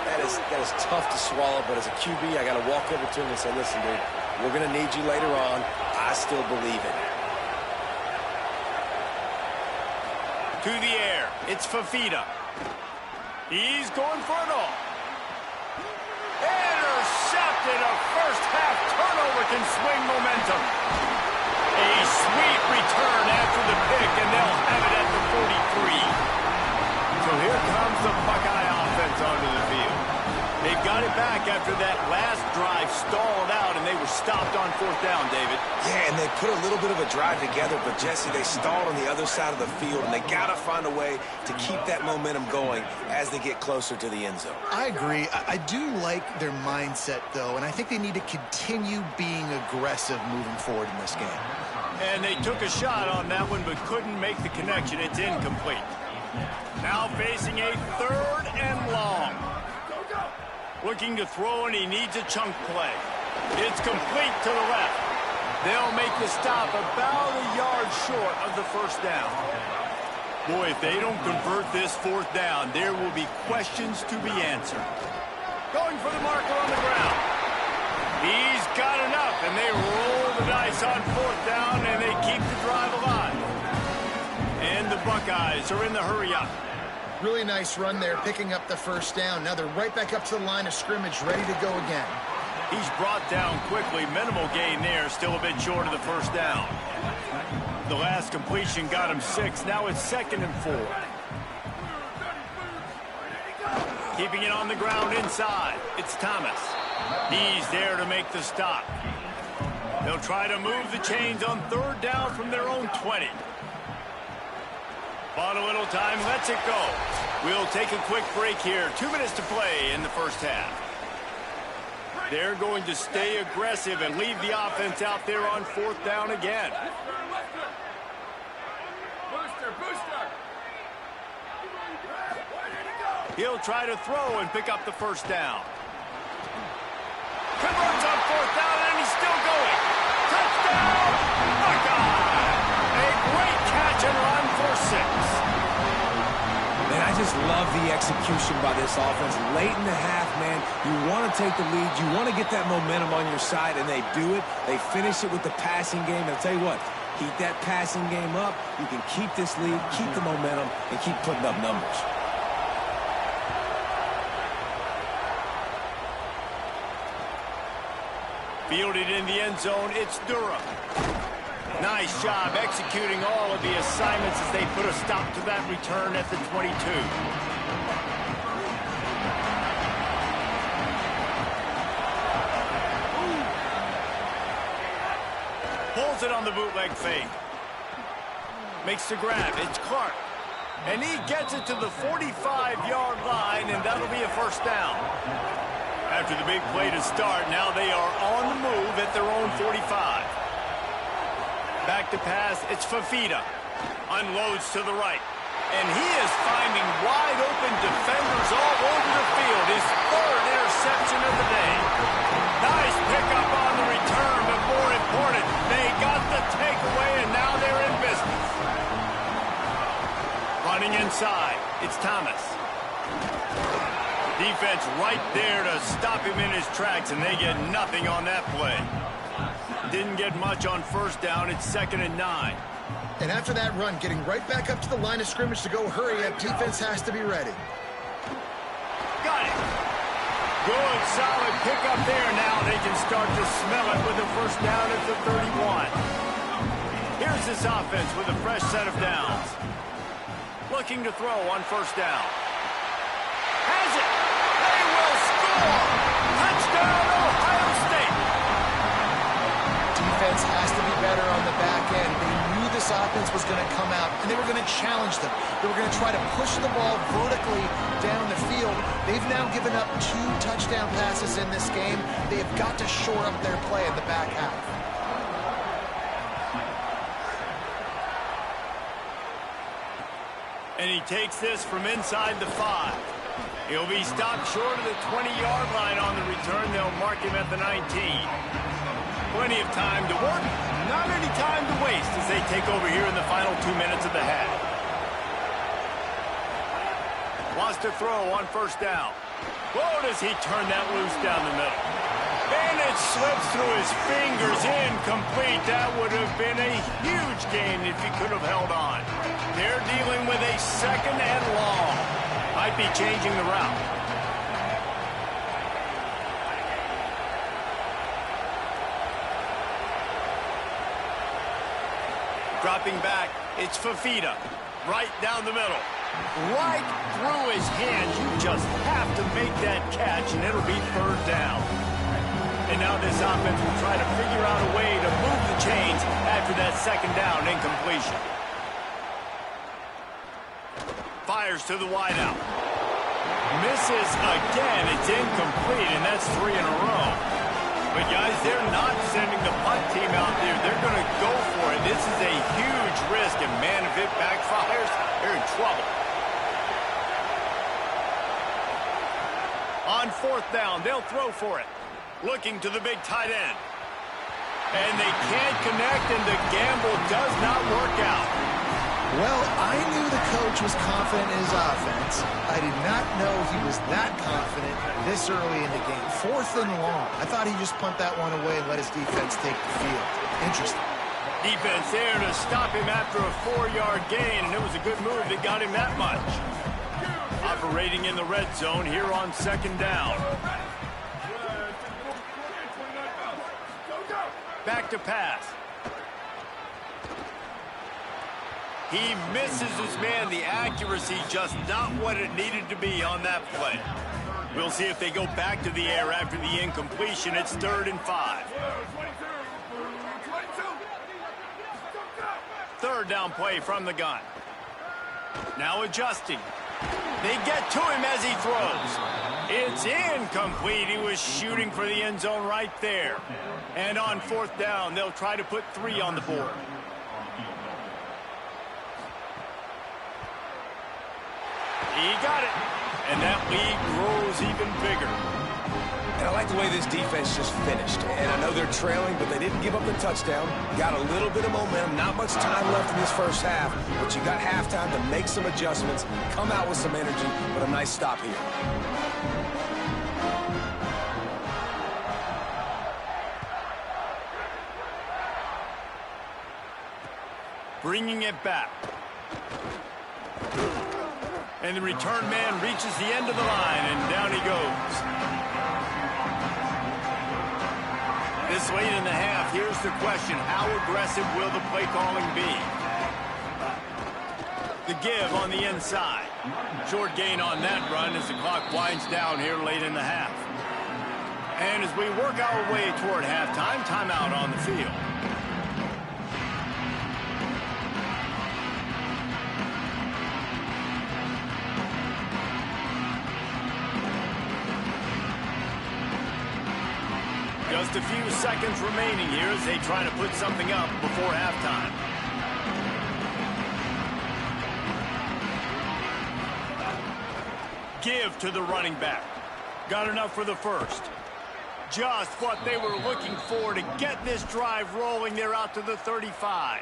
That is tough to swallow, but as a QB, I got to walk over to him and say, listen, dude, we're going to need you later on. I still believe it. To the air, it's Fafita. He's going for it all. Intercepted. A first-half turnover can swing momentum. A sweet return after the pick, and they'll have it at the 43. So here comes the Buckeye offense onto the field. They've got it back after that last drive stalled out, and they were stopped on 4th down, David. Yeah, and they put a little bit of a drive together, but, Jesse, they stalled on the other side of the field, and they got to find a way to keep that momentum going as they get closer to the end zone. I agree. I do like their mindset, though, and I think they need to continue being aggressive moving forward in this game. And they took a shot on that one, but couldn't make the connection. It's incomplete. Now facing a 3rd and long. Looking to throw, and he needs a chunk play. It's complete to the left. They'll make the stop about a yard short of the first down. Boy, if they don't convert this 4th down, there will be questions to be answered. Going for the marker on the ground. He's got enough, and they roll the dice on 4th down, and they keep the drive alive. And the Buckeyes are in the hurry-up. Really nice run there, picking up the 1st down. Now they're right back up to the line of scrimmage, ready to go again. He's brought down quickly. Minimal gain there, still a bit short of the 1st down. The last completion got him 6. Now it's 2nd and 4. Keeping it on the ground inside. It's Thomas. He's there to make the stop. They'll try to move the chains on 3rd down from their own 20. Bought a little time, lets it go. We'll take a quick break here. 2 minutes to play in the 1st half. They're going to stay aggressive and leave the offense out there on 4th down again. He'll try to throw and pick up the 1st down. Converts on 4th down, and he's still going. Touchdown! Buckeye! A great catch and run for 6. Man, I just love the execution by this offense. Late in the half, man, you want to take the lead. You want to get that momentum on your side, and they do it. They finish it with the passing game. And I'll tell you what, keep that passing game up. You can keep this lead, keep the momentum, and keep putting up numbers. Fielded in the end zone, it's Durham. Nice job executing all of the assignments as they put a stop to that return at the 22. Pulls it on the bootleg fake. Makes the grab, it's Clark. And he gets it to the 45-yard line, and that'll be a 1st down. After the big play to start, now they are on the move at their own 45. Back to pass, it's Fafita. Unloads to the right. And he is finding wide open defenders all over the field. His 3rd interception of the day. Nice pickup on the return, but more important, they got the takeaway, and now they're in business. Running inside, it's Thomas. Defense right there to stop him in his tracks, and they get nothing on that play. Didn't get much on 1st down. It's 2nd and 9. And after that run, getting right back up to the line of scrimmage to go hurry up, defense has to be ready. Got it. Good, solid pickup there. Now they can start to smell it with a 1st down at the 31. Here's this offense with a fresh set of downs. Looking to throw on 1st down. Has it. They will score. Touchdown, Ohio State. Defense has to be better on the back end. They knew this offense was going to come out, and they were going to challenge them. They were going to try to push the ball vertically down the field. They've now given up 2 touchdown passes in this game. They have got to shore up their play in the back half. And he takes this from inside the 5. He'll be stopped short of the 20-yard line on the return. They'll mark him at the 19. Plenty of time to work, not any time to waste as they take over here in the final 2 minutes of the half. Wants to throw on 1st down. Whoa, does he turn that loose down the middle. And it slips through his fingers, incomplete. That would have been a huge gain if he could have held on. They're dealing with a 2nd and long. Might be changing the route. Dropping back, it's Fafita. Right down the middle. Right through his hands. You just have to make that catch, and it'll be 3rd down. And now this offense will try to figure out a way to move the chains after that 2nd down incompletion. Fires to the wideout. Misses again. It's incomplete, and that's 3 in a row. But, guys, they're not sending the punt team out there. They're going to go for it. This is a huge risk, and, man, if it backfires, they're in trouble. On 4th down, they'll throw for it. Looking to the big tight end. And they can't connect, and the gamble does not work out. Well, I knew the coach was confident in his offense. I did not know he was that confident this early in the game. 4th and long. I thought he'd just punt that one away and let his defense take the field. Interesting. Defense there to stop him after a 4-yard gain, and it was a good move that got him that much. Operating in the red zone here on 2nd down. Back to pass. He misses his man. The accuracy just not what it needed to be on that play. We'll see if they go back to the air after the incompletion. It's 3rd and 5. 3rd down play from the gun. Now adjusting. They get to him as he throws. It's incomplete. He was shooting for the end zone right there. And on 4th down, they'll try to put 3 on the board. He got it. And that lead grows even bigger. And I like the way this defense just finished. And I know they're trailing, but they didn't give up the touchdown. Got a little bit of momentum. Not much time left in this first half, but you got halftime to make some adjustments, come out with some energy, but a nice stop here. Bringing it back. And the return man reaches the end of the line, and down he goes. This late in the half, here's the question. How aggressive will the play calling be? The give on the inside. Short gain on that run as the clock winds down here late in the half. And as we work our way toward halftime, timeout on the field. Just a few seconds remaining here as they try to put something up before halftime. Give to the running back. Got enough for the first. Just what they were looking for to get this drive rolling. They're out to the 35.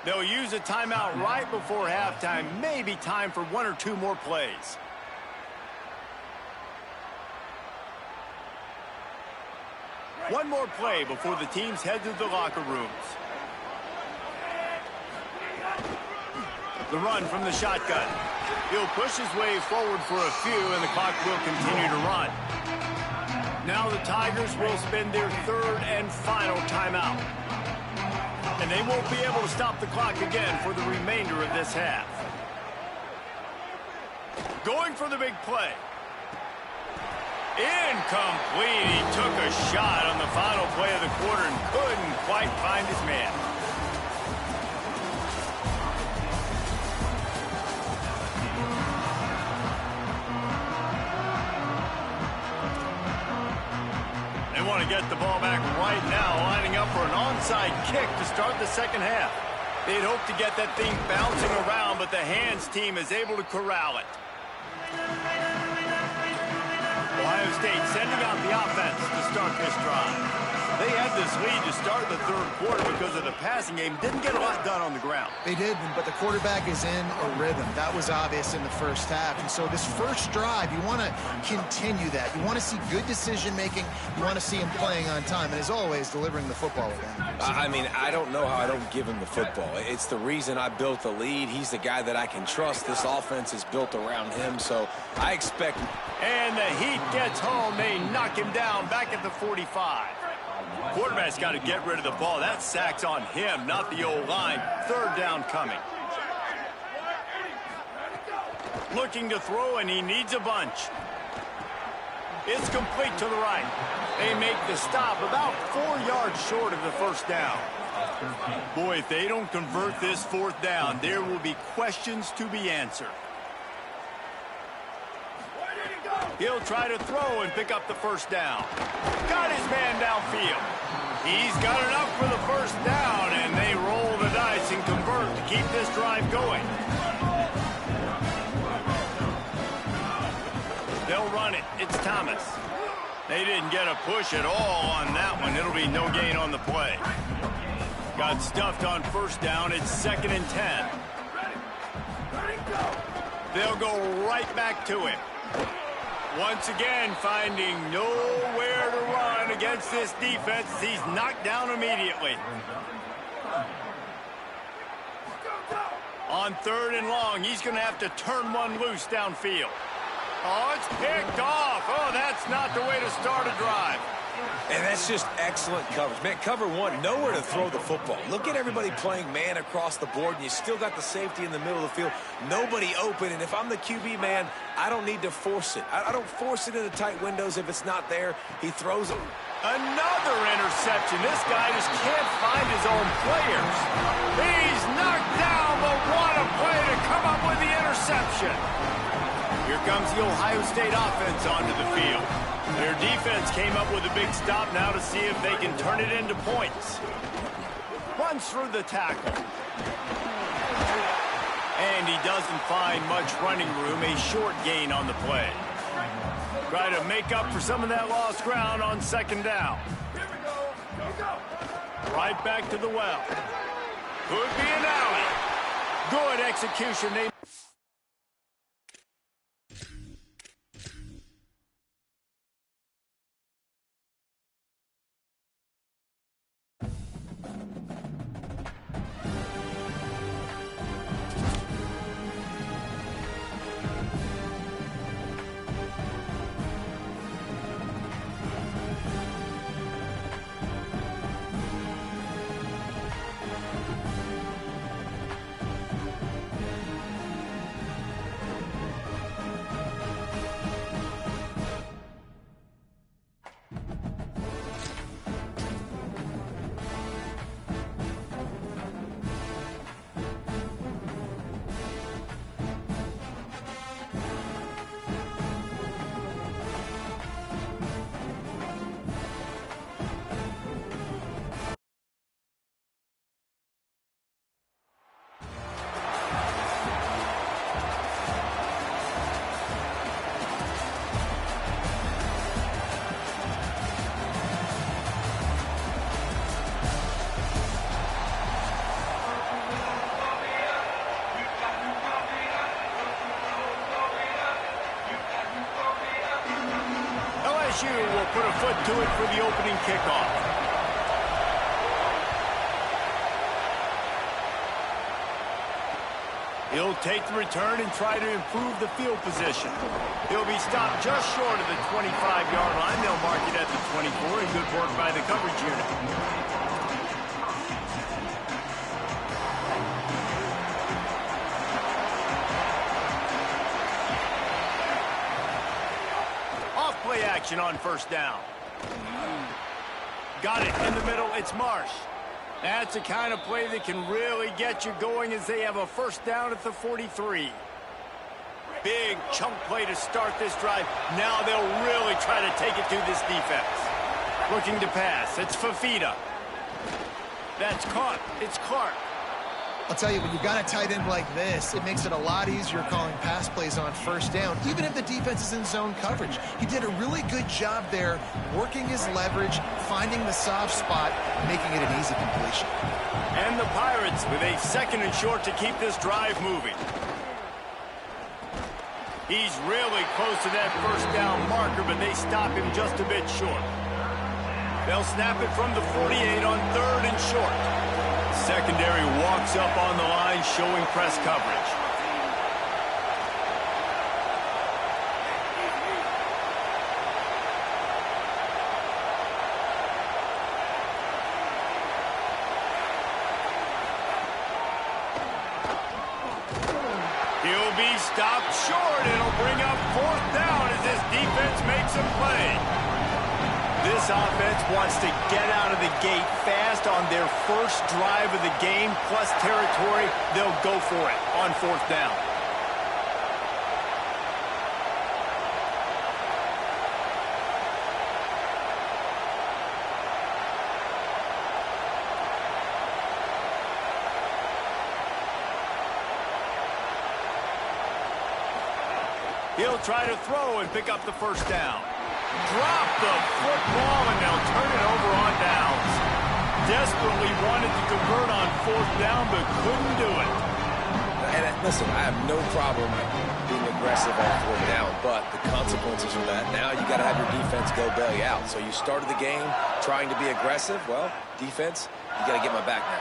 They'll use a timeout right before halftime. Maybe time for 1 or 2 more plays. One more play before the teams head to the locker rooms. The run from the shotgun. He'll push his way forward for a few, and the clock will continue to run. Now the Tigers will spend their 3rd and final timeout. And they won't be able to stop the clock again for the remainder of this half. Going for the big play. Incomplete. He took a shot on the final play of the quarter and couldn't quite find his man. They want to get the ball back right now, lining up for an onside kick to start the second half. They'd hope to get that thing bouncing around, but the hands team is able to corral it. Ohio State sending out the offense to start this drive. They had this lead to start the 3rd quarter because of the passing game. Didn't get a lot done on the ground. They did, but the quarterback is in a rhythm. That was obvious in the first half. And so this first drive, you want to continue that. You want to see good decision-making. You want to see him playing on time. And as always, delivering the football again. I mean, I don't know how I don't give him the football. It's the reason I built the lead. He's the guy that I can trust. This offense is built around him, so I expect... And the heat gets home. They knock him down back at the 45. Quarterback's got to get rid of the ball. That sack's on him, not the O-line. 3rd down coming. Looking to throw, and he needs a bunch. It's complete to the right. They make the stop about 4 yards short of the first down. Boy, if they don't convert this 4th down, there will be questions to be answered. He'll try to throw and pick up the first down. Got his man downfield. He's got enough for the first down, and they roll the dice and convert to keep this drive going. They'll run it. It's Thomas. They didn't get a push at all on that one. It'll be no gain on the play. Got stuffed on first down. It's 2nd and 10. They'll go right back to him. Once again, finding nowhere to run against this defense. He's knocked down immediately. On 3rd and long, he's going to have to turn one loose downfield. Oh, it's picked off. Oh, that's not the way to start a drive. And that's just excellent coverage. Man, cover one, nowhere to throw the football. Look at everybody playing man across the board, and you still got the safety in the middle of the field. Nobody open, and if I'm the QB, man, I don't need to force it. I don't force it into tight windows if it's not there. He throws it. Another interception. This guy just can't find his own players. He's knocked down, but what a play to come up with the interception. Here comes the Ohio State offense onto the field. Their defense came up with a big stop now to see if they can turn it into points. Runs through the tackle. And he doesn't find much running room, a short gain on the play. Try to make up for some of that lost ground on 2nd down. Right back to the well. Could be an alley. Good execution. They will put a foot to it for the opening kickoff. He'll take the return and try to improve the field position. He'll be stopped just short of the 25-yard line. They'll mark it at the 24, and good work by the coverage unit. Play action on 1st down. Got it in the middle. It's Marsh. That's the kind of play that can really get you going as they have a 1st down at the 43. Big chunk play to start this drive. Now they'll really try to take it to this defense. Looking to pass. It's Fafita. That's caught. It's Clark. I'll tell you, when you've got a tight end like this, it makes it a lot easier calling pass plays on 1st down, even if the defense is in zone coverage. He did a really good job there, working his leverage, finding the soft spot, making it an easy completion. And the Pirates with a 2nd and short to keep this drive moving. He's really close to that 1st down marker, but they stop him just a bit short. They'll snap it from the 48 on 3rd and short. Secondary walks up on the line, showing press coverage. He'll be stopped short. It'll bring up 4th down as this defense makes a play. This offense wants to get out of the gate fast on their 1st drive of the game, plus territory. They'll go for it on 4th down. He'll try to throw and pick up the 1st down. Drop the football, and they'll turn it over on downs. Desperately wanted to convert on 4th down, but couldn't do it. And Listen, I have no problem being aggressive on fourth down, but the consequences of that, now you got to have your defense go bail you out. So you started the game trying to be aggressive. Well, defense, you got to get my back now.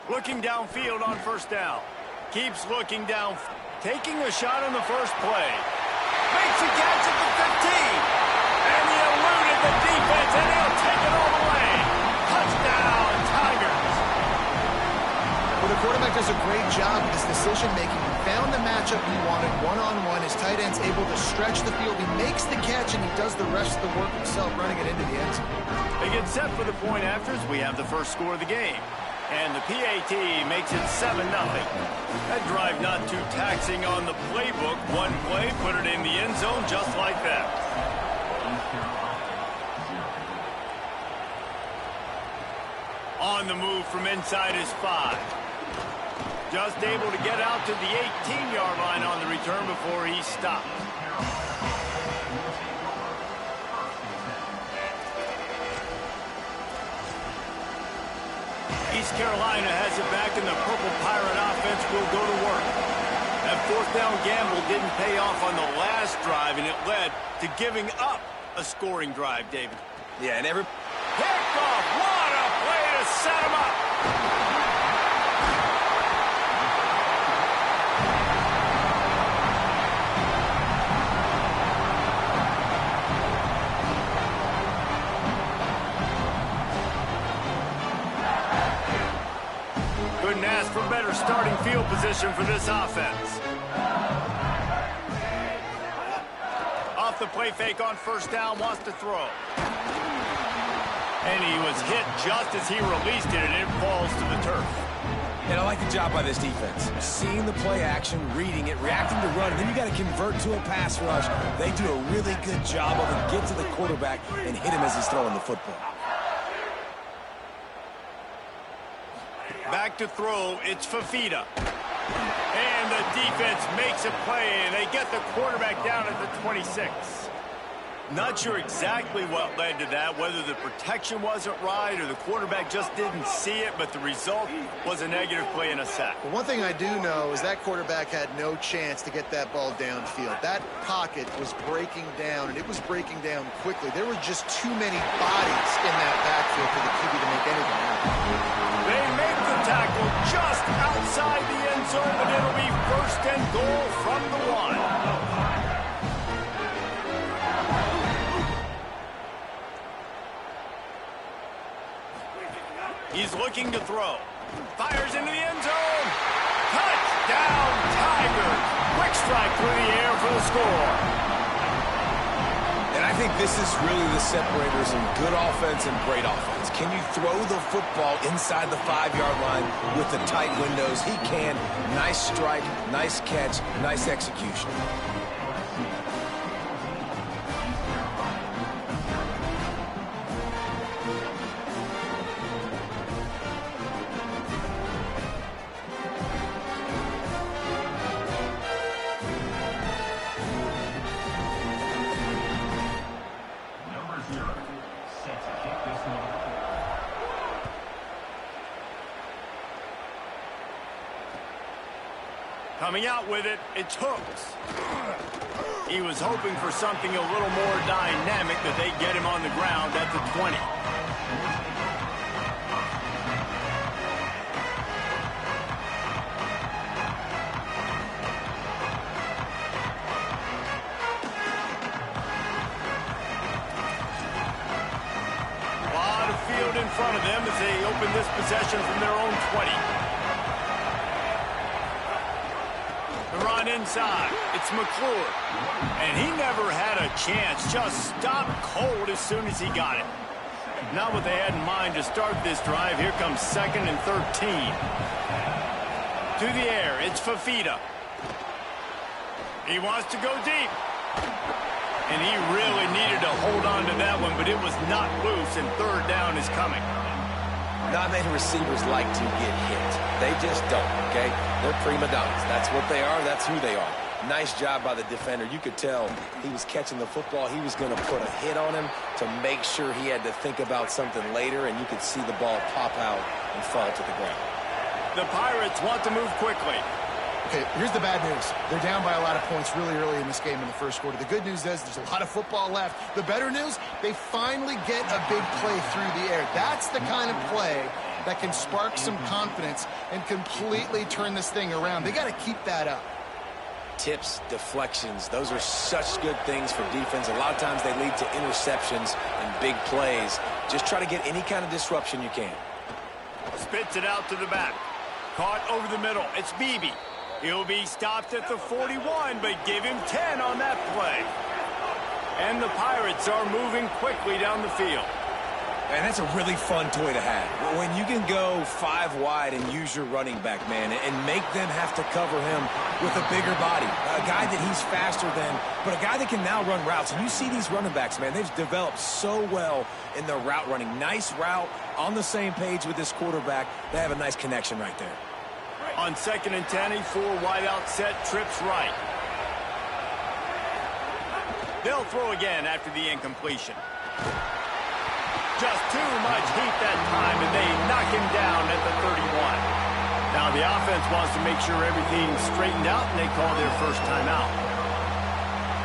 Looking downfield on first down. Keeps looking down. Taking a shot on the first play. Makes a catch at the 15. And he eluded the defense, and he'll take it all the way. Touchdown, Tigers. Well, the quarterback does a great job with his decision-making. He found the matchup he wanted, one-on-one. His tight end's able to stretch the field. He makes the catch, and he does the rest of the work himself, running it into the end zone. They get set for the point afters. We have the first score of the game. And the PAT makes it 7-0. That drive not too taxing on the playbook. One play, put it in the end zone just like that. On the move from inside his 5. Just able to get out to the 18-yard line on the return before he stopped. East Carolina has it back, and the Purple Pirate offense will go to work. That fourth down gamble didn't pay off on the last drive, and it led to giving up a scoring drive, David. Yeah, and every... Picked off. What a play to set him up. Couldn't ask for better starting field position for this offense. Off the play fake on first down, wants to throw. And he was hit just as he released it, and it falls to the turf. And I like the job by this defense. Seeing the play action, reading it, reacting to run, then you got to convert to a pass rush. They do a really good job of it. Get to the quarterback and hit him as he's throwing the football. Back to throw, it's Fafita. And the defense makes a play, and they get the quarterback down at the 26. Not sure exactly what led to that, whether the protection wasn't right or the quarterback just didn't see it, but the result was a negative play and a sack. Well, one thing I do know is that quarterback had no chance to get that ball downfield. That pocket was breaking down, and it was breaking down quickly. There were just too many bodies in that backfield for the QB to make anything happen. They make the tackle just outside the end zone, but it'll be first and goal from the 1. He's looking to throw. Fires into the end zone. Touchdown, Tigers. Quick strike through the air for the score. And I think this is really the separators in good offense and great offense. Can you throw the football inside the 5-yard line with the tight windows? He can. Nice strike, nice catch, nice execution. Coming out with it, it's Hooks. He was hoping for something a little more dynamic, that they get him on the ground at the 20. A lot of field in front of them as they open this possession from their own 20. Run inside. It's McClure. And he never had a chance. Just stopped cold as soon as he got it. Not what they had in mind to start this drive. Here comes 2nd and 13. To the air. It's Fafita. He wants to go deep. And he really needed to hold on to that one, but it was not loose, and third down is coming. Not many receivers like to get hit. They just don't, okay? They're prima donnas. That's what they are. That's who they are. Nice job by the defender. You could tell he was catching the football. He was going to put a hit on him to make sure he had to think about something later, and you could see the ball pop out and fall to the ground. The Pirates want to move quickly. Okay, here's the bad news. They're down by a lot of points really early in this game in the first quarter. The good news is there's a lot of football left. The better news, they finally get a big play through the air. That's the kind of play that can spark some confidence and completely turn this thing around. They got to keep that up. Tips, deflections, those are such good things for defense. A lot of times they lead to interceptions and big plays. Just try to get any kind of disruption you can. Spits it out to the back. Caught over the middle. It's Beebe. He'll be stopped at the 41, but give him 10 on that play. And the Pirates are moving quickly down the field. And that's a really fun toy to have. When you can go 5 wide and use your running back, man, and make them have to cover him with a bigger body. A guy that he's faster than, but a guy that can now run routes. And you see these running backs, man, they've developed so well in their route running. Nice route, on the same page with this quarterback. They have a nice connection right there. On 2nd and 10, a 4 wide out set, trips right. They'll throw again after the incompletion. Just too much heat that time, and they knock him down at the 31. Now the offense wants to make sure everything's straightened out, and they call their first timeout.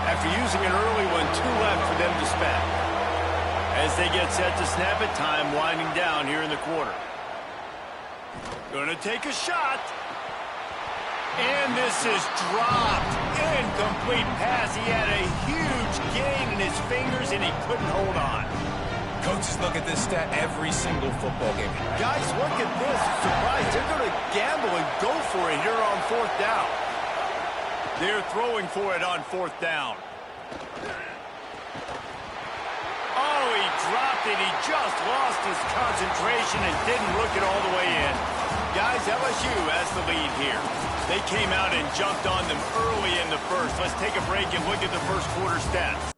After using an early one, 2 left for them to spend. As they get set to snap it, time winding down here in the quarter. Gonna take a shot. And this is dropped. Incomplete pass. He had a huge gain in his fingers, and he couldn't hold on. Coaches look at this stat every single football game. Guys, look at this. Surprised. They're going to gamble and go for it here on 4th down. They're throwing for it on 4th down. Oh, he dropped it. He just lost his concentration and didn't look it all the way in. Guys, LSU has the lead here. They came out and jumped on them early in the first. Let's take a break and look at the first quarter stats.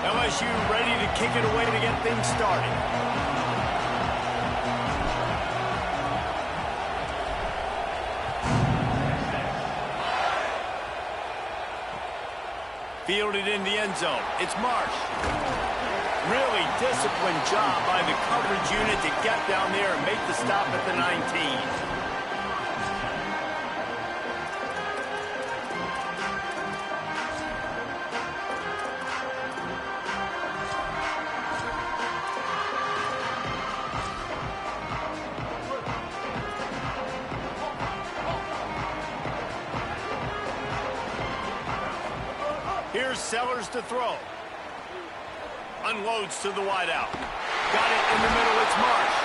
LSU ready to kick it away to get things started. Fielded in the end zone. It's Marsh. Really disciplined job by the coverage unit to get down there and make the stop at the 19. Here's Sellers to throw. Unloads to the wideout. Got it in the middle. It's Marsh.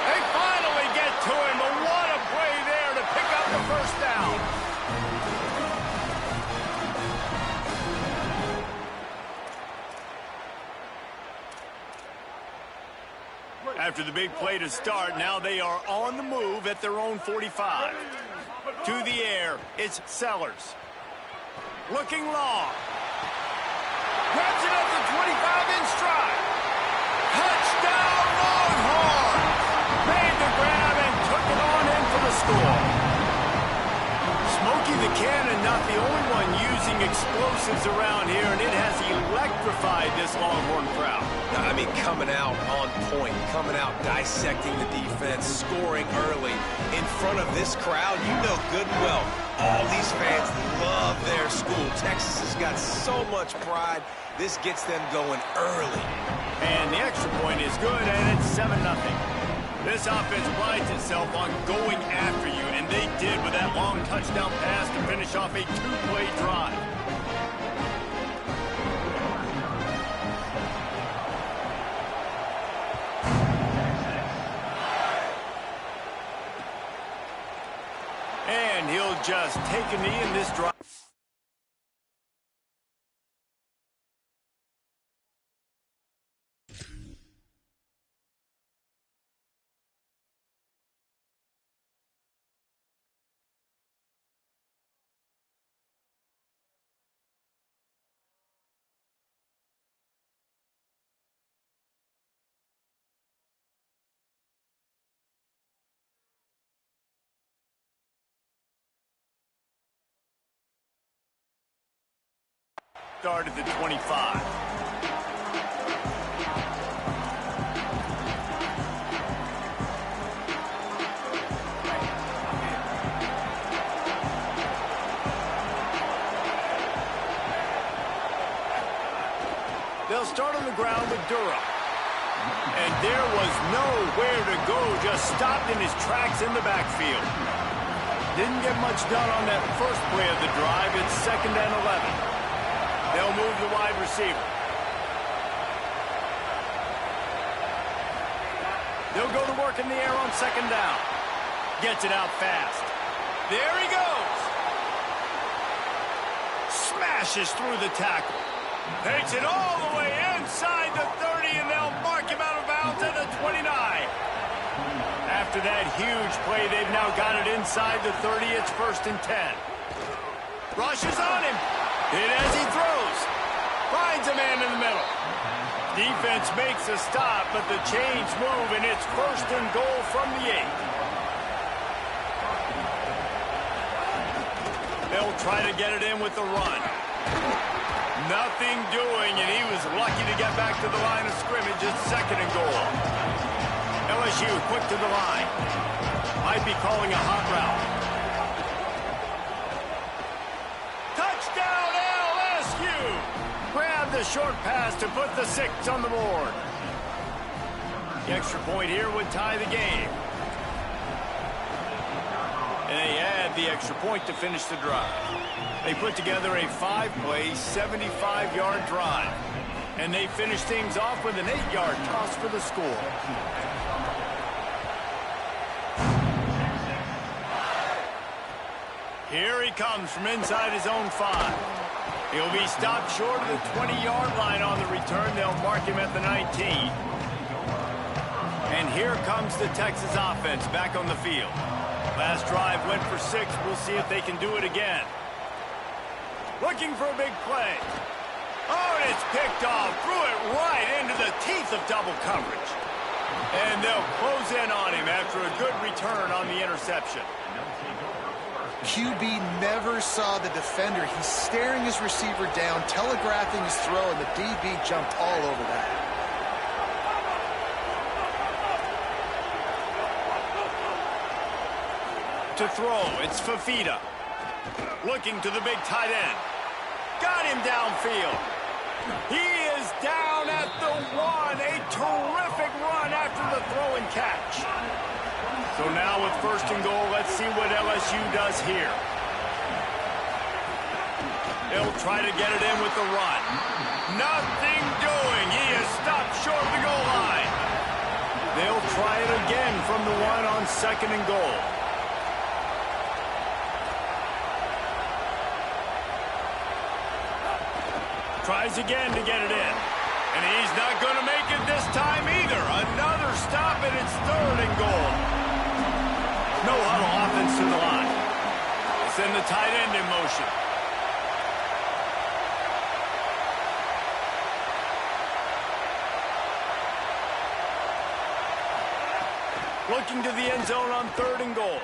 They finally get to him, but what a play there to After the big play to start, now they are on the move at their own 45. To the air, it's Sellers. Looking long. Grabs it up to 25 in stride. Touchdown Longhorns! Made the grab and took it on in for the score. Smokey the Cannon not the only one using explosives around here, and it has electrified this Longhorn crowd. I mean, coming out on point, coming out dissecting the defense, scoring early in front of this crowd. You know good and well, all these fans love their school. Texas has got so much pride. This gets them going early. And the extra point is good, and it's 7-0. This offense prides itself on going after you, and they did with that long touchdown pass to finish off a two-play drive. And he'll just take a knee in this drive. Start at the 25. They'll start on the ground with Durham. And there was nowhere to go, just stopped in his tracks in the backfield. Didn't get much done on that first play of the drive. It's 2nd and 11. They'll move the wide receiver. They'll go to work in the air on 2nd down. Gets it out fast. There he goes. Smashes through the tackle. Takes it all the way inside the 30, and they'll mark him out of bounds at the 29. After that huge play, they've now got it inside the 30. It's 1st and 10. Rushes on him. Hit as he throws. Finds a man in the middle. Defense makes a stop, but the chains move, and it's 1st and goal from the 8. They'll try to get it in with the run. Nothing doing, and he was lucky to get back to the line of scrimmage. It's 2nd and goal. LSU quick to the line. Might be calling a hot route. Grab the short pass to put the 6 on the board. The extra point here would tie the game. And they add the extra point to finish the drive. They put together a 5-play, 75-yard drive. And they finish things off with an 8-yard toss for the score. Here he comes from inside his own 5. He'll be stopped short of the 20-yard line on the return. They'll mark him at the 19. And here comes the Texas offense back on the field. Last drive went for 6. We'll see if they can do it again. Looking for a big play. Oh, and it's picked off. Threw it right into the teeth of double coverage. And they'll close in on him after a good return on the interception. QB never saw the defender. He's staring his receiver down, telegraphing his throw, and the DB jumped all over that. To throw, it's Fafita. Looking to the big tight end. Got him downfield. He is down at the 1. A terrific run after the throw and catch. So now with 1st and goal, let's see what LSU does here. They'll try to get it in with the run. Nothing doing. He is stopped short of the goal line. They'll try it again from the 1 on 2nd and goal. Tries again to get it in. And he's not going to make it this time either. Another stop send the tight end in motion. Looking to the end zone on 3rd and goal.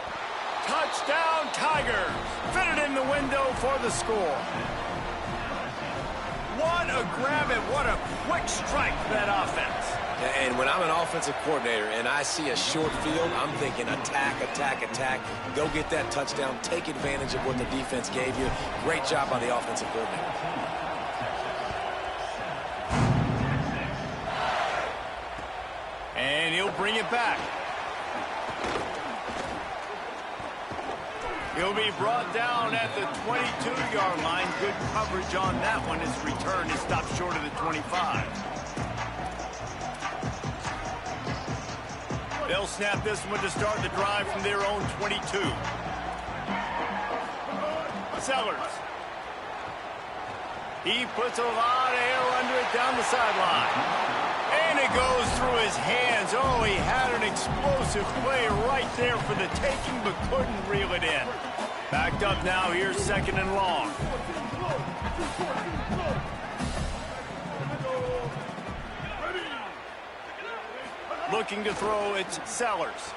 Touchdown, Tigers. Fitted in the window for the score. What a grab and what a quick strike for that offense. And when I'm an offensive coordinator and I see a short field, I'm thinking attack, attack, attack. Go get that touchdown. Take advantage of what the defense gave you. Great job by the offensive coordinator. And he'll bring it back. He'll be brought down at the 22-yard line. Good coverage on that one. His return is stopped short of the 25. They'll snap this one to start the drive from their own 22. Sellers. He puts a lot of air under it down the sideline. And it goes through his hands. Oh, he had an explosive play right there for the taking, but couldn't reel it in. Backed up now. Here's 2nd and long. Looking to throw, it's Sellers.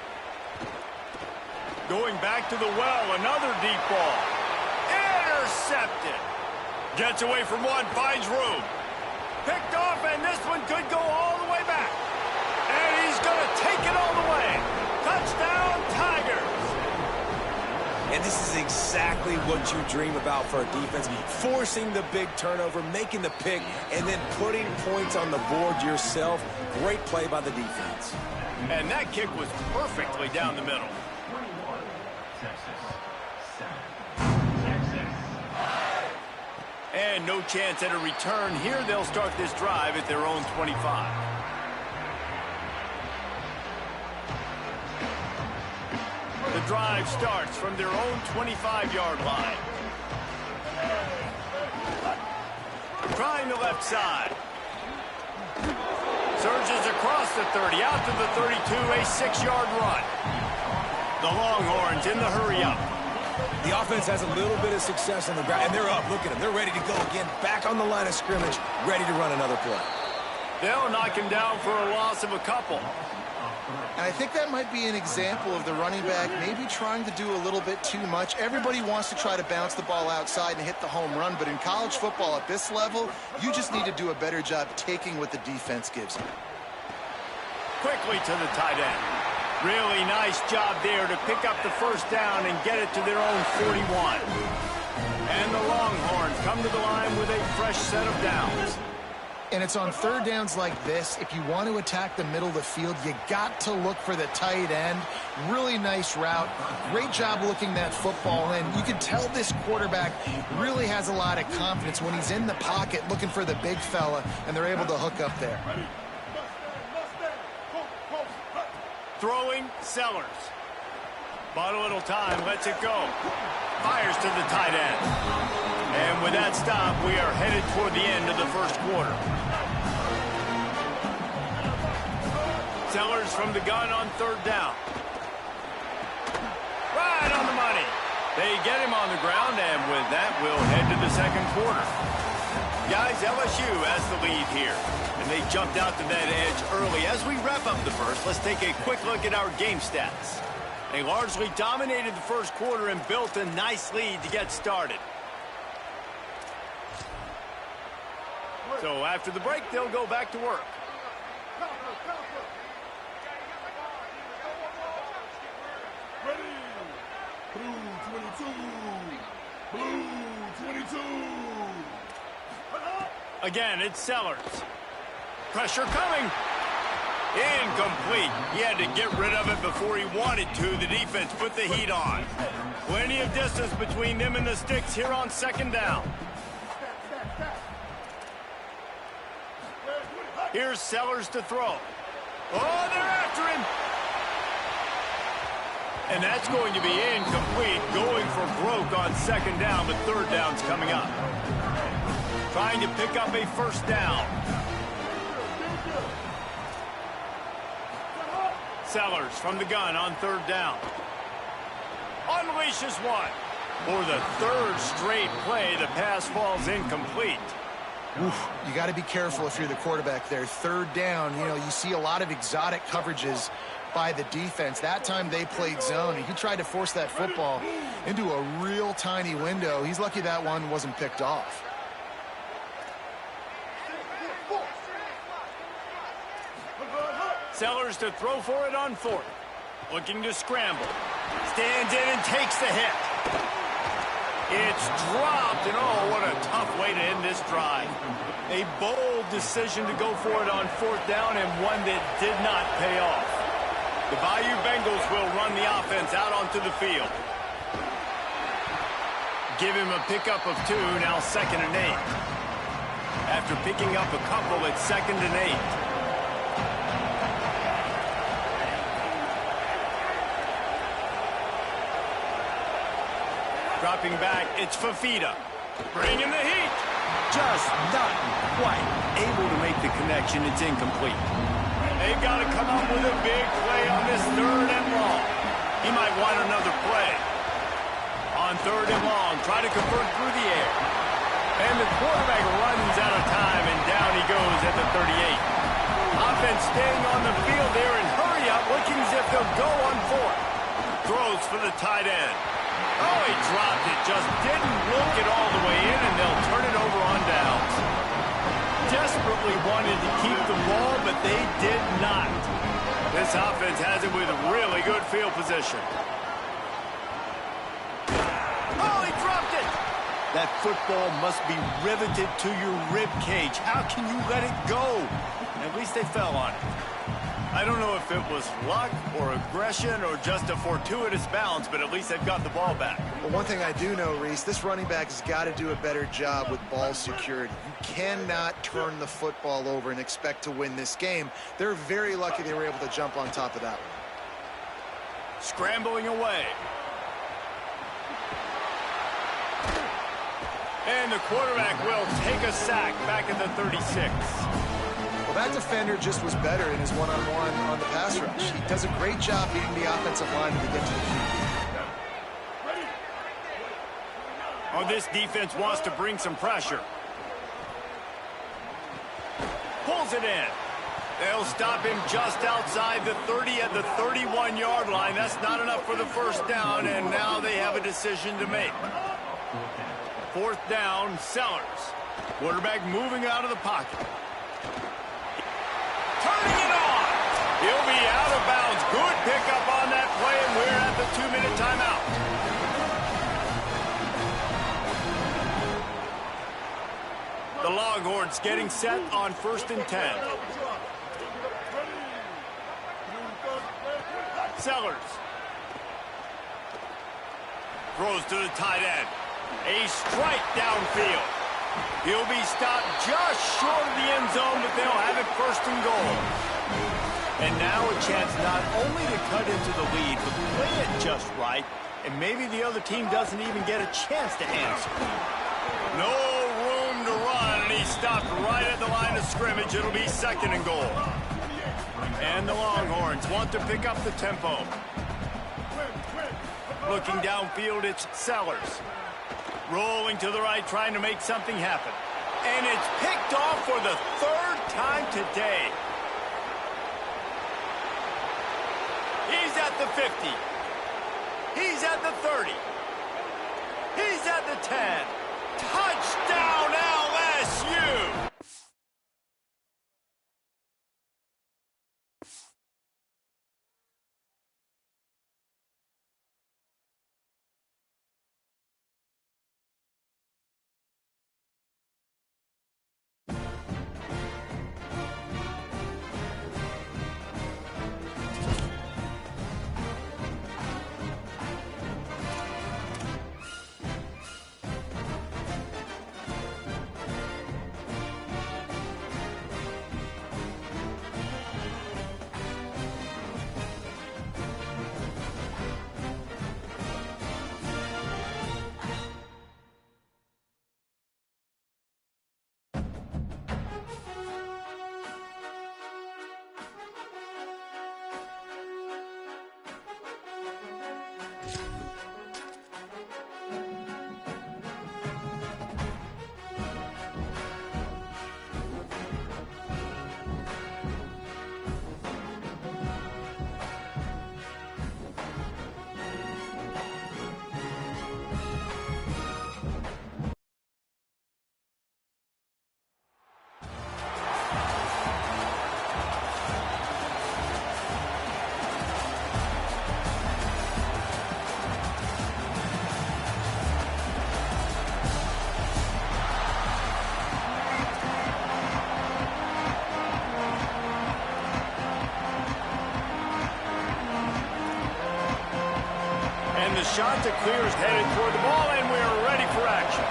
Going back to the well, another deep ball. Intercepted. Gets away from one, finds room. Picked off, and this one could go all the way back. And he's going to take it all the way. Touchdown, Tigers. And this is exactly what you dream about for a defense. Forcing the big turnover, making the pick, and then putting points on the board yourself. Great play by the defense. And that kick was perfectly down the middle. And no chance at a return here. They'll start this drive at their own 25. The drive starts from their own 25-yard line. Trying the left side. Surges across the 30, out to the 32, a 6-yard run. The Longhorns in the hurry-up. The offense has a little bit of success on the ground, and they're up. Look at them. They're ready to go again. Back on the line of scrimmage, ready to run another play. They'll knock him down for a loss of a couple. And I think that might be an example of the running back maybe trying to do a little bit too much. Everybody wants to try to bounce the ball outside and hit the home run, but in college football at this level, you just need to do a better job taking what the defense gives you. Quickly to the tight end. Really nice job there to pick up the first down and get it to their own 41. And the Longhorns come to the line with a fresh set of downs. And it's on 3rd downs like this. If you want to attack the middle of the field, you got to look for the tight end. Really nice route. Great job looking that football in. You can tell this quarterback really has a lot of confidence when he's in the pocket looking for the big fella, and they're able to hook up there. Throwing, Sellers. Bought a little time, lets it go. Fires to the tight end. And with that stop, we are headed toward the end of the first quarter. Sellers from the gun on 3rd down. Right on the money. They get him on the ground, and with that, we'll head to the 2nd quarter. Guys, LSU has the lead here, and they jumped out to that edge early. As we wrap up the first, let's take a quick look at our game stats. They largely dominated the first quarter and built a nice lead to get started. So after the break, they'll go back to work. Ready. Blue 22. Blue 22. Again, it's Sellers. Pressure coming. Incomplete. He had to get rid of it before he wanted to. The defense put the heat on. Plenty of distance between them and the sticks here on 2nd down. Here's Sellers to throw. Oh, they're after him. And that's going to be incomplete. Going for broke on 2nd down, but 3rd down's coming up. Trying to pick up a first down. Sellers from the gun on 3rd down. Unleashes one. For the third straight play, the pass falls incomplete. Oof, you got to be careful if you're the quarterback there. Third down, you know, you see a lot of exotic coverages by the defense. That time they played zone, and he tried to force that football into a real tiny window. He's lucky that one wasn't picked off. Sellers to throw for it on fourth. Looking to scramble. Stands in and takes the hit. It's dropped, and oh, what a tough way to end this drive. A bold decision to go for it on fourth down, and one that did not pay off. The Bayou Bengals will run the offense out onto the field. Give him a pickup of 2, now 2nd and 8. After picking up a couple, it's 2nd and 8. Dropping back, it's Fafita. Bringing the heat. Just not quite able to make the connection. It's incomplete. They've got to come up with a big play on this 3rd and long. He might want another play. On 3rd and long, try to convert through the air. And the quarterback runs out of time, and down he goes at the 38. Offense staying on the field there and hurry up, looking as if they'll go on 4th. Throws for the tight end. Oh, he dropped it. Just didn't look it all the way in, and they'll turn it over on downs. Desperately wanted to keep the ball, but they did not. This offense has it with really good field position. Oh, he dropped it. That football must be riveted to your rib cage. How can you let it go? At least they fell on it. I don't know if it was luck or aggression or just a fortuitous bounce, but at least they've got the ball back. Well, one thing I do know, Reese, this running back has got to do a better job with ball security. You cannot turn the football over and expect to win this game. They're very lucky they were able to jump on top of that one. Scrambling away. And the quarterback will take a sack back at the 36. Well, that defender just was better in his one-on-one on the pass rush. He does a great job beating the offensive lineman to get to the QB. Oh, this defense wants to bring some pressure. Pulls it in. They'll stop him just outside the 30 at the 31-yard line. That's not enough for the first down, and now they have a decision to make. 4th down, Sellers. Quarterback moving out of the pocket. Turning it on. He'll be out of bounds. Good pickup on that play, and we're at the 2-minute timeout. The Longhorns getting set on 1st and 10. Sellers. Throws to the tight end. A strike downfield. He'll be stopped just short of the end zone, but they'll have it 1st and goal. And now a chance not only to cut into the lead, but play it just right, and maybe the other team doesn't even get a chance to answer. No room to run, and he stopped right at the line of scrimmage. It'll be 2nd and goal. And the Longhorns want to pick up the tempo. Looking downfield, it's Sellers. Rolling to the right, trying to make something happen. And it's picked off for the 3rd time today. He's at the 50. He's at the 30. He's at the 10. Touchdown, LSU! And the shot to clear is headed toward the ball, and we are ready for action.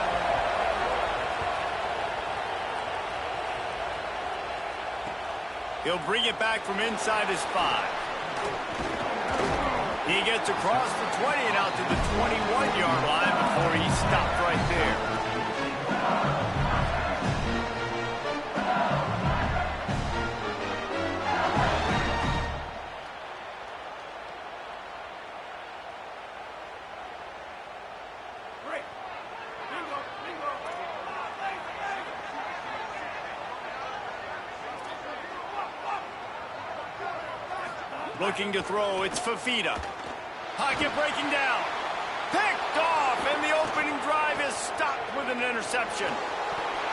He'll bring it back from inside his 5. He gets across the 20 and out to the 21-yard line before he stopped right there. Looking to throw, it's Fafita. Pocket breaking down. Picked off, and the opening drive is stopped with an interception.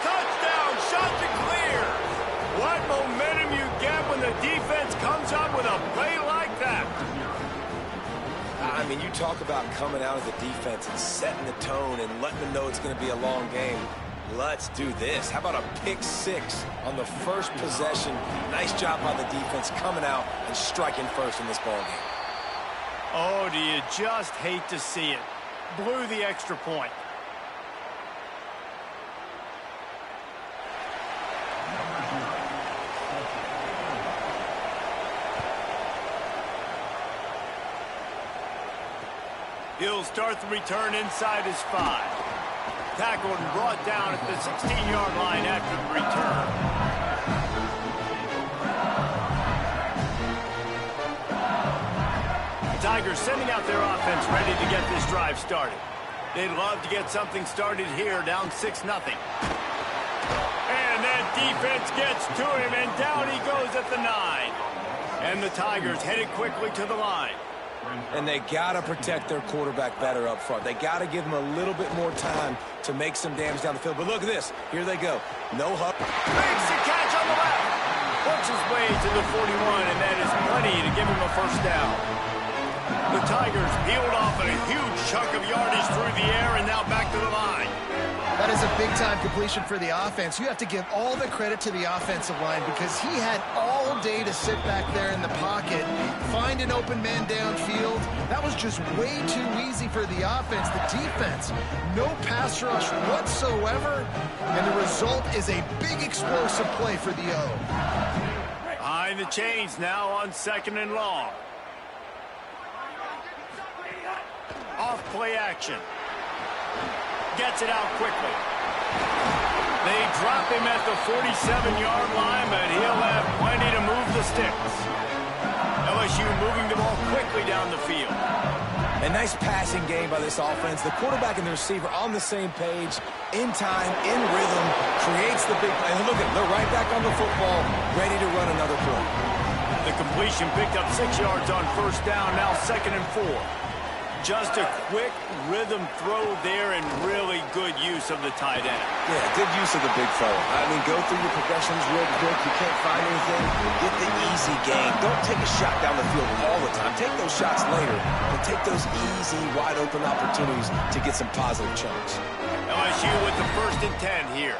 Touchdown, shot to clear. What momentum you get when the defense comes up with a play like that. I mean, you talk about coming out of the defense and setting the tone and letting them know it's going to be a long game. Let's do this. How about a pick 6 on the first possession? Nice job by the defense coming out and striking first in this ball game. Oh, do you just hate to see it? Blew the extra point. He'll start the return inside his 5. Tackled and brought down at the 16-yard line after the return. The Tigers sending out their offense ready to get this drive started. They'd love to get something started here, down 6-0. And that defense gets to him, and down he goes at the 9. And the Tigers headed quickly to the line. And they got to protect their quarterback better up front. They got to give him a little bit more time to make some damage down the field. But look at this. Here they go. No huck. Makes the catch on the left. Works his way to the 41, and that is plenty to give him a first down. The Tigers peeled off a huge chunk of yardage through the air and now back to the line. That is a big-time completion for the offense. You have to give all the credit to the offensive line because he had all day to sit back there in the pocket, find an open man downfield. That was just way too easy for the offense. The defense, no pass rush whatsoever, and the result is a big explosive play for the O. Behind the chains now on 2nd and long. Off play action. Gets it out quickly. They drop him at the 47-yard line, but he'll have plenty to move the sticks. LSU moving the ball quickly down the field. A nice passing game by this offense. The quarterback and the receiver on the same page, in time, in rhythm, creates the big play. And look at it, they're right back on the football, ready to run another play. The completion picked up 6 yards on first down, now 2nd and 4. Just a quick rhythm throw there and really good use of the tight end. Yeah, good use of the big fella. I mean, go through your progressions real quick. You can't find anything. Get the easy gain. Don't take a shot down the field all the time. Take those shots later, but take those easy, wide-open opportunities to get some positive chunks. LSU with the 1st and 10 here.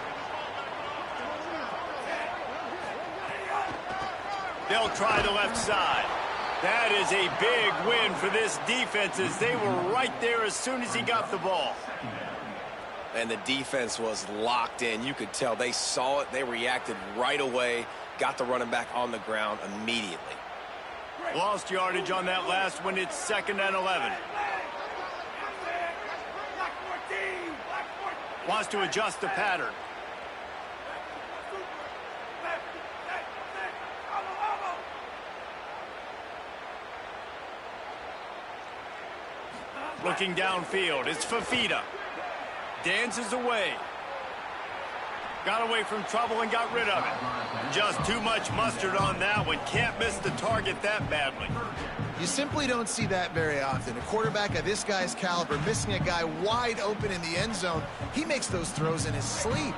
They'll try the left side. That is a big win for this defense as they were right there as soon as he got the ball. And the defense was locked in. You could tell they saw it. They reacted right away. Got the running back on the ground immediately. Lost yardage on that last one. It's 2nd and 11. Wants to adjust the pattern. Looking downfield, it's Fafita. Dances away. Got away from trouble and got rid of it. Just too much mustard on that one. Can't miss the target that badly. You simply don't see that very often. A quarterback of this guy's caliber missing a guy wide open in the end zone. He makes those throws in his sleep.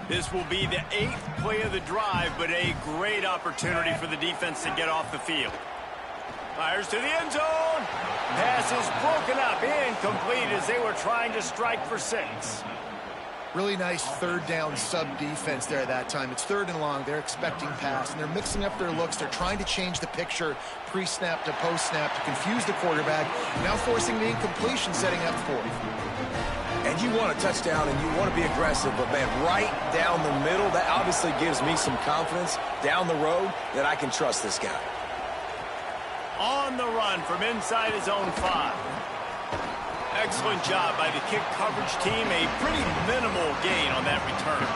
This will be the 8th play of the drive, but a great opportunity for the defense to get off the field. Fires to the end zone. Pass is broken up, incomplete as they were trying to strike for 6. Really nice third down sub defense there at that time. It's 3rd and long. They're expecting pass, and they're mixing up their looks. They're trying to change the picture pre-snap to post-snap to confuse the quarterback, now forcing the incompletion, setting up 4th. And you want a touchdown and you want to be aggressive, but man, right down the middle, that obviously gives me some confidence down the road that I can trust this guy. On the run from inside his own 5. Excellent job by the kick coverage team. A pretty minimal gain on that return.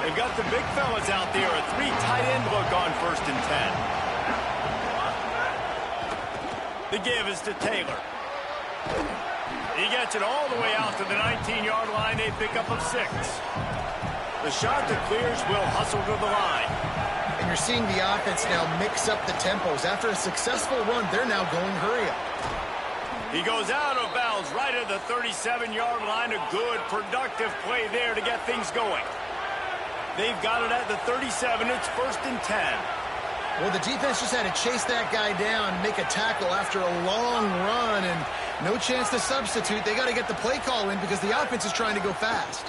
They've got the big fellas out there. A 3 tight end look on 1st and 10. The give is to Taylor. He gets it all the way out to the 19-yard line. They pick up a 6. The shot that clears will hustle to the line. And you're seeing the offense now mix up the tempos. After a successful run, they're now going hurry up. He goes out of bounds right at the 37-yard line. A good, productive play there to get things going. They've got it at the 37. It's 1st and 10. Well, the defense just had to chase that guy down, make a tackle after a long run, and no chance to substitute. They got to get the play call in because the offense is trying to go fast.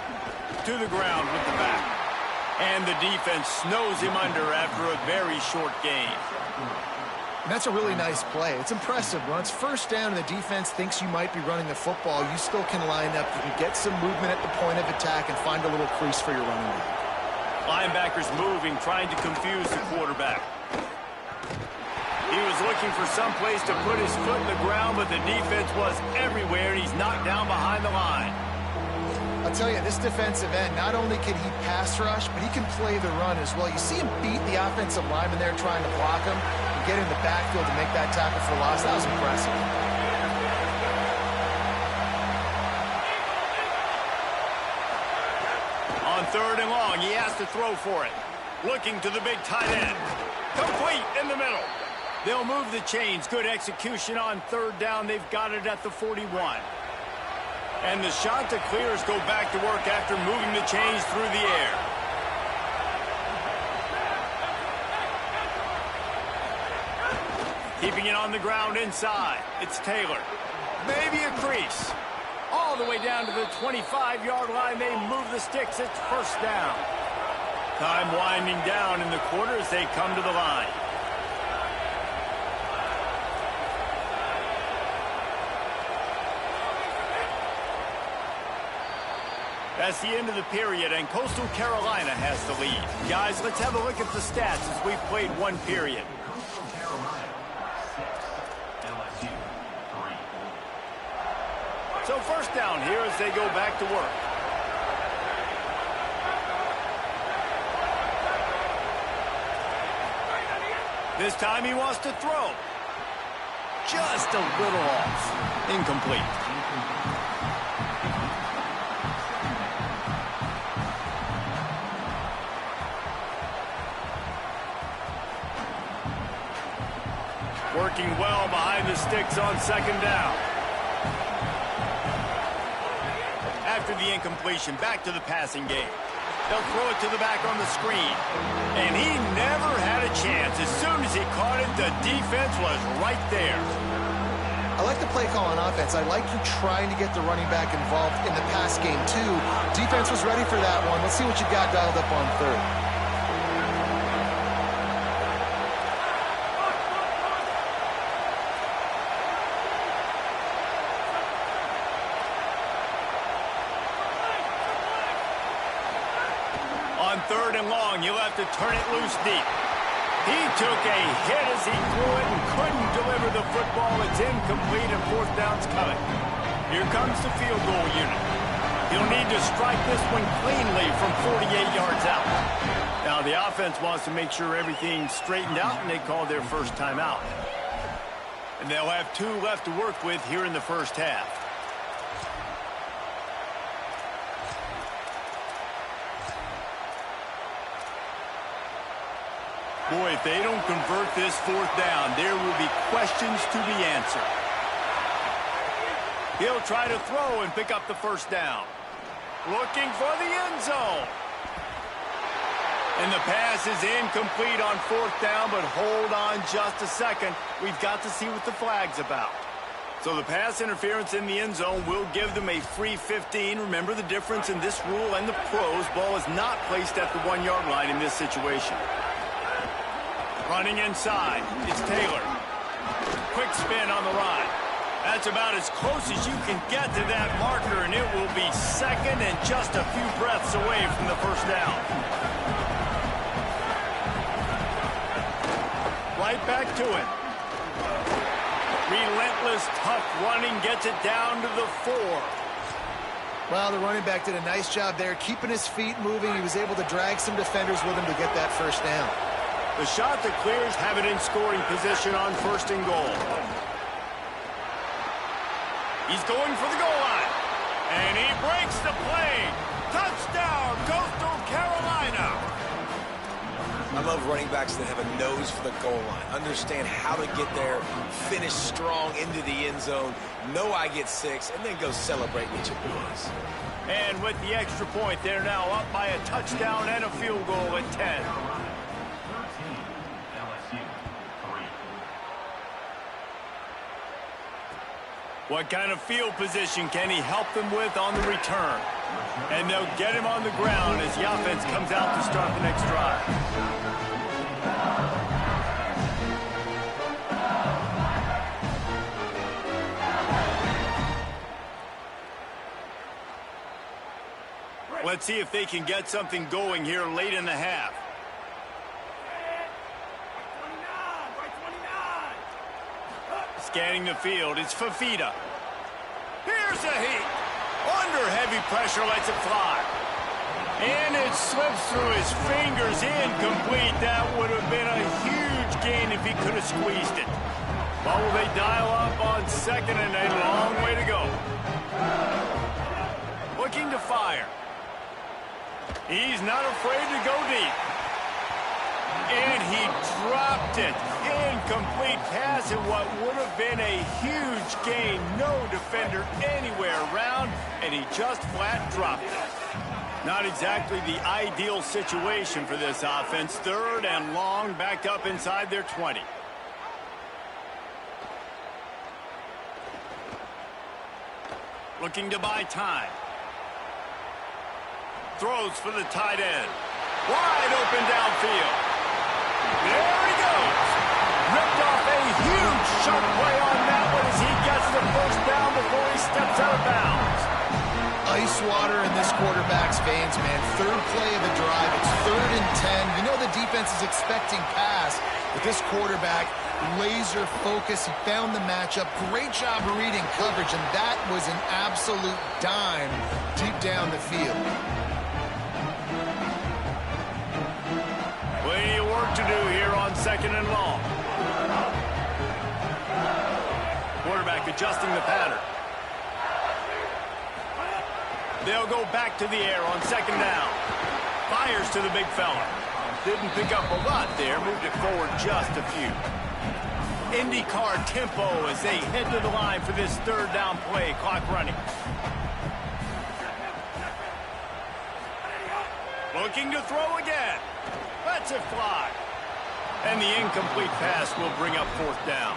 To the ground with the back. And the defense snows him under after a very short gain. And that's a really nice play. It's impressive. When it's 1st down and the defense thinks you might be running the football, you still can line up. You can get some movement at the point of attack and find a little crease for your running back. Linebackers moving, trying to confuse the quarterback. He was looking for some place to put his foot in the ground, but the defense was everywhere, and he's knocked down behind the line. I'll tell you, this defensive end, not only can he pass rush, but he can play the run as well. You see him beat the offensive lineman there trying to block him and get in the backfield to make that tackle for loss. That was impressive. On 3rd and long, he has to throw for it. Looking to the big tight end. Complete in the middle. They'll move the chains. Good execution on 3rd down. They've got it at the 41. And the shot to clears go back to work after moving the chains through the air. Keeping it on the ground inside. It's Taylor. Maybe a crease. All the way down to the 25-yard line. They move the sticks. It's 1st down. Time winding down in the quarter as they come to the line. That's the end of the period, and Coastal Carolina has the lead. Guys, let's have a look at the stats as we've played 1 period. Coastal Carolina 6, LSU 3. So 1st down here as they go back to work. This time he wants to throw. Just a little off. Incomplete. Working well behind the sticks on 2nd down. After the incompletion, back to the passing game. They'll throw it to the back on the screen. And he never had a chance. As soon as he caught it, the defense was right there. I like the play call on offense. I like you trying to get the running back involved in the pass game, too. Defense was ready for that one. Let's see what you got dialed up on 3rd. On 3rd and long, you'll have to turn it loose deep. He took a hit as he threw it and couldn't deliver the football. It's incomplete and 4th down's coming. Here comes the field goal unit. He'll need to strike this one cleanly from 48 yards out. Now the offense wants to make sure everything's straightened out, and they call their first timeout. And they'll have 2 left to work with here in the 1st half. Boy, if they don't convert this fourth down, there will be questions to be answered. He'll try to throw and pick up the first down. Looking for the end zone. And the pass is incomplete on fourth down, but hold on just a second. We've got to see what the flag's about. So the pass interference in the end zone will give them a free 15. Remember the difference in this rule and the pros. Ball is not placed at the 1-yard line in this situation. Running inside, it's Taylor. Quick spin on the run. That's about as close as you can get to that marker, and it will be second and just a few breaths away from the first down. Right back to it. Relentless, tough running gets it down to the 4. Well, the running back did a nice job there, keeping his feet moving. He was able to drag some defenders with him to get that first down. The shot that clears have it in scoring position on first and goal. He's going for the goal line. And he breaks the play. Touchdown, Coastal Carolina. I love running backs that have a nose for the goal line. Understand how to get there, finish strong into the end zone, know I get 6, and then go celebrate with your boys. And with the extra point, they're now up by a touchdown and a field goal at 10. What kind of field position can he help them with on the return? And they'll get him on the ground as the offense comes out to start the next drive. Let's see if they can get something going here late in the half. Scanning the field, it's Fafita. Here's a heat. Under heavy pressure, lets it fly. And it slips through his fingers, incomplete. That would have been a huge gain if he could have squeezed it. Well, will they dial up on second and a long way to go? Looking to fire. He's not afraid to go deep. And he dropped it. Incomplete pass in what would have been a huge gain. No defender anywhere around, and he just flat dropped it. Not exactly the ideal situation for this offense. Third and long, backed up inside their 20. Looking to buy time. Throws for the tight end. Wide open downfield. There he goes. Ripped off a huge shot play on that one as he gets the first down before he steps out of bounds. Ice water in this quarterback's veins, man. Third play of the drive. It's 3rd and 10. You know the defense is expecting pass, but this quarterback, laser focus. He found the matchup. Great job of reading coverage, and that was an absolute dime deep down the field. Plenty of work to do here on second and long. Quarterback adjusting the pattern. They'll go back to the air on second down. Fires to the big fella. Didn't pick up a lot there. Moved it forward just a few. IndyCar tempo as they head to the line for this third down play. Clock running. Looking to throw again. Lets it fly. And the incomplete pass will bring up fourth down.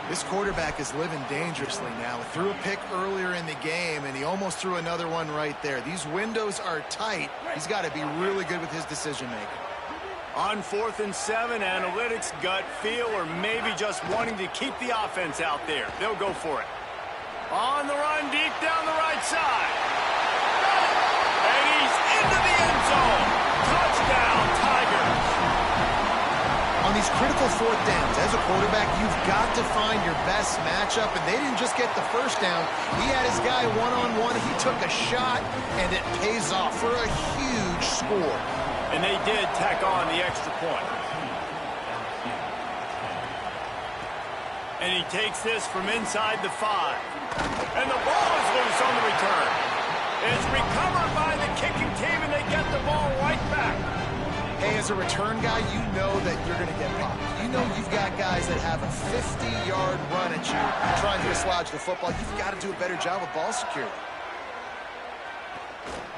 This quarterback is living dangerously now. Threw a pick earlier in the game, and he almost threw another one right there. These windows are tight. He's got to be really good with his decision-making. On 4th and 7, analytics, gut feel, or maybe just wanting to keep the offense out there. They'll go for it. On the run, deep down the right side. And he's into the end zone. Touchdown, Tigers. On these critical fourth downs, as a quarterback, you've got to find your best matchup, and they didn't just get the first down. He had his guy one-on-one. He took a shot, and it pays off for a huge score. And they did tack on the extra point. And he takes this from inside the 5. And the ball is loose on the return. It's recovered by the kicking team, and they get the ball right back. Hey, as a return guy, you know that you're going to get popped. You know you've got guys that have a 50-yard run at you trying to dislodge the football. You've got to do a better job with ball security.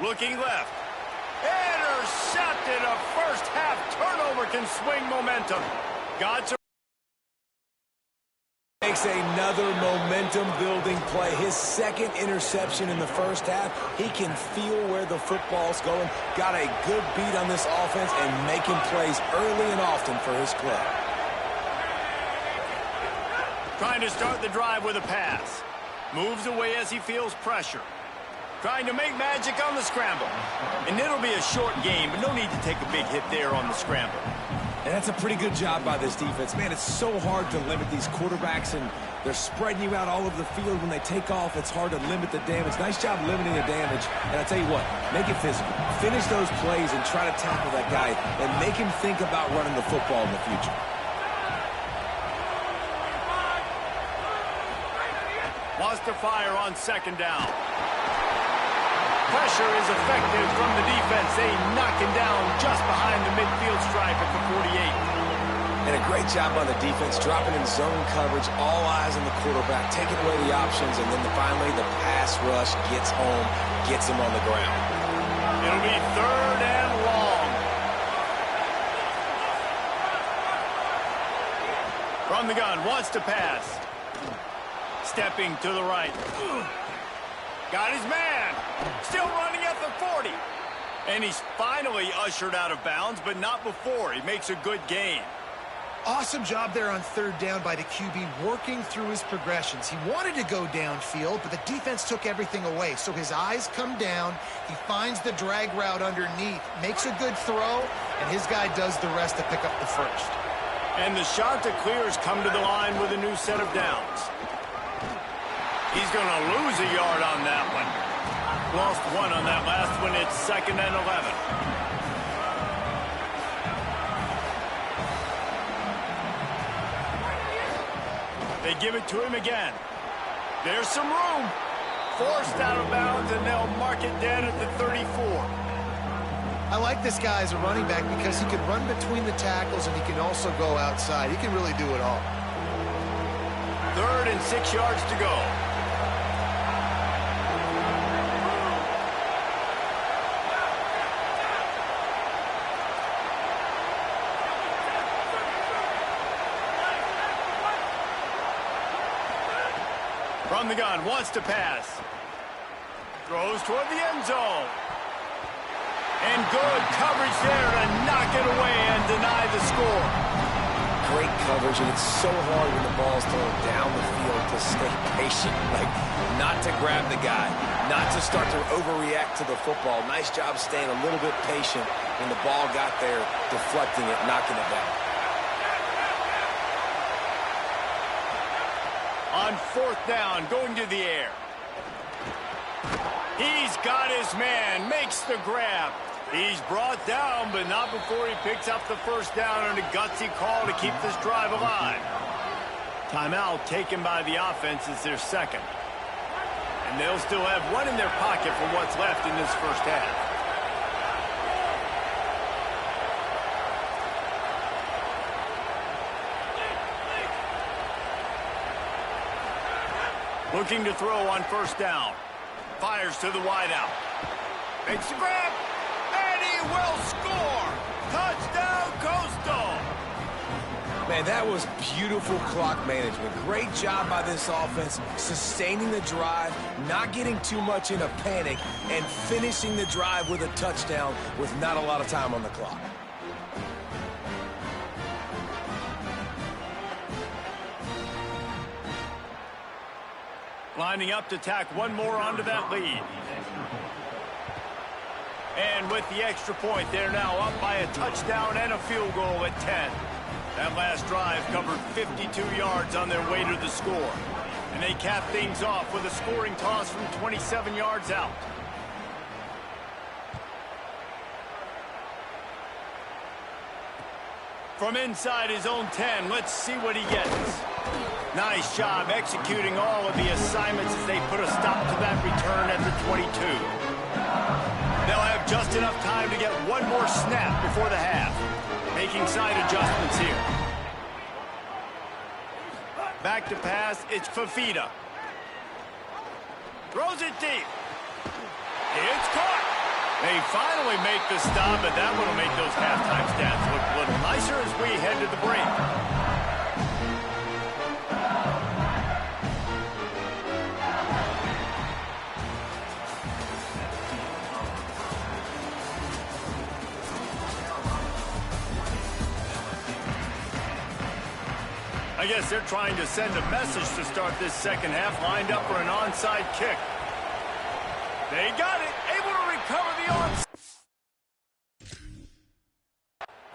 Looking left. Intercepted. A first half turnover can swing momentum. Got to. Makes another momentum-building play. His second interception in the first half. He can feel where the football's going. Got a good beat on this offense and making plays early and often for his club. Trying to start the drive with a pass. Moves away as he feels pressure. Trying to make magic on the scramble. And it'll be a short game, but no need to take a big hit there on the scramble. And that's a pretty good job by this defense. Man, it's so hard to limit these quarterbacks, and they're spreading you out all over the field. When they take off, it's hard to limit the damage. Nice job limiting the damage. And I tell you what, make it physical. Finish those plays and try to tackle that guy and make him think about running the football in the future. Wants to fire on second down. Pressure is effective from the defense. They knock him down just behind the midfield stripe at the 48. And a great job by the defense, dropping in zone coverage, all eyes on the quarterback, taking away the options, and then finally the pass rush gets home, gets him on the ground. It'll be third and long. From the gun, wants to pass. Stepping to the right. Got his man. Still running at the 40. And he's finally ushered out of bounds, but not before. He makes a good gain. Awesome job there on third down by the QB, working through his progressions. He wanted to go downfield, but the defense took everything away. So his eyes come down. He finds the drag route underneath, makes a good throw, and his guy does the rest to pick up the first. And the shot to clear has come to the line with a new set of downs. He's going to lose a yard on that one. Lost one on that last one. It's 2nd and 11. They give it to him again. There's some room. Forced out of bounds, and they'll mark it dead at the 34. I like this guy as a running back because he can run between the tackles and he can also go outside. He can really do it all. 3rd and 6 yards to go. From the gun, wants to pass. Throws toward the end zone. And good coverage there to knock it away and deny the score. Great coverage, and it's so hard when the ball's thrown down the field to stay patient. Like, not to grab the guy, not to start to overreact to the football. Nice job staying a little bit patient when the ball got there, deflecting it, knocking it down. On 4th down, going to the air. He's got his man, makes the grab. He's brought down, but not before he picks up the first down on a gutsy call to keep this drive alive. Timeout taken by the offense is their second. And they'll still have one in their pocket for what's left in this first half. Looking to throw on 1st down. Fires to the wideout. Makes the grab. And he will score. Touchdown, Coastal. Man, that was beautiful clock management. Great job by this offense, sustaining the drive, not getting too much in a panic, and finishing the drive with a touchdown with not a lot of time on the clock. Lining up to tack one more onto that lead. And with the extra point, they're now up by a touchdown and a field goal at 10. That last drive covered 52 yards on their way to the score. And they cap things off with a scoring toss from 27 yards out. From inside his own 10, let's see what he gets. Nice job executing all of the assignments as they put a stop to that return at the 22. They'll have just enough time to get one more snap before the half. making side adjustments here. Back to pass, it's Fafita. Throws it deep. It's caught. They finally make the stop, but that one will make those halftime stats look a little nicer as we head to the break. I guess they're trying to send a message to start this second half, lined up for an onside kick. They got it, able to recover the onside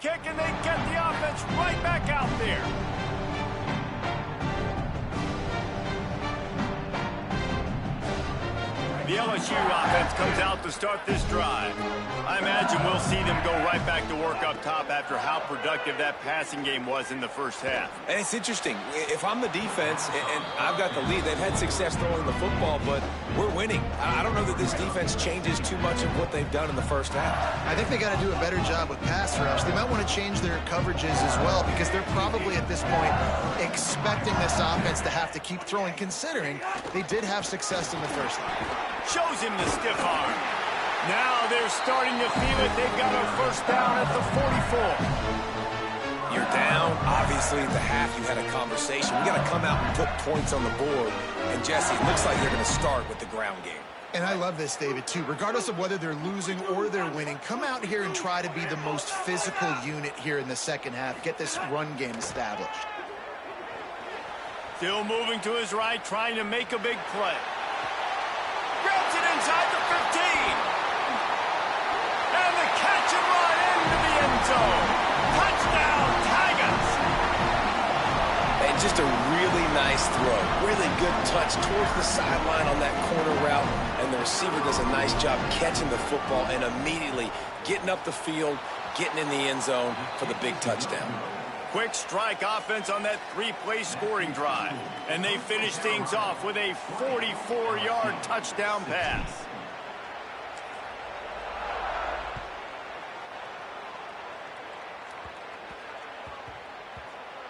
kick, and they get the offense right back out there. The LSU offense comes out to start this drive. I imagine we'll see them go right back to work up top after how productive that passing game was in the first half. And it's interesting. If I'm the defense and I've got the lead, they've had success throwing the football, but we're winning. I don't know that this defense changes too much of what they've done in the first half. I think they got to do a better job with pass rush. They might want to change their coverages as well, because they're probably at this point expecting this offense to have to keep throwing, considering they did have success in the first half. Shows him the stiff arm. Now they're starting to feel it. They've got a first down at the 44. You're down. Obviously, at the half, you had a conversation. We got to come out and put points on the board. And, Jesse, it looks like they're going to start with the ground game. And I love this, David, too. Regardless of whether they're losing or they're winning, come out here and try to be the most physical unit here in the second half. Get this run game established. Still moving to his right, trying to make a big play. Grabs it inside the 15. And the catch and run into the end zone. Touchdown, Tigers. And just a really nice throw. Really good touch towards the sideline on that corner route. And the receiver does a nice job catching the football and immediately getting up the field, getting in the end zone for the big touchdown. Quick strike offense on that three-play scoring drive. And they finish things off with a 44-yard touchdown pass.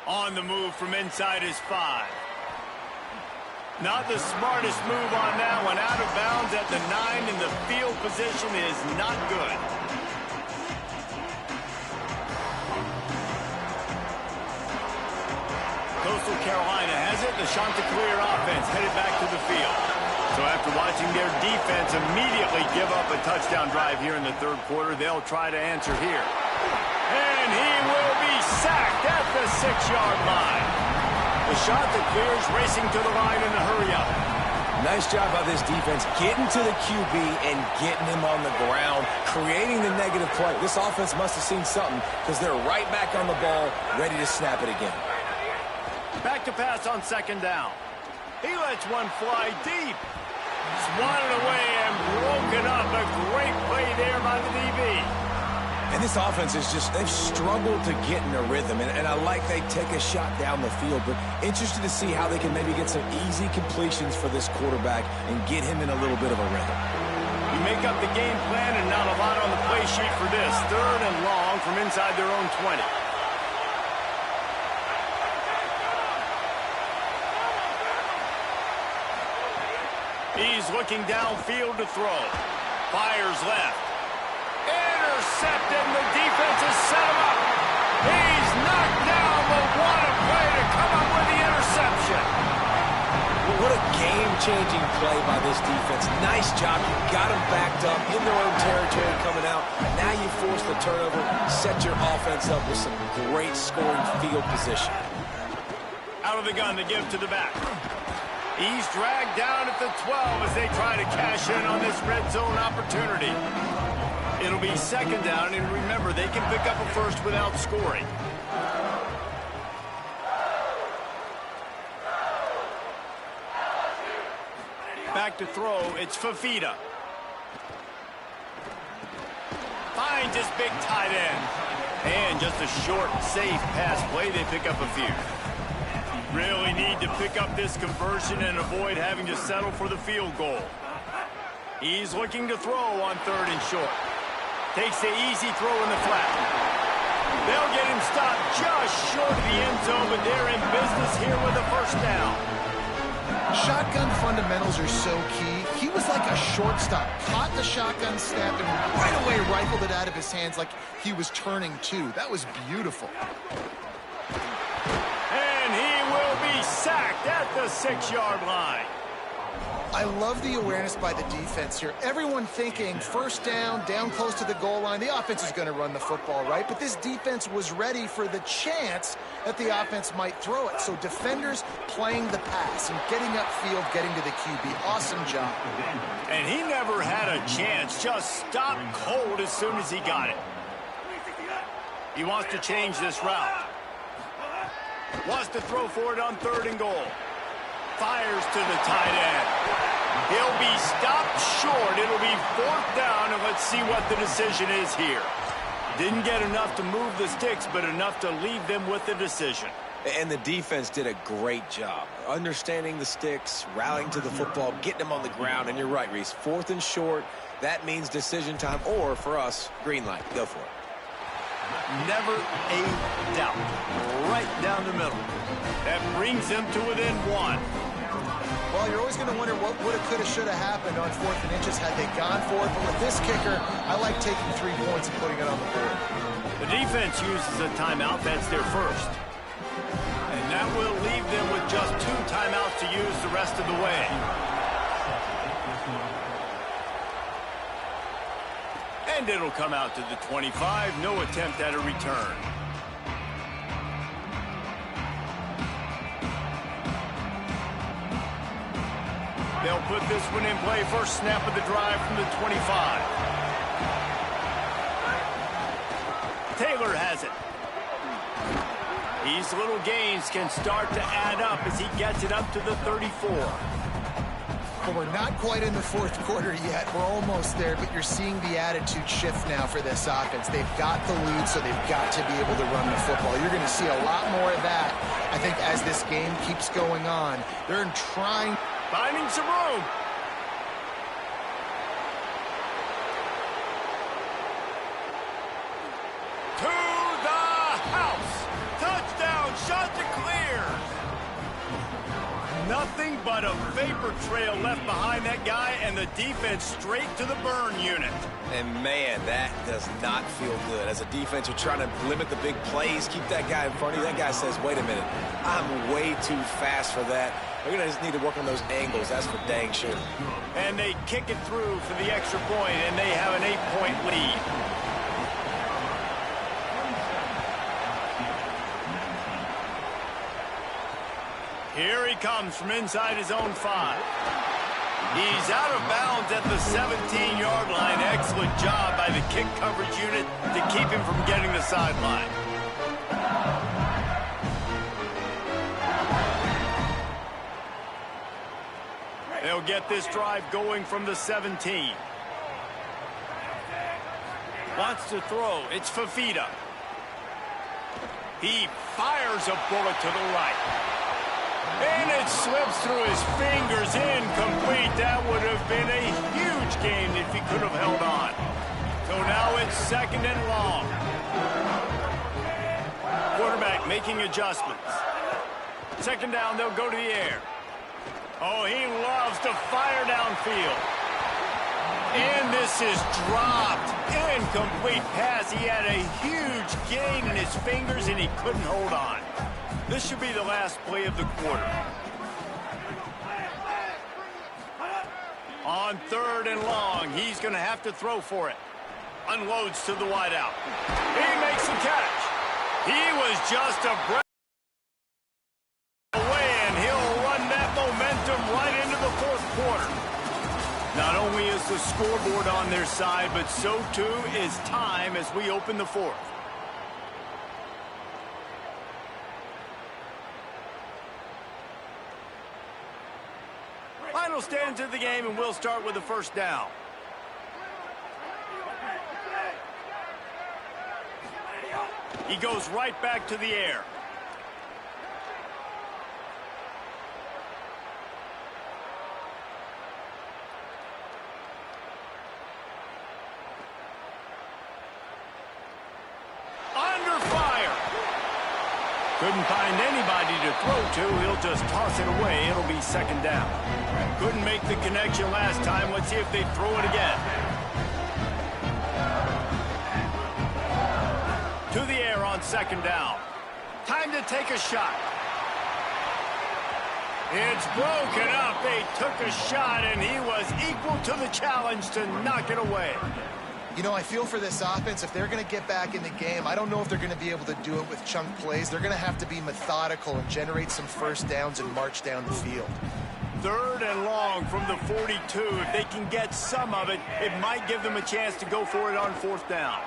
On the move from inside his 5. Not the smartest move on that one. Out of bounds at the 9, and the field position is not good. Coastal Carolina has it. The Chanticleer offense headed back to the field. So after watching their defense immediately give up a touchdown drive here in the third quarter, they'll try to answer here. And he will be sacked at the 6-yard line. The Chanticleers racing to the line in a hurry-up. Nice job by this defense getting to the QB and getting him on the ground, creating the negative play. This offense must have seen something, because they're right back on the ball, ready to snap it again. Back to pass on second down. He lets one fly deep. Swatted away and broken up. A great play there by the DB. And this offense is just, they've struggled to get in a rhythm. And I like they take a shot down the field, but interested to see how they can maybe get some easy completions for this quarterback and get him in a little bit of a rhythm. You make up the game plan and not a lot on the play sheet for this. Third and long from inside their own 20. He's looking downfield to throw. Fires left. Intercepted, and the defense has set him up. He's knocked down, but what a play to come up with the interception. What a game-changing play by this defense. Nice job. You got them backed up in their own territory coming out. Now you force the turnover, set your offense up with some great scoring field position. Out of the gun to give to the back. He's dragged down at the 12 as they try to cash in on this red zone opportunity. It'll be second down, and remember, they can pick up a first without scoring. Back to throw, it's Fafita. Finds his big tight end. And just a short, safe pass play, they pick up a few. Really need to pick up this conversion and avoid having to settle for the field goal. He's looking to throw on third and short. Takes the easy throw in the flat. They'll get him just short of the end zone, but they're in business here with a first down. Shotgun fundamentals are so key. He was like a shortstop, caught the shotgun snap and right away rifled it out of his hands like he was turning two. That was beautiful. And he will be sacked at the 6-yard line. I love the awareness by the defense here. Everyone thinking first down, down close to the goal line. The offense is going to run the football, right? But this defense was ready for the chance that the offense might throw it. So defenders playing the pass and getting upfield, getting to the QB. Awesome job. And he never had a chance. Just stopped cold as soon as he got it. He wants to change this route. Wants to throw for it on 3rd and goal. Fires to the tight end. He'll be stopped short. It'll be 4th down, and let's see what the decision is here. Didn't get enough to move the sticks, but enough to leave them with the decision. And the defense did a great job. Understanding the sticks, rallying to the football, getting them on the ground. And you're right, Reese. 4th and short, that means decision time. Or, for us, green light. Go for it. Never a doubt. Right down the middle. That brings them to within 1. Well, you're always going to wonder what woulda, coulda, shoulda happened on 4th and inches had they gone for it. But with this kicker, I like taking 3 points and putting it on the board. The defense uses a timeout. That's their first. And that will leave them with just 2 timeouts to use the rest of the way. And it'll come out to the 25. No attempt at a return. They'll put this one in play. First snap of the drive from the 25. Taylor has it. These little gains can start to add up as he gets it up to the 34. Well, we're not quite in the 4th quarter yet. We're almost there, but you're seeing the attitude shift now for this offense. They've got the lead, so they've got to be able to run the football. You're going to see a lot more of that, I think, as this game keeps going on. They're trying... Finding some room. To the house. Touchdown. Shot to clear. Nothing but a vapor trail left behind that guy, and the defense straight to the burn unit. And, man, that does not feel good. As a defense, you're trying to limit the big plays, keep that guy in front of you. That guy says, wait a minute, I'm way too fast for that. They're going to just need to work on those angles. That's for dang sure. And they kick it through for the extra point, and they have an 8-point lead. Here he comes from inside his own 5. He's out of bounds at the 17-yard line. Excellent job by the kick coverage unit to keep him from getting the sideline. They'll get this drive going from the 17. Wants to throw. It's Fafita. He fires a bullet to the right. And it slips through his fingers, incomplete. That would have been a huge gain if he could have held on. So now it's 2nd and long. Quarterback making adjustments. 2nd down, they'll go to the air. Oh, he loves to fire downfield. And this is dropped. Incomplete pass. He had a huge gain in his fingers, and he couldn't hold on. This should be the last play of the quarter. On 3rd and long, he's going to have to throw for it. Unloads to the wideout. He makes the catch. He was just a breath away, and he'll run that momentum right into the 4th quarter. Not only is the scoreboard on their side, but so too is time as we open the 4th. Final stands of the game, and we'll start with the first down. He goes right back to the air. Under fire. Couldn't find anybody to throw to. He'll just toss it away. It'll be second down. Couldn't make the connection last time. Let's see if they throw it again. To the air on second down. Time to take a shot. It's broken up. They took a shot, and he was equal to the challenge to knock it away. You know, I feel for this offense. If they're going to get back in the game, I don't know if they're going to be able to do it with chunk plays. They're going to have to be methodical and generate some first downs and march down the field. 3rd and long from the 42. If they can get some of it, it might give them a chance to go for it on 4th down.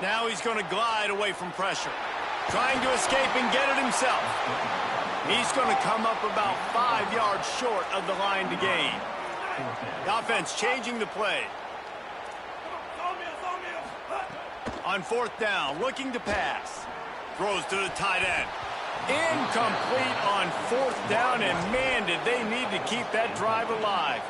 Now he's going to glide away from pressure. Trying to escape and get it himself. He's going to come up about 5 yards short of the line to gain. The offense changing the play. On 4th down, looking to pass. Throws to the tight end. Incomplete on 4th down, and man, did they need to keep that drive alive.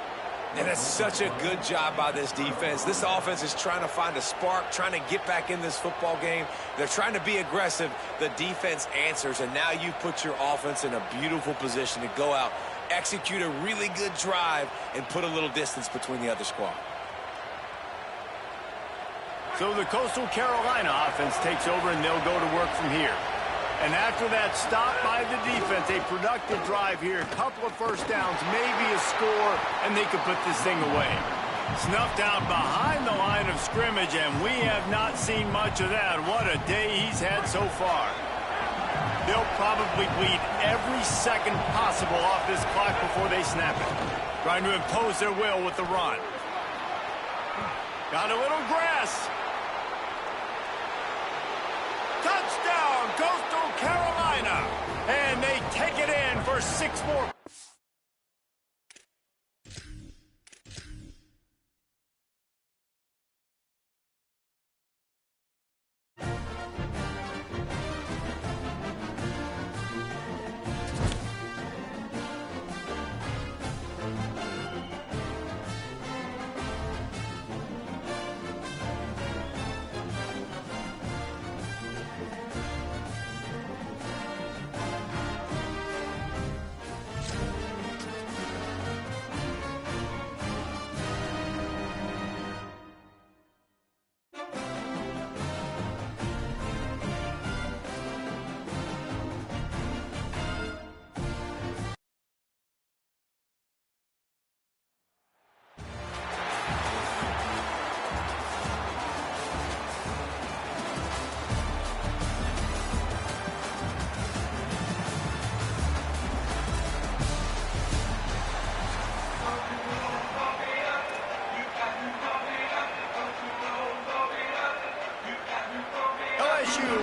And that's such a good job by this defense. This offense is trying to find a spark, trying to get back in this football game. They're trying to be aggressive. The defense answers, and now you put your offense in a beautiful position to go out, execute a really good drive, and put a little distance between the other squad. So the Coastal Carolina offense takes over, and they'll go to work from here. And after that stop by the defense, a productive drive here, a couple of first downs, maybe a score, and they could put this thing away. Snuffed out behind the line of scrimmage, and we have not seen much of that. What a day he's had so far. They'll probably bleed every second possible off this clock before they snap it. Trying to impose their will with the run. Got a little grass. Touchdown, Coastal Carolina. And they take it in for 6 more.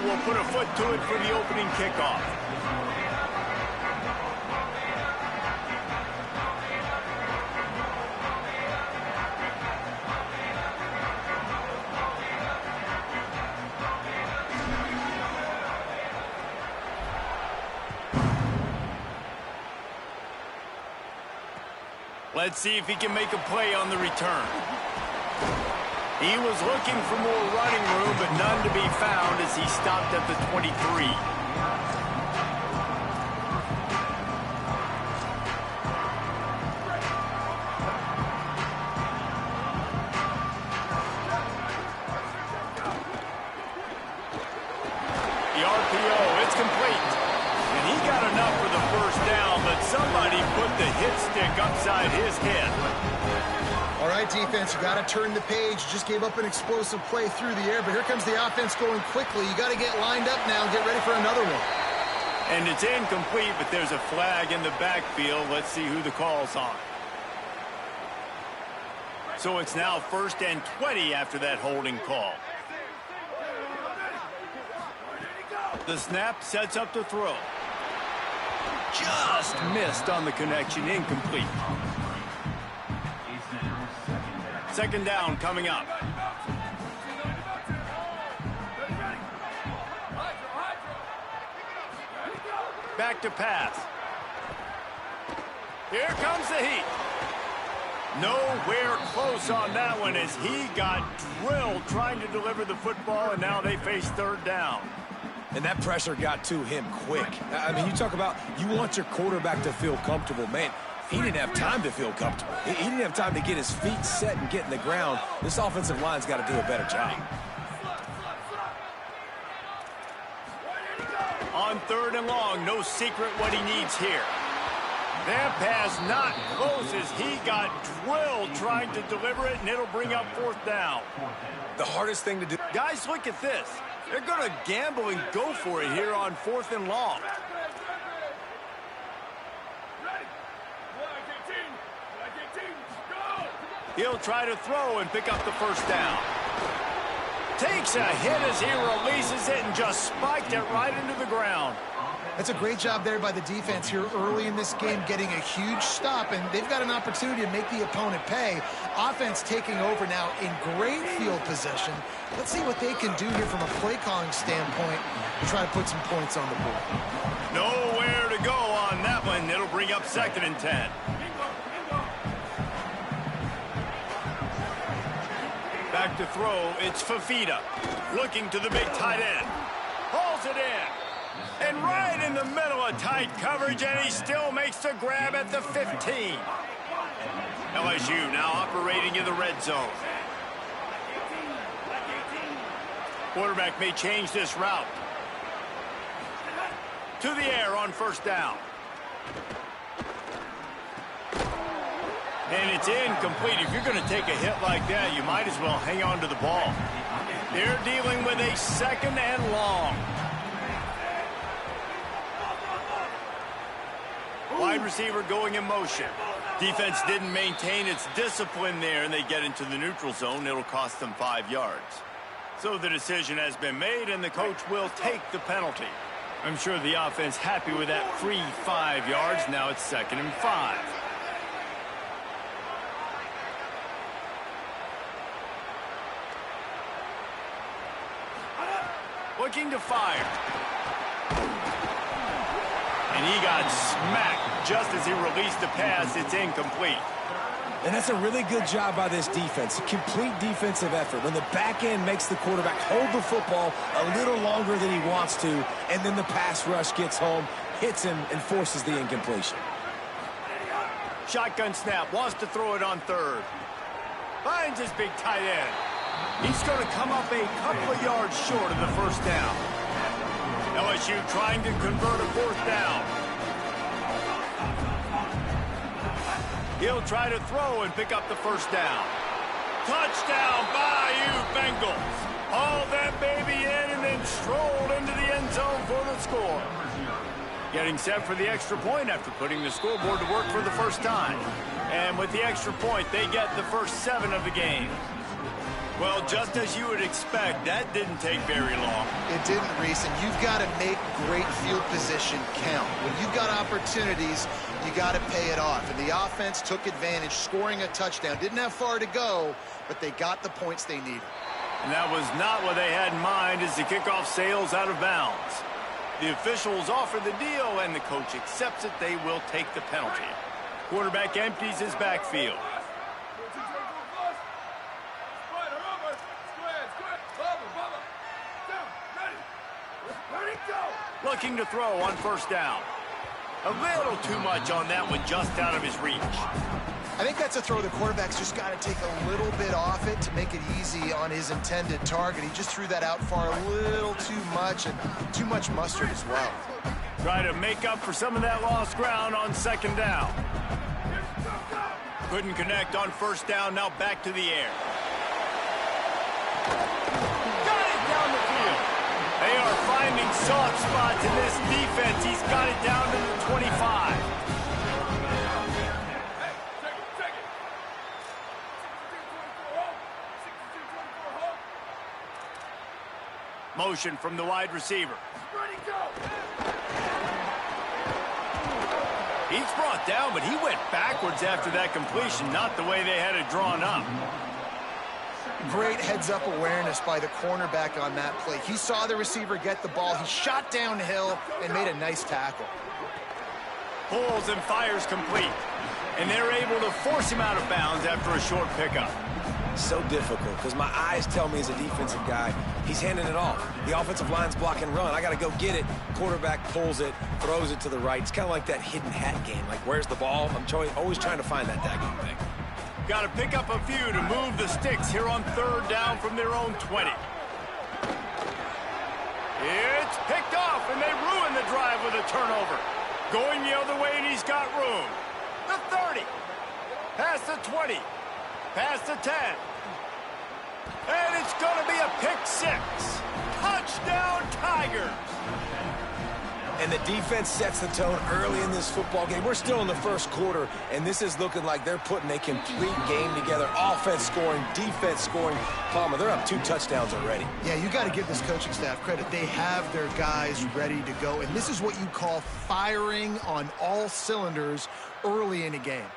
Will put a foot to it for the opening kickoff. Let's see if he can make a play on the return. He was looking for more running room, but none to be found as he stopped at the 23. The RPO, it's complete. And he got enough for the first down, but somebody put the hit stick upside his head. All right, defense, you got to turn the page. You just gave up an explosive play through the air, but here comes the offense going quickly. You got to get lined up now and get ready for another one. And it's incomplete, but there's a flag in the backfield. Let's see who the call's on. So it's now 1st and 20 after that holding call. The snap sets up the throw. Just missed on the connection, incomplete. 2nd down coming up. Back to pass. Here comes the heat. Nowhere close on that one as he got drilled trying to deliver the football, and now they face 3rd down. And that pressure got to him quick. I mean, you talk about you want your quarterback to feel comfortable. Man, he didn't have time to feel comfortable. He didn't have time to get his feet set and get in the ground. This offensive line's got to do a better job. On 3rd and long, no secret what he needs here. That pass not close as he got drilled trying to deliver it, and it'll bring up 4th down. The hardest thing to do. Guys, look at this. They're going to gamble and go for it here on 4th and long. He'll try to throw and pick up the 1st down. Takes a hit as he releases it and just spiked it right into the ground. That's a great job there by the defense here early in this game, getting a huge stop, and they've got an opportunity to make the opponent pay. Offense taking over now in great field position. Let's see what they can do here from a play calling standpoint to try to put some points on the board. Nowhere to go on that one. It'll bring up 2nd and 10. Back to throw, it's Fafita. Looking to the big tight end. Hauls it in. And right in the middle of tight coverage, and he still makes the grab at the 15. LSU now operating in the red zone. Quarterback may change this route. To the air on 1st down. And it's incomplete. If you're going to take a hit like that, you might as well hang on to the ball. They're dealing with a 2nd and long. Wide receiver going in motion. Defense didn't maintain its discipline there, and they get into the neutral zone. It'll cost them 5 yards. So the decision has been made, and the coach will take the penalty. I'm sure the offense happy with that free 5 yards. Now it's 2nd and 5. Looking to fire. And he got smacked just as he released the pass. It's incomplete. And that's a really good job by this defense. A complete defensive effort. When the back end makes the quarterback hold the football a little longer than he wants to, and then the pass rush gets home, hits him, and forces the incompletion. Shotgun snap. Wants to throw it on 3rd. Finds his big tight end. He's going to come up a couple of yards short of the 1st down. LSU trying to convert a 4th down. He'll try to throw and pick up the 1st down. Touchdown, Bayou Bengals. Hauled that baby in and then strolled into the end zone for the score. Getting set for the extra point after putting the scoreboard to work for the 1st time. And with the extra point, they get the first 7 of the game. Well, just as you would expect, that didn't take very long. It didn't, Reese, and you've got to make great field position count. When you've got opportunities, you got to pay it off. And the offense took advantage, scoring a touchdown. Didn't have far to go, but they got the points they needed. And that was not what they had in mind as the kickoff sails out of bounds. The officials offer the deal, and the coach accepts it. They will take the penalty. Quarterback empties his backfield. Looking to throw on 1st down. A little too much on that one, just out of his reach. I think that's a throw the quarterback's just got to take a little bit off it to make it easy on his intended target. He just threw that out far a little too much, and too much mustard as well. Try to make up for some of that lost ground on 2nd down. Couldn't connect on 1st down, now back to the air. Got it down the field. They are finding soft spots in this defense. He's got it down to the 25. Motion from the wide receiver. He's brought down, but he went backwards after that completion, not the way they had it drawn up. Great heads-up awareness by the cornerback on that play. He saw the receiver get the ball. He shot downhill and made a nice tackle. Pulls and fires complete. And they're able to force him out of bounds after a short pickup. So difficult because my eyes tell me as a defensive guy, he's handing it off. The offensive line's block and run. I got to go get it. Quarterback pulls it, throws it to the right. It's kind of like that hidden hat game. Like, where's the ball? I'm always trying to find that daggone thing. Got to pick up a few to move the sticks here on 3rd down from their own 20. It's picked off, and they ruin the drive with a turnover. Going the other way, and he's got room. The 30. Past the 20. Past the 10. And it's going to be a pick 6. Touchdown, Tigers. And the defense sets the tone early in this football game. We're still in the first quarter, and this is looking like they're putting a complete game together. Offense scoring, defense scoring. Palmer, they're up 2 touchdowns already. Yeah, you got to give this coaching staff credit. They have their guys ready to go, and this is what you call firing on all cylinders early in a game.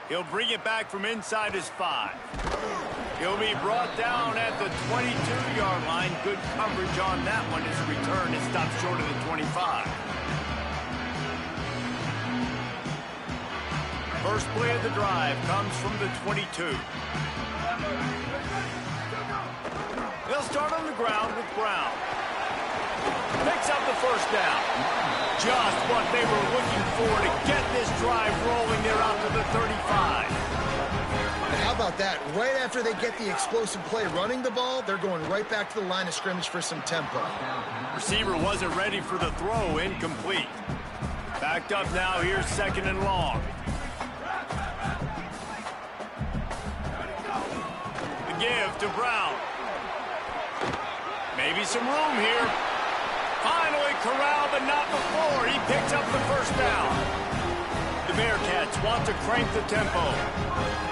He'll bring it back from inside his 5. He'll be brought down at the 22-yard line. Good coverage on that one. His return is stopped short of the 25. First play of the drive comes from the 22. They'll start on the ground with Brown. Picks up the first down. Just what they were looking for to get this drive rolling. They're out to the 35. How about that? Right after they get the explosive play running the ball, they're going right back to the line of scrimmage for some tempo. Receiver wasn't ready for the throw. Incomplete. Backed up now. Here's 2nd and long. The give to Brown. Maybe some room here. Finally corralled, but not before. He picks up the first down. The Bearcats want to crank the tempo.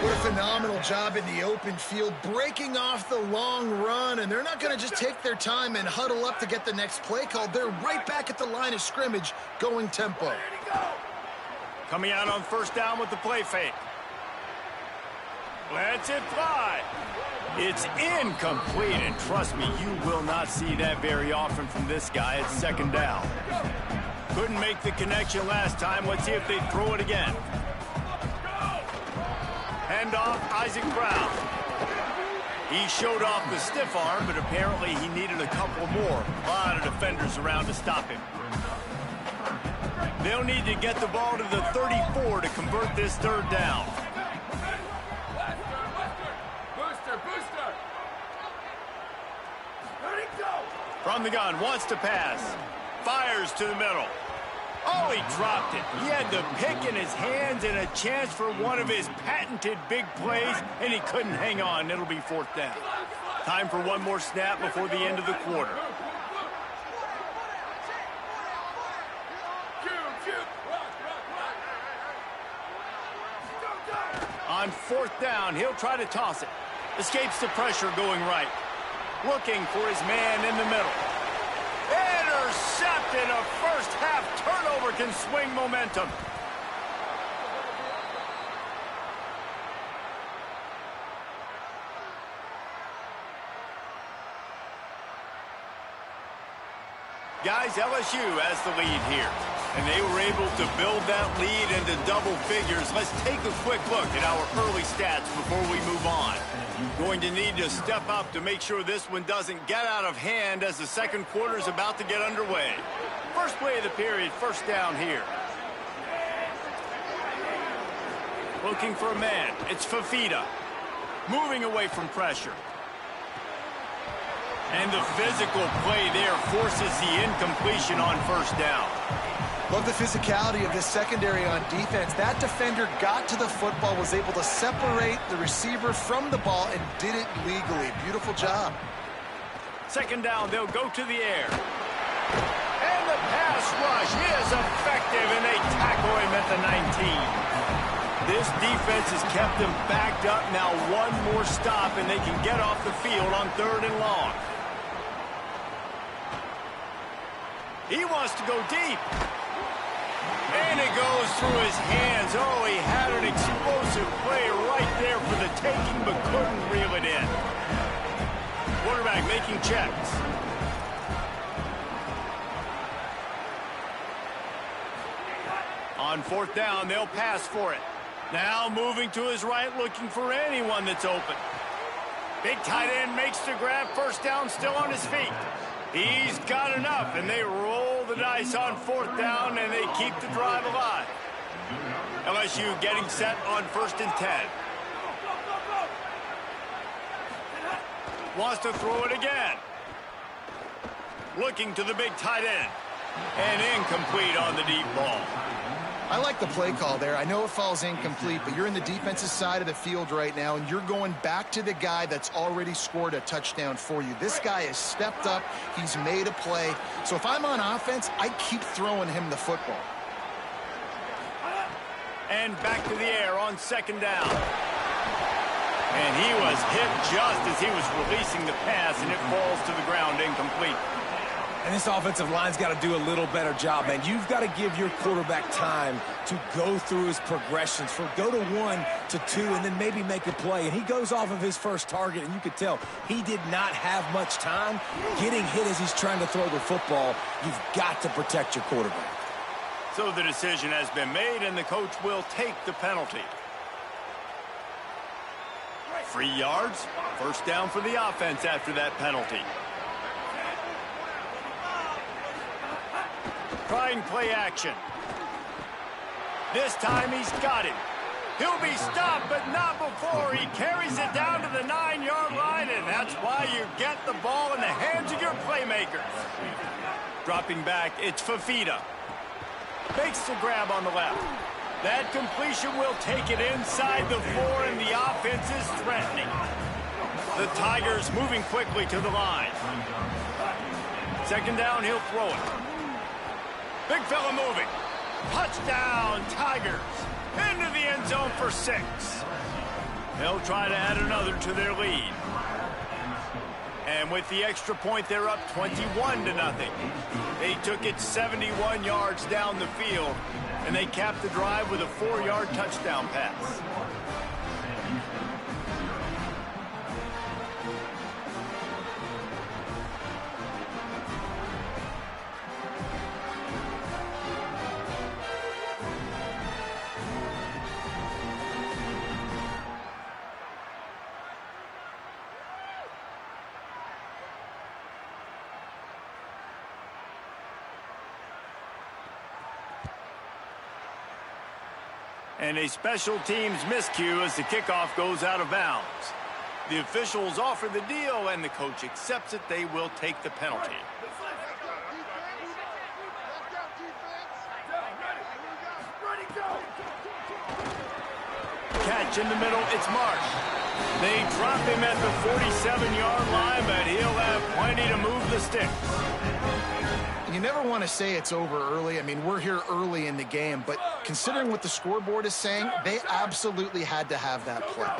What a phenomenal job in the open field, breaking off the long run, and they're not going to just take their time and huddle up to get the next play called. They're right back at the line of scrimmage, going tempo. Coming out on 1st down with the play fake. Lets it fly. It's incomplete, and trust me, you will not see that very often from this guy. It's 2nd down. Couldn't make the connection last time. Let's see if they throw it again. Handoff, Isaac Brown. He showed off the stiff arm, but apparently he needed a couple more. A lot of defenders around to stop him. They'll need to get the ball to the 34 to convert this 3rd down. From the gun, wants to pass. Fires to the middle. Oh, he dropped it. He had the pick in his hands and a chance for one of his patented big plays, and he couldn't hang on. It'll be 4th down. Time for one more snap before the end of the quarter. On 4th down, he'll try to toss it. Escapes the pressure going right. Looking for his man in the middle. Intercepted. A first-half turnover can swing momentum. Guys, LSU has the lead here, and they were able to build that lead into double figures. Let's take a quick look at our early stats before we move on. Going to need to step up to make sure this one doesn't get out of hand as the 2nd quarter is about to get underway. First play of the period, 1st down here. Looking for a man. It's Fafita. Moving away from pressure. And the physical play there forces the incompletion on 1st down. Love the physicality of this secondary on defense. That defender got to the football, was able to separate the receiver from the ball, and did it legally. Beautiful job. 2nd down, they'll go to the air. And the pass rush is effective, and they tackle him at the 19. This defense has kept them backed up. Now one more stop, and they can get off the field on 3rd and long. He wants to go deep. And it goes through his hands. Oh, he had an explosive play right there for the taking, but couldn't reel it in. Quarterback making checks. On 4th down, they'll pass for it. Now moving to his right, looking for anyone that's open. Big tight end makes the grab, first down, still on his feet. He's got enough, and they roll the dice on 4th down, and they keep the drive alive. LSU getting set on 1st and 10. Wants to throw it again. Looking to the big tight end. And incomplete on the deep ball. I like the play call there. I know it falls incomplete, but you're in the defensive side of the field right now, and you're going back to the guy that's already scored a touchdown for you. This guy has stepped up. He's made a play. So if I'm on offense, I keep throwing him the football. And back to the air on 2nd down. And he was hit just as he was releasing the pass, and it falls to the ground incomplete. And this offensive line's got to do a little better job, man. You've got to give your quarterback time to go through his progressions, for go to 1 to 2, and then maybe make a play. And he goes off of his first target, and you could tell he did not have much time getting hit as he's trying to throw the football. You've got to protect your quarterback. So the decision has been made, and the coach will take the penalty. 3 yards, first down for the offense after that penalty. Trying play action. This time he's got it. He'll be stopped, but not before. He carries it down to the 9-yard line, and that's why you get the ball in the hands of your playmakers. Dropping back, it's Fafita. Makes the grab on the left. That completion will take it inside the 4, and the offense is threatening. The Tigers moving quickly to the line. 2nd down, he'll throw it. Big fella moving. Touchdown, Tigers. Into the end zone for 6. They'll try to add another to their lead. And with the extra point, they're up 21-0. They took it 71 yards down the field, and they capped the drive with a 4-yard touchdown pass. And a special teams miscue as the kickoff goes out of bounds. The officials offer the deal, and the coach accepts it. They will take the penalty. Catch in the middle, it's Marsh. They drop him at the 47-yard line, but he'll have plenty to move the sticks. You never want to say it's over early. I mean, we're here early in the game, but considering what the scoreboard is saying, they absolutely had to have that play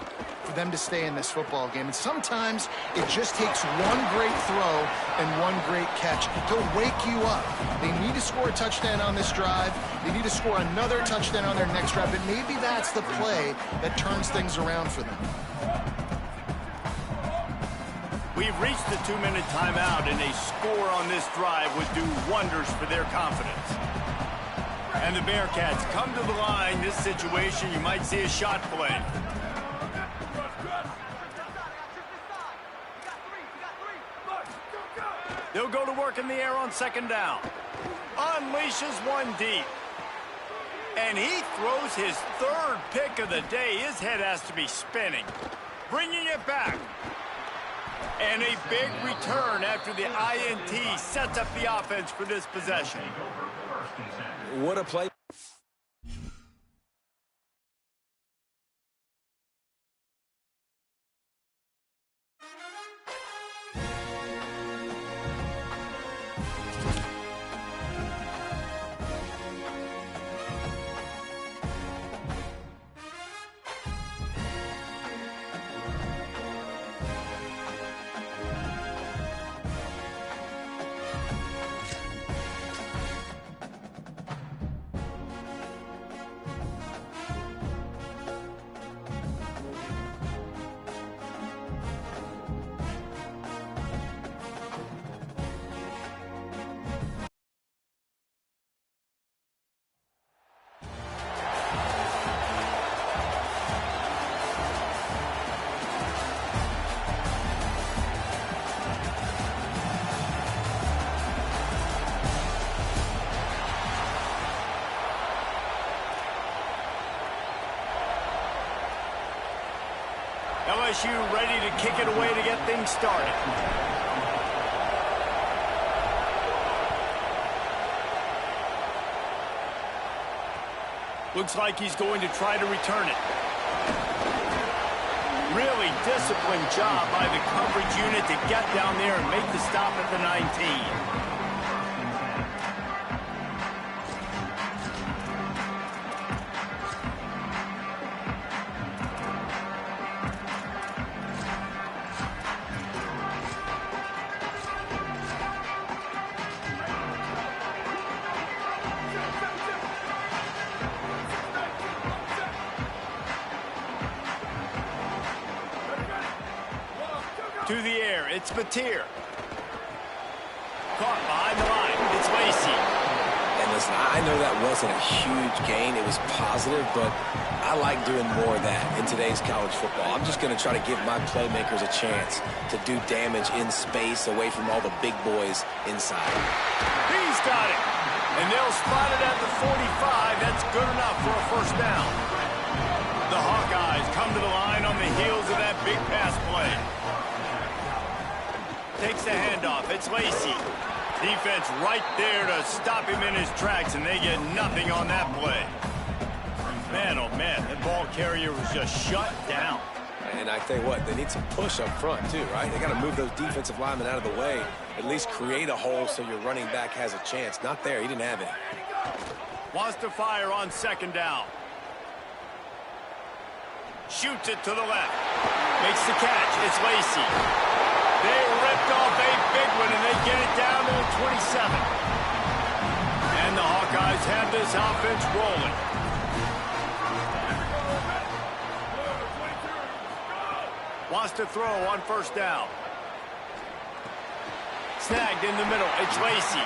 for them to stay in this football game. And sometimes it just takes one great throw and one great catch to wake you up. They need to score a touchdown on this drive. They need to score another touchdown on their next drive, but maybe that's the play that turns things around for them. We've reached the 2-minute timeout, and a score on this drive would do wonders for their confidence. And the Bearcats come to the line. This situation, you might see a shot play. They'll go to work in the air on 2nd down. Unleashes one deep. And he throws his 3rd pick of the day. His head has to be spinning. Bringing it back. And a big return after the INT sets up the offense for this possession. What a play. LSU ready to kick it away to get things started. Looks like he's going to try to return it. Really disciplined job by the coverage unit to get down there and make the stop at the 19. To the air, it's Mateer. Caught behind the line, it's Lacy. And listen, I know that wasn't a huge gain. It was positive, but I like doing more of that in today's college football. I'm just going to try to give my playmakers a chance to do damage in space away from all the big boys inside. He's got it. And they'll spot it at the 45. That's good enough for a first down. The Hawkeyes come to the line on the heels of that big pass play. Takes the handoff. It's Lacy. Defense right there to stop him in his tracks, and they get nothing on that play. Man, oh man, that ball carrier was just shut down. And I tell you what, they need some push up front too, right? They got to move those defensive linemen out of the way, at least create a hole so your running back has a chance. Not there. He didn't have it. Wants to fire on second down. Shoots it to the left. Makes the catch. It's Lacy. They ripped off a big one, and they get it down to the 27. And the Hawkeyes have this offense rolling. Wants to throw on first down. Snagged in the middle. It's Lacy.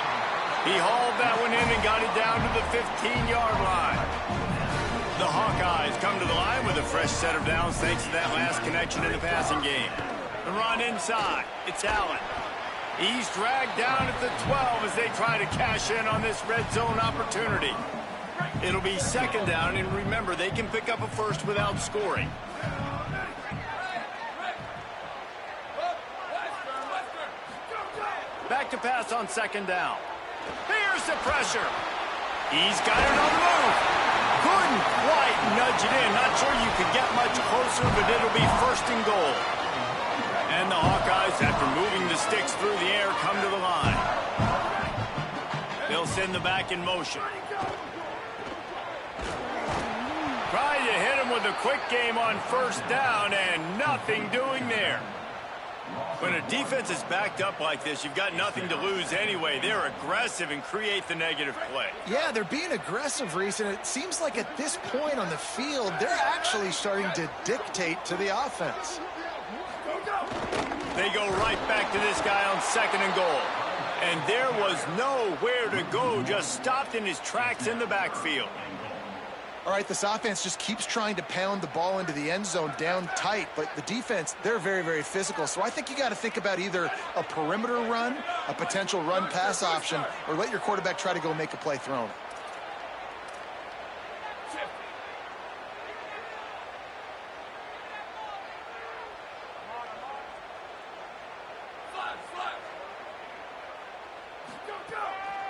He hauled that one in and got it down to the 15-yard line. The Hawkeyes come to the line with a fresh set of downs thanks to that last connection in the passing game. The run inside. It's Allen. He's dragged down at the 12 as they try to cash in on this red zone opportunity. It'll be second down, and remember, they can pick up a first without scoring. Back to pass on second down. Here's the pressure. He's got it on the move. Couldn't quite nudge it in. Not sure you could get much closer, but it'll be first and goal. And the Hawkeyes, after moving the sticks through the air, come to the line. They'll send the back in motion. Trying to hit him with a quick game on first down, and nothing doing there. When a defense is backed up like this, you've got nothing to lose anyway. They're aggressive and create the negative play. Yeah, they're being aggressive, Reese, and it seems like at this point on the field, they're actually starting to dictate to the offense. They go right back to this guy on second and goal. And there was nowhere to go, just stopped in his tracks in the backfield. All right, this offense just keeps trying to pound the ball into the end zone down tight, but the defense, they're very, very physical. So I think you got to think about either a perimeter run, a potential run-pass option, or let your quarterback try to go make a play thrown.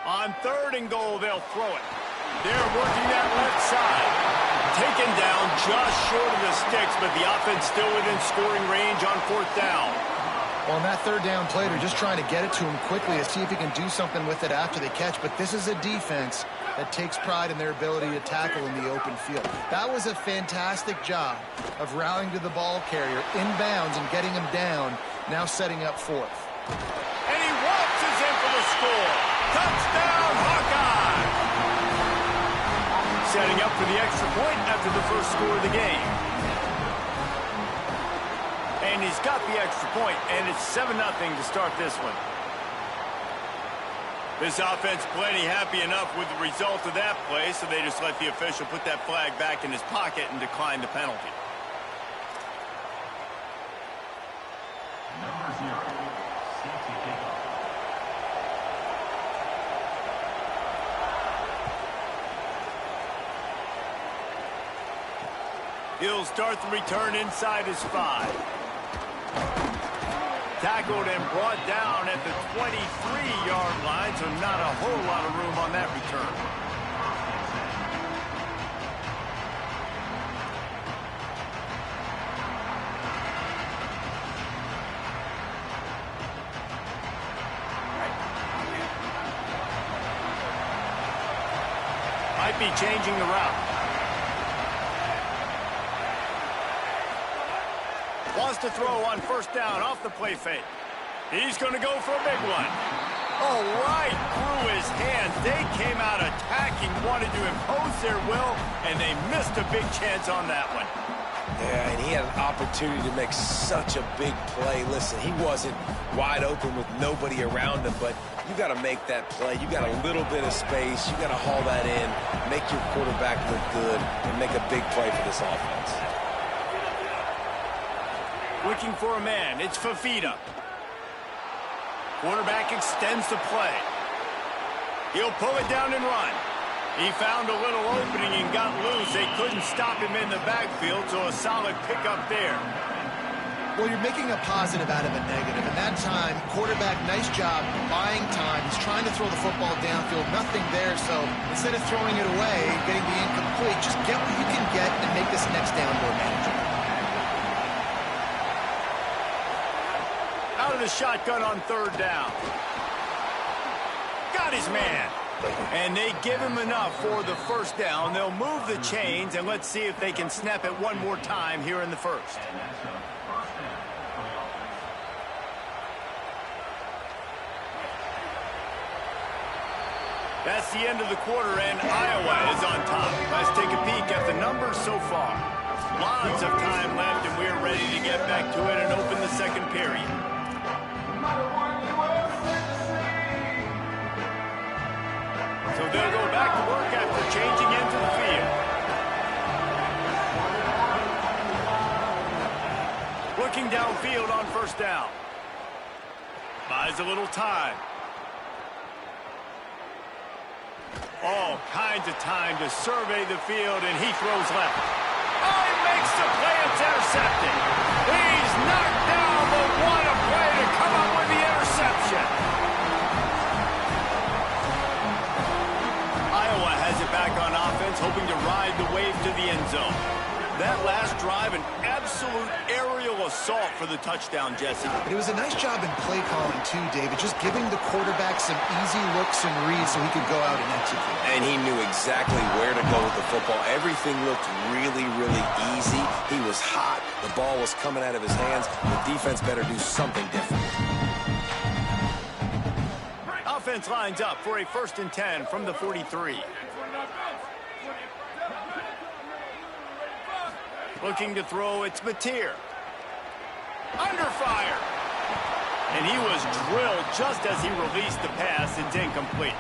On third and goal, they'll throw it. They're working that left side. Taken down just short of the sticks, but the offense still within scoring range on fourth down. Well, on that third down play, they're just trying to get it to him quickly to see if he can do something with it after they catch. But this is a defense that takes pride in their ability to tackle in the open field. That was a fantastic job of rallying to the ball carrier inbounds and getting him down, now setting up fourth. And he waltzes in for the score. Touchdown, Hawkeye! Setting up for the extra point after the first score of the game. And he's got the extra point, and it's 7-0 to start this one. This offense plenty happy enough with the result of that play, so they just let the official put that flag back in his pocket and decline the penalty. Number 0, safety kickoff. He'll start the return inside his 5. tackled and brought down at the 23-yard line, so not a whole lot of room on that return. Might be changing the route. Wants to throw on first down off the play fake. He's going to go for a big one. Oh, right through his hands. They came out attacking, wanted to impose their will, and they missed a big chance on that one. Yeah, and he had an opportunity to make such a big play. Listen, he wasn't wide open with nobody around him, but you got to make that play. You got a little bit of space. You got to haul that in, make your quarterback look good, and make a big play for this offense. Looking for a man. It's Fafita. Quarterback extends the play. He'll pull it down and run. He found a little opening and got loose. They couldn't stop him in the backfield, so a solid pickup there. Well, you're making a positive out of a negative. And that time, quarterback, nice job buying time. He's trying to throw the football downfield. Nothing there, so instead of throwing it away, getting the incomplete, just get what you can get and make this next down more manageable. Out of the shotgun on third down. Got his man. And they give him enough for the first down. They'll move the chains, and let's see if they can snap it one more time here in the first. That's the end of the quarter, and Iowa is on top. Let's take a peek at the numbers so far. Lots of time left, and we're ready to get back to it and open the second period. So they'll go back to work after changing into the field. Looking downfield on first down. Buys a little time. All kinds of time to survey the field, and he throws left. Oh, he makes the play. It's intercepted. He's knocked down, but what a play to come up with the interception. Iowa has it back on offense, hoping to ride the wave to the end zone. That last drive, an absolute aerial assault for the touchdown, Jesse. It was a nice job in play calling, too, David, just giving the quarterback some easy looks and reads so he could go out and execute. And he knew exactly where to go with the football. Everything looked really, really easy. He was hot. The ball was coming out of his hands. The defense better do something different. Offense lines up for a 1st and 10 from the 43. Looking to throw, it's Mateer. Under fire. And he was drilled just as he released the pass. It's incomplete.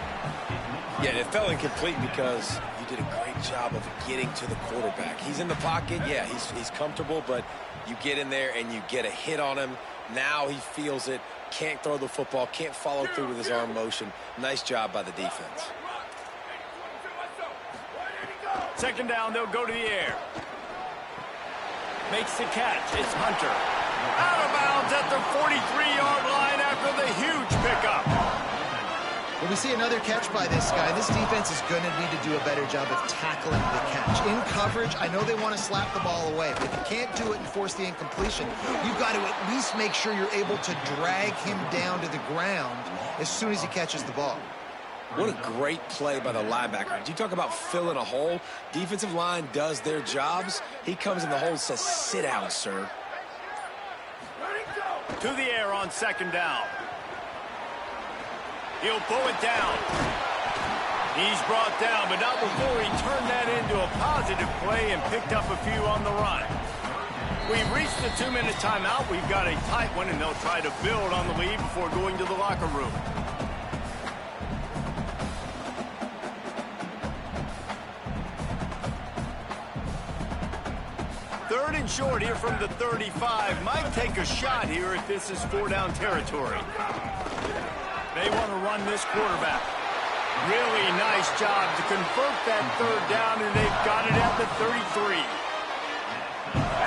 Yeah, it fell incomplete because you did a great job of getting to the quarterback. He's in the pocket. Yeah, he's comfortable, but you get in there and you get a hit on him. Now he feels it. Can't throw the football. Can't follow through with his arm motion. Nice job by the defense. Second down, they'll go to the air. Makes the catch. It's Hunter. Out of bounds at the 43-yard line after the huge pickup. Well, we see another catch by this guy. This defense is going to need to do a better job of tackling the catch. In coverage, I know they want to slap the ball away, but if you can't do it and force the incompletion, you've got to at least make sure you're able to drag him down to the ground as soon as he catches the ball. What a great play by the linebacker. You talk about filling a hole. Defensive line does their jobs. He comes in the hole and says, sit down, sir. To the air on second down. He'll pull it down. He's brought down, but not before he turned that into a positive play and picked up a few on the run. We've reached the 2-minute timeout. We've got a tight one, and they'll try to build on the lead before going to the locker room. Third and short here from the 35. Might take a shot here if this is 4-down territory. They want to run this quarterback. Really nice job to convert that third down, and they've got it at the 33.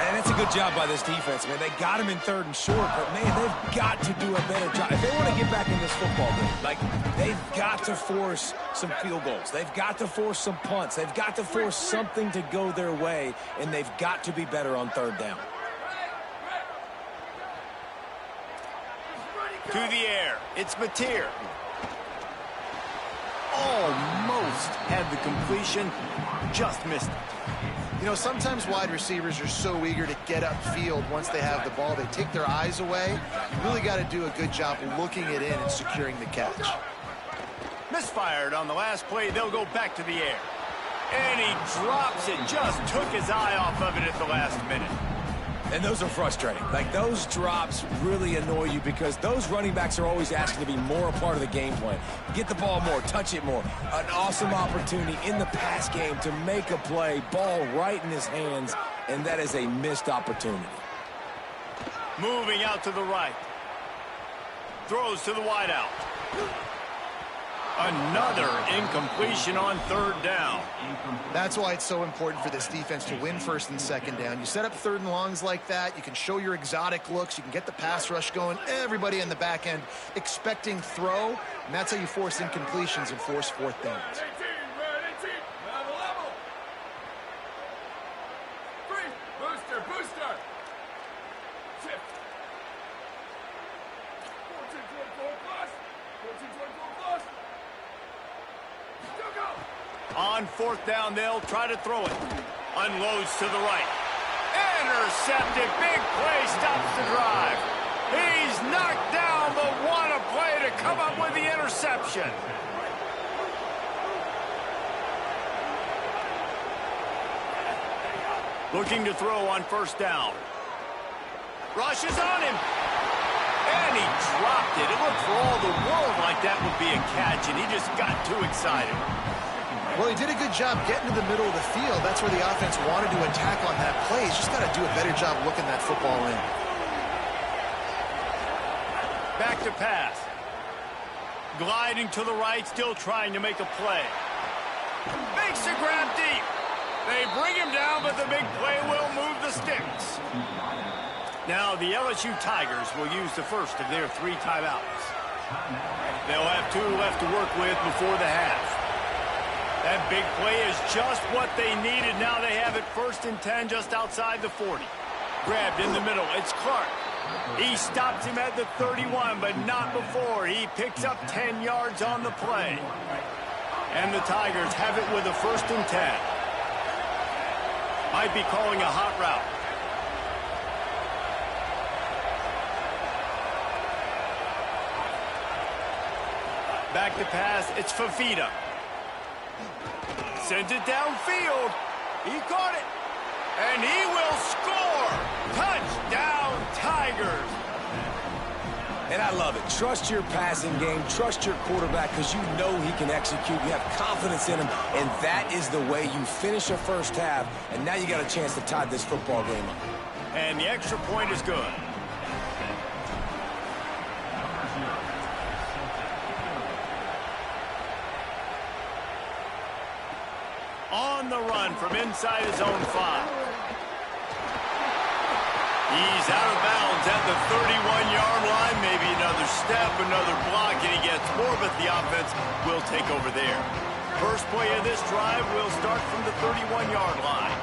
And it's a good job by this defense, man. They got him in 3rd and short, but, man, they've got to do a better job. If they want to get back in this football game, like, they've got to force some field goals. They've got to force some punts. They've got to force something to go their way, and they've got to be better on 3rd down. To the air, it's Mateer. Almost had the completion, just missed it. You know, sometimes wide receivers are so eager to get upfield once they have the ball, they take their eyes away. You really got to do a good job looking it in and securing the catch. Misfired on the last play, they'll go back to the air. And he drops it, just took his eye off of it at the last minute. And those are frustrating. Like, those drops really annoy you because those running backs are always asking to be more a part of the game plan. Get the ball more, touch it more. An awesome opportunity in the pass game to make a play, ball right in his hands, and that is a missed opportunity. Moving out to the right. Throws to the wideout. Another incompletion on 3rd down. That's why it's so important for this defense to win 1st and 2nd down. You set up 3rd and longs like that, you can show your exotic looks, you can get the pass rush going, everybody in the back end expecting throw, and that's how you force incompletions and force 4th downs. Booster. Shift. 14-24 plus. 14-24 plus. Still go. On 4th down, they'll try to throw it. Unloads to the right. Intercepted. Big play stops the drive. He's knocked down, but what a play to come up with the interception. Looking to throw on 1st down. Rushes on him. And he dropped it. It looked for all the world like that would be a catch, and he just got too excited. Well, he did a good job getting to the middle of the field. That's where the offense wanted to attack on that play. He's just got to do a better job looking that football in. Back to pass. Gliding to the right, still trying to make a play. Makes a grab deep. They bring him down, but the big play will move the sticks. Now the LSU Tigers will use the first of their 3 timeouts. They'll have 2 left to work with before the half. That big play is just what they needed. Now they have it 1st and 10 just outside the 40. Grabbed in the middle. It's Clark. He stops him at the 31, but not before. He picks up 10 yards on the play. And the Tigers have it with a 1st and 10. Might be calling a hot route. Back to pass. It's Fafita. Sends it downfield. He caught it. And he will score. Touchdown, Tigers. And I love it. Trust your passing game. Trust your quarterback because you know he can execute. You have confidence in him. And that is the way you finish a 1st half. And now you got a chance to tie this football game up. And the extra point is good. On the run from inside his own 5. He's out of bounds at the 31-yard line. Maybe another step, another block, and he gets more, but the offense will take over there. First play of this drive will start from the 31-yard line.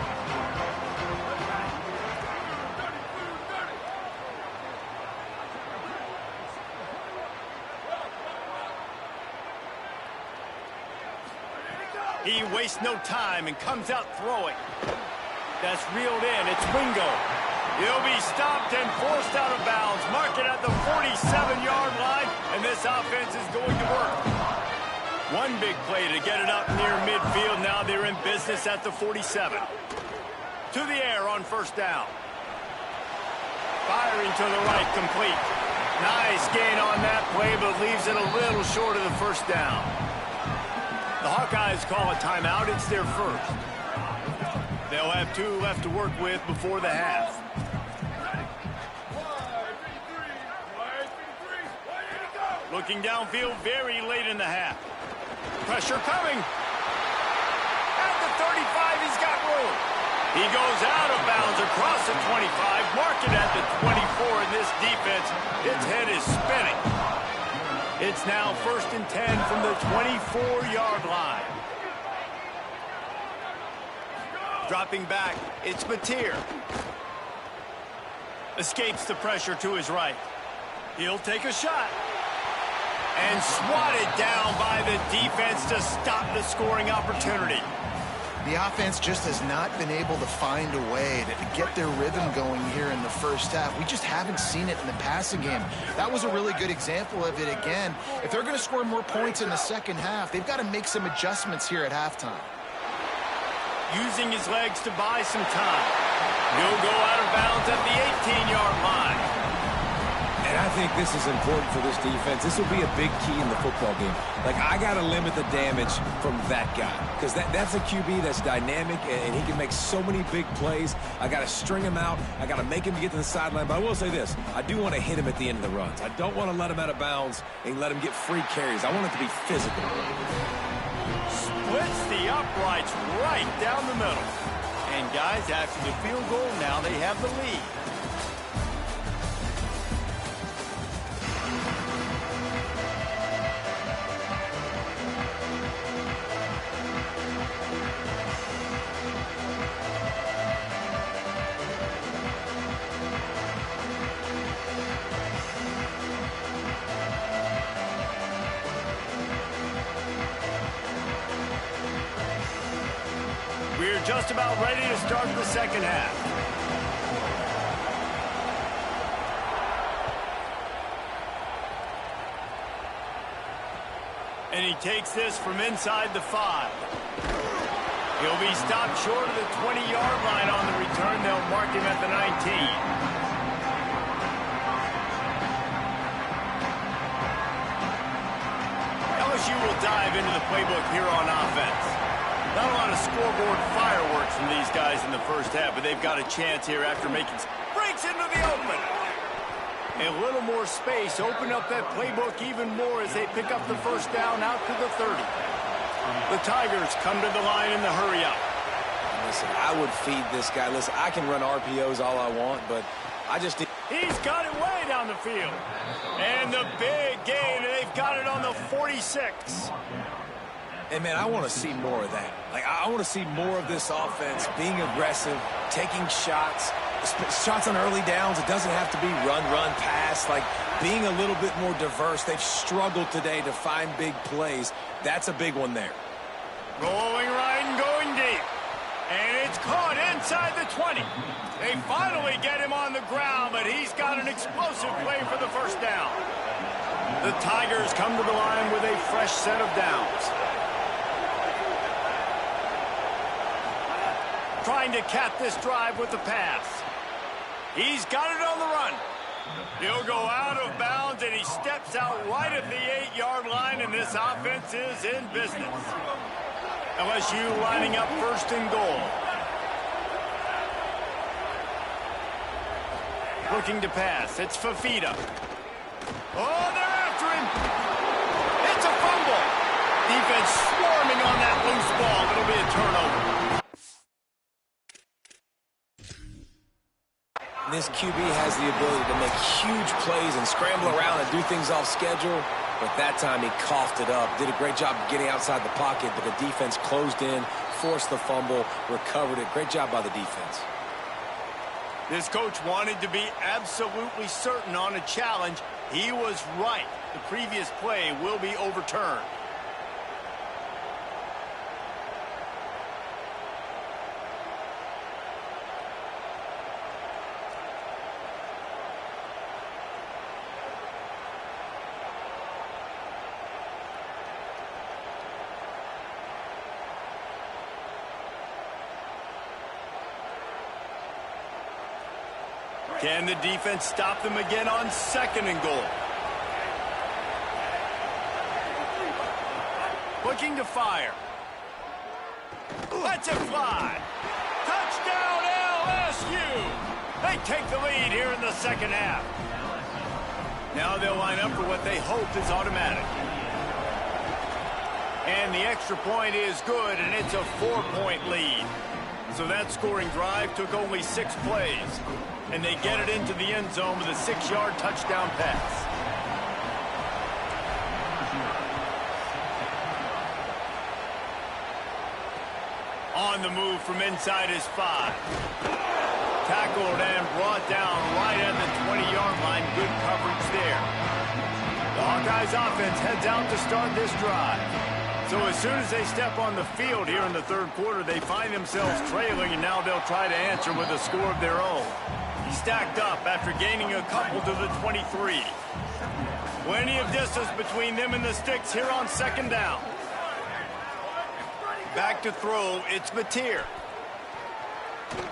He wastes no time and comes out throwing. That's reeled in. It's Wingo. He'll be stopped and forced out of bounds. Mark it at the 47-yard line, and this offense is going to work. One big play to get it up near midfield. Now they're in business at the 47. To the air on 1st down. Firing to the right, complete. Nice gain on that play, but leaves it a little short of the 1st down. The Hawkeyes call a timeout. It's their 1st. They'll have 2 left to work with before the half. Looking downfield very late in the half. Pressure coming. At the 35, he's got room. He goes out of bounds across the 25, marking at the 24 in this defense. Its head is spinning. It's now 1st and 10 from the 24-yard line. Dropping back, it's Mateer. Escapes the pressure to his right. He'll take a shot. And swatted down by the defense to stop the scoring opportunity. The offense just has not been able to find a way to get their rhythm going here in the first half. We just haven't seen it in the passing game. That was a really good example of it again. If they're going to score more points in the second half, they've got to make some adjustments here at halftime. Using his legs to buy some time. He'll go out of bounds at the 18-yard line. And I think this is important for this defense. This will be a big key in the football game. Like, I got to limit the damage from that guy because that's a QB that's dynamic, and he can make so many big plays. I got to string him out. I got to make him get to the sideline. But I will say this. I do want to hit him at the end of the runs. I don't want to let him out of bounds and let him get free carries. I want it to be physical. Splits the uprights right down the middle. And guys, after the field goal, now they have the lead. We're just about ready to start the second half. And he takes this from inside the 5. He'll be stopped short of the 20-yard line on the return. They'll mark him at the 19. LSU will dive into the playbook here on offense. Not a lot of scoreboard fireworks from these guys in the first half, but they've got a chance here after making breaks into the open. And a little more space, open up that playbook even more as they pick up the first down out to the 30. The Tigers come to the line in the hurry up. Listen, I would feed this guy. Listen, I can run RPOs all I want, but I just need... He's got it way down the field. And the big gain, and they've got it on the 46. And, man, I want to see more of that. Like, I want to see more of this offense being aggressive, taking shots on early downs. It doesn't have to be run, pass. Like, being a little bit more diverse. They've struggled today to find big plays. That's a big one there. Rolling right and going deep. And it's caught inside the 20. They finally get him on the ground, but he's got an explosive play for the first down. The Tigers come to the line with a fresh set of downs. Trying to cap this drive with the pass. He's got it on the run. He'll go out of bounds, and he steps out right at the 8-yard line, and this offense is in business. LSU lining up 1st and goal. Looking to pass. It's Fafita. Oh, they're after him. It's a fumble. Defense swarming on that loose ball. It'll be a turnover. This QB has the ability to make huge plays and scramble around and do things off schedule, but that time he coughed it up. Did a great job of getting outside the pocket, but the defense closed in, forced the fumble, recovered it. Great job by the defense. This coach wanted to be absolutely certain on a challenge. He was right. The previous play will be overturned. Can the defense stop them again on 2nd and goal? Looking to fire. Let's it fly. Touchdown LSU. They take the lead here in the second half. Now they'll line up for what they hope is automatic. And the extra point is good, and it's a 4-point lead. So that scoring drive took only 6 plays, and they get it into the end zone with a 6-yard touchdown pass. On the move from inside his 5. Tackled and brought down right at the 20-yard line. Good coverage there. The Hawkeyes offense heads out to start this drive. So as soon as they step on the field here in the third quarter, they find themselves trailing, and now they'll try to answer with a score of their own. Stacked up after gaining a couple to the 23. Plenty of distance between them and the sticks here on second down. Back to throw, it's Mateer.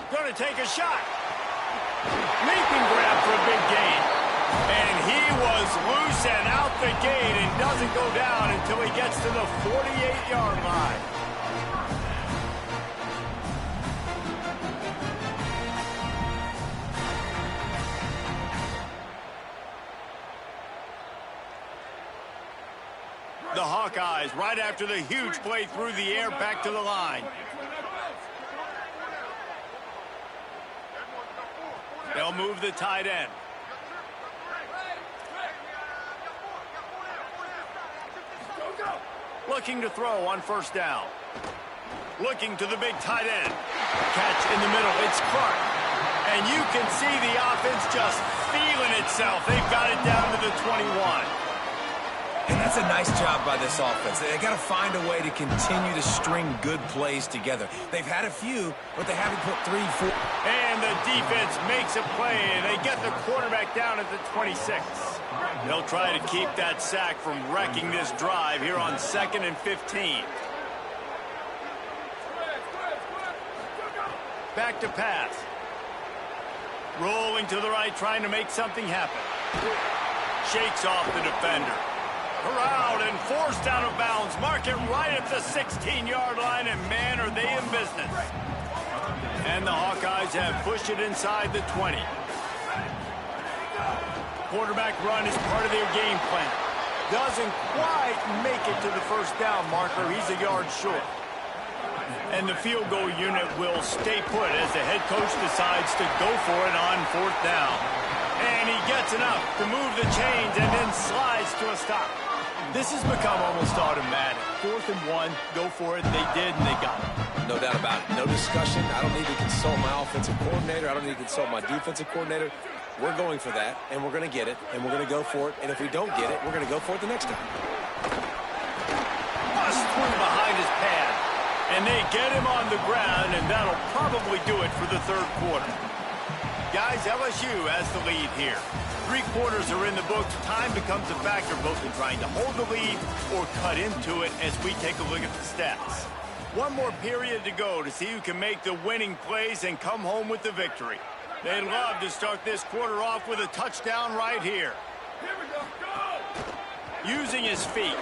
Gonna take a shot. Leaping grab for a big gain. And he was loose and out the gate and doesn't go down until he gets to the 48-yard line. The Hawkeyes, right after the huge play through the air, back to the line. They'll move the tight end. Looking to throw on first down. Looking to the big tight end. Catch in the middle. It's Clark. And you can see the offense just feeling itself. They've got it down to the 21. And that's a nice job by this offense. They got to find a way to continue to string good plays together. They've had a few, but they haven't put 3, 4. And the defense makes a play, and they get the quarterback down at the 26. They'll try to keep that sack from wrecking this drive here on 2nd and 15. Back to pass. Rolling to the right, trying to make something happen. Shakes off the defender. Corralled and forced out of bounds. Mark it right at the 16-yard line, and man, are they in business. And the Hawkeyes have pushed it inside the 20. Quarterback run is part of their game plan. Doesn't quite make it to the first down marker. He's a yard short. And the field goal unit will stay put as the head coach decides to go for it on 4th down. And he gets enough to move the chains and then slides to a stop. This has become almost automatic. 4th and 1, go for it. They did, and they got it. No doubt about it. No discussion. I don't need to consult my offensive coordinator. I don't need to consult my defensive coordinator. We're going for that, and we're going to get it, and we're going to go for it. And if we don't get it, we're going to go for it the next time. Bust through behind his pad. And they get him on the ground, and that'll probably do it for the third quarter. Guys, LSU has the lead here. 3 quarters are in the books. Time becomes a factor both in trying to hold the lead or cut into it as we take a look at the stats. One more period to go to see who can make the winning plays and come home with the victory. They'd love to start this quarter off with a touchdown right here. Here we go. Go! Using his feet.